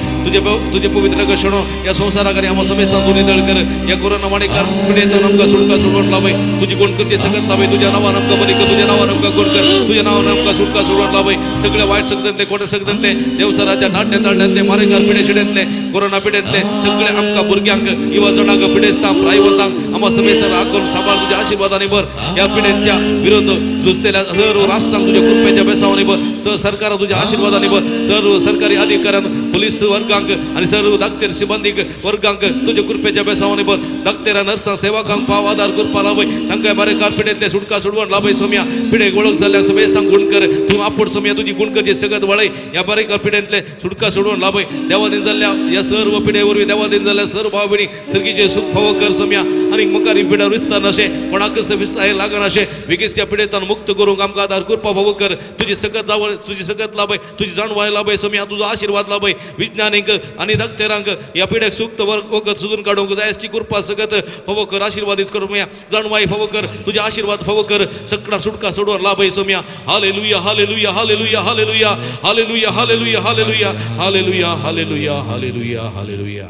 तुझे पवित्र गशणो या संसाराकडे आम्हा समेस्ता दोन्ही दळ कर या कोरोना माणेकार पिढेत नमका सुटका सोडवण लावय तुझी गुणकरची सगत लावय तुझ्या नावा नमका बरी कर तुझ्या नावा नमका गुण कर तुझ्या नावा नमका सुटका सोडवण लावय सगळे वाईट सगतंतले खोटे सगतंतले देवसाराच्या नाट्य तांड्यांतले मारेकार पिढे शिडेंतले कोरोना पिढेंतले सगळे आमका भुरग्यांक युवा जणांक पिढेस्तां प्रायवंतांक आम्हा समेस्तार आगोन सांभाळ तुझ्या आशीर्वादाने भर या पिढ्यांच्या विरोध झुजतेल्या सर्व राष्ट्रांक तुझ्या कृपेच्या बेसावाने भर सरकार तुझ्या आशीर्वादाने भर सर्व सरकारी अधिकाऱ्यांक पोलीस वर्गांक आणि सर्व दाक्तेर सिबंदीक वर्गांक तुझ्या कृपेच्या बेसावाने भर दाक्तेरा नर्सां सेवकांक पाव आदार करपा लाभय तांकां मारेकार पिढेंतले सुटका सोडवण लाभय सोम्या पिढे वळख जाल्ल्या समेस्तांक गुण कर तूं आपूण सोम्या तुझी गुण करची सगत वळय या मारेकार पिढेंतले सुटका सोडवण लाभय देवादीन जाल्ल्या या सर्व पिढे वरवीं देवादीन जाल्ल्या सर्व भाव भयणी सर्गीचे सुख फावो कर सोम्या आनी मुखारी पिढा विस्तार अशें कोणाकच विस्तार लागना अशें बेगीच त्या पिढेंतल्यान मुक्त करूंक आमकां आदार करपा फावो कर तुजी सकत जावळ तुजी सकत लाभय तुजी जाणवाय लाभय सोम्या तुजो आशीर्वाद लाभय विज्ञानीक आनी दाक्तेरांक या पिढ्याक सुक्त वखद सोदून काडूंक जायची कृपा सगत फावो कर आशीर्वादीच कर सोम्या जाणवाय फावो कर तुजे आशीर्वाद फावो कर सकणार सुटका सोडवण लाभय सोम्या हालेलुया हालेलुया हालेलुया हालेलुया हालेलुया हालेलुया हालेलुया हालेलुया हालेलुया हालेलुया हालेलुया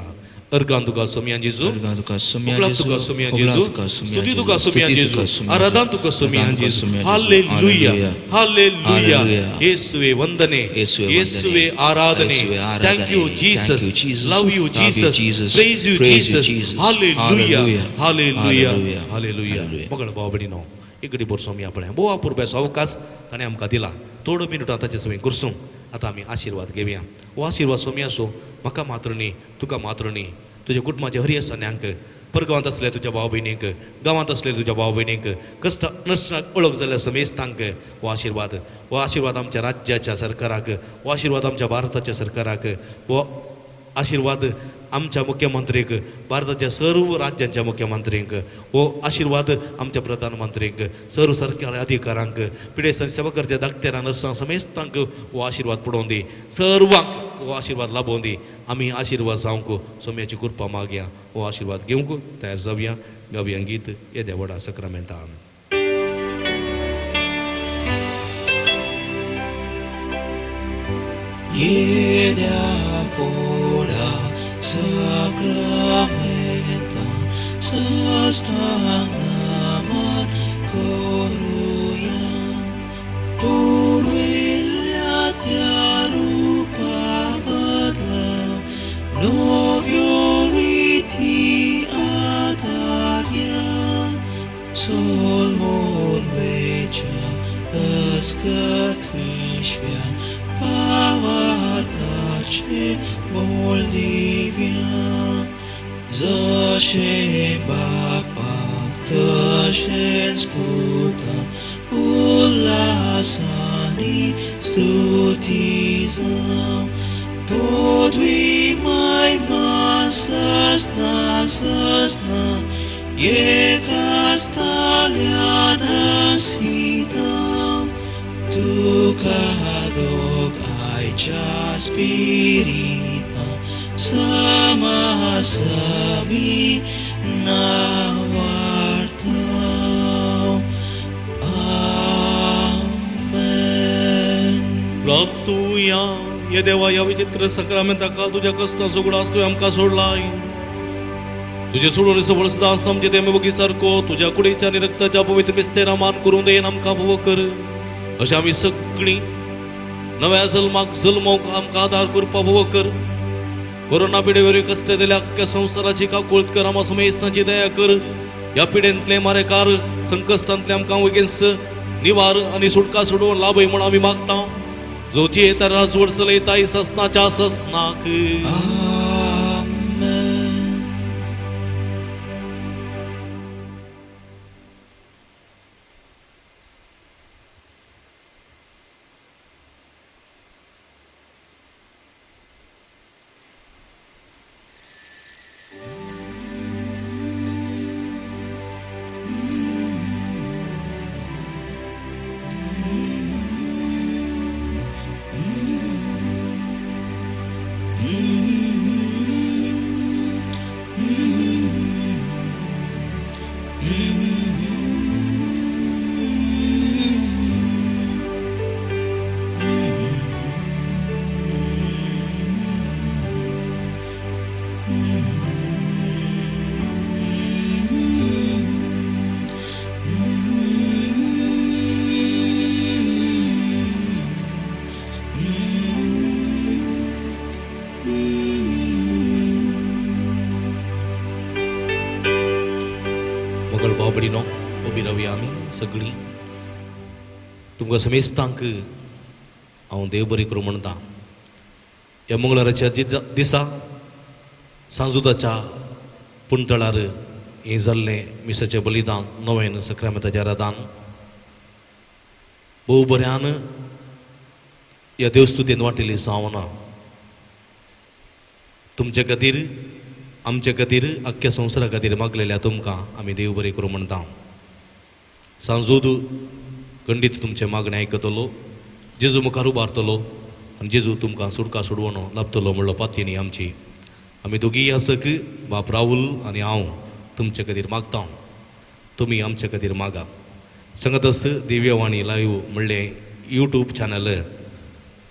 अर्गां तुका सोम्यान जेजू अर्गां तुका सोम्या उगलां जेजू तुका सोम्यान उगलां जेजू तुका सोम्या स्तुती जेजू तुका सोम्यान स्तुती जेजू तुका सोम्या आराधन जेजू. तुका सोम्यान आराधन तुका जेजू सोम्या जेजू. हालेलुया हालेलुया. हालेलुया ಯೇಸುವೆ ವಂದನೆ ಯೇಸುವೆ ವಂದನೆ. ಯೇಸುವೆ ಆರಾಧನೆ ಯೇಸುವೆ ಆರಾಧನೆ. Thank you Jesus Thank you, Jesus. Love you Love you, Jesus Jesus. Price you Praise you, Jesus Jesus. Hallelujah Hallelujah. Hallelujah Hallelujah. Hallelujah Hallelujah. मगळ बाबडीनो इकडे बोरसोमी आपणे बोवा पुरब्याचो अवकाश ताणें आमकां दिला थोडो मिनटां ताचे सवय करसूं आतां आमी आशिर्वाद घेवया हो आशिर्वाद सोमी आसूं म्हाका मात्र न्ही तुका मात्र न्ही तुज्या कुटुंबाच्या हरी आसान्यांक परगांवांत असल्या तुज्या भाव भयणींक गांवांत असल्या तुज्या भाव भयणींक कश्ट नर्सनाक ओळख जाल्या समेस्तांक हो आशिर्वाद आमच्या राज्याच्या सरकाराक हो आशिर्वाद आमच्या भारताच्या सरकाराक हो आशिर्वाद आमच्या मुख्यमंत्रीक भारताच्या सर्व राज्यांच्या मुख्यमंत्र्यांक हो आशिर्वाद आमच्या प्रधानमंत्र्यांक सर्व सरकारी अधिकाऱ्यांक पिडेसन सेवा करच्या धाकट्या नर्सांक समेस्तांक हो आशिर्वाद पडोवन दी सर्वांक हो आशिर्वाद लाभोवन दी आमी आशिर्वाद जावंक सोम्याची कृपा मागया हो आशिर्वाद घेवंक तयार जावया गावया गीत येद्या व्हडा सक्रामेंतान येद्या पोडा सक्रामेंता सस्तानामान करूया पूर्विल्ल्या त्या रूपा बदला नव्यो रीती आदार्या सोलमोन वेच्या अस्कत विश्व्या पावार्ताचे बोलदिव्या जशे बापाक तशेंच पुता उल्हासानी स्तुती जावं podwi mai masasna sasna ekastaliana sita tuka dog aicha spirita sama sami navartau amen प्रार्थूया ये देवा या विचित्र सक्रामेंताकाल तुझ्या कष्ट सुगडा असतो आमकां सोडलाय तुझे सोडून सबळ सदा समजे आमी बगी सारको तुझ्या कुडीच्या आणि रक्ताच्या पवित्र मिस्तेरा मान करून देन आमकां फोव कर अशें आमी सगळीं नव्या जल्माक जल्मोवंक आमकां आदार करपा फोव कर कोरोना पिडेवरी कश्ट दिल्या अख्ख्या संवसाराची काकुळत कर आमा समेस्तांची दया कर ह्या पिडेंतले मारेकार संकश्टांतले आमकां वगेन्स निवार आनी सुटका सोडून लाभय म्हण आमी मागता जोची येता रास वर्सले ताई ससनाच्या ससनाक amen मगळ बाबडीनो उबी रावया आमी सगळीं तुमकां समेस्तांक हांव देव बरी करूं म्हणटा ह्या मंगळाराच्या दिसा सांजुदाच्या पुंतळार हें जाल्लें मिसाचें बलिदान नवें सक्रामेंताचें रादान भोव बऱ्यान ह्या देवस्तुतेन वांटिल्ली जावना तुमचे खातीर आमचे खातीर अख्ख्या संवसारा खातीर मागलेल्या तुमकां आमी देव बरें करूं म्हणटा सांजूद खंडीत तुमचे मागणें आयकतलो जेजू मुखार उबारतलो आनी जेजू तुमकां सुटका सोडवण लाभतलो म्हणलो पातयेनी आमची आमी दोगूय आसक बाप राहुल आनी हांव तुमचे खातीर मागता तुमी आमचे खातीर मागा संगतस दिव्यवाणी लायव्ह म्हणलें यूट्यूब चॅनल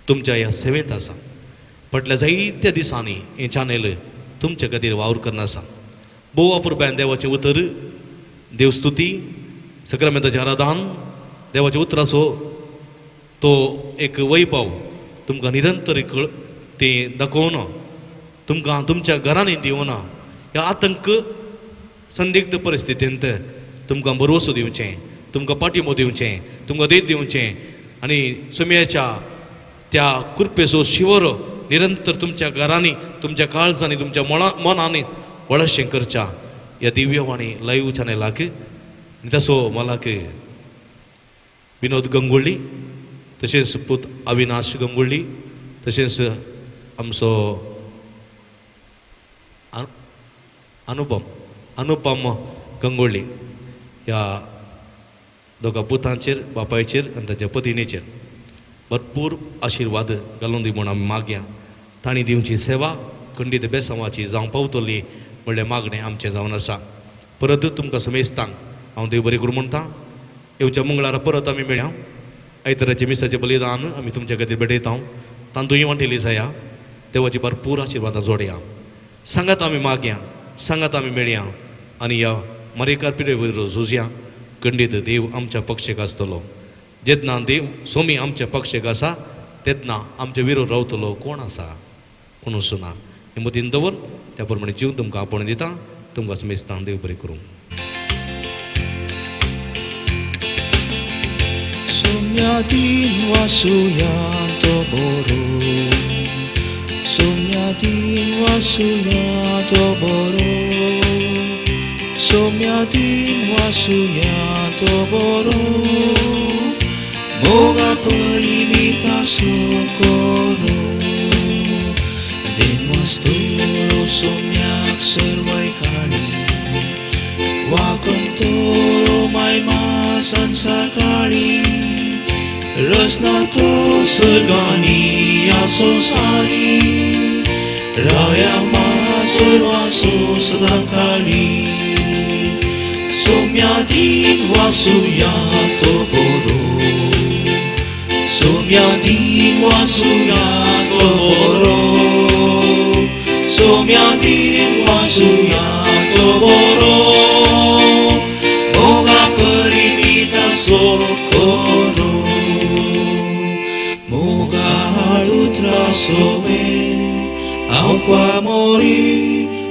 तुमच्या ह्या सेवेंत आसा फाटल्या जायत्या दिसांनी हें चॅनल तुमच्या खातीर वावर करना आसा भोव अपुरबायन देवाचें उतर देवस्तुती सक्रामेंताचें आराधन देवाचें उतराचो तो एक वैभव तुमकां निरंतर तें दाखोवन तुमकां तुमच्या घरांनी दिवना ह्या आतंक संदिग्ध परिस्थितींत तुमकां भरवसो दिवचें तुमकां पाठिंबो दिवचें तुमकां देत दिवचें आनी सुमयाच्या त्या कृपेचो शिवर निरंतर तुमच्या घरांनी तुमच्या काळजांनी तुमच्या मनांनी वळशें करच्या ह्या दिव्यवाणी लाईव्ह चॅनलाक आनी तसो मालाक विनोद गंगुळ्ळी तशेंच पूत अविनाश गंगुळ्ळी तशेंच आमचो अनुपम गंगुळ्ळी ह्या दोगा पुतांचेर बापायचेर आनी ताच्या पत्नीचेर भरपूर आशिर्वाद घालून दी म्हूण आमी मागया तांणी दिवची सेवा खंडीत बेसांवाची जावं पावतली म्हणलें मागणें आमचें जावन आसा परत तुमकां समेस्तांक हांव देव बरें करूं म्हणटा येवच्या मंगळारा परत आमी मेळया आयताराचें मिसाचें बलिदान आमी तुमच्या खातीर भेटयता तांतूय वांटेली जाया देवाची भरपूर आशिर्वादां जोडया सांगात आमी मागया सांगात आमी मेळया आनी ह्या मरेकार पिडे वयर झुजया खंडीत देव आमच्या पक्षेक आसतलो जेन्ना देव सोमी आमच्या पक्षेक आसा तेन्ना आमचे विरोध रावतलो कोण आसा कोणूच ना हे मतीन दवर त्या प्रमाणे जीव तुमकां आपण दिता तुमकां समेस्तां देव बरें करूं Sumyatin wasuyanto boro Sumyatin wasuyanto boro Sumyatin wasuyanto boro Moga pelimita socorro Den wasturo sumyak serway kali Wakantoro may masan sakali Rosna to surgani asosari Raya masurwasu sudakali Sumyadin wasuyato boro Sumyadin wasuyato boro Sumyadin wasuyato boro Moga perimita socorro Moga lutra sobe Au qua mori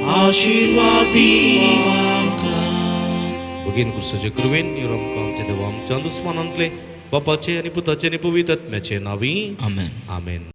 आशीर्वादी भगीन कृष्णाचे कृपेन आमकां आमच्या देवा आमच्या दुस्मानांतले बापाचे आनी पुताचे आनी पवित्र आत्म्याचे नांवी आमेन आमेन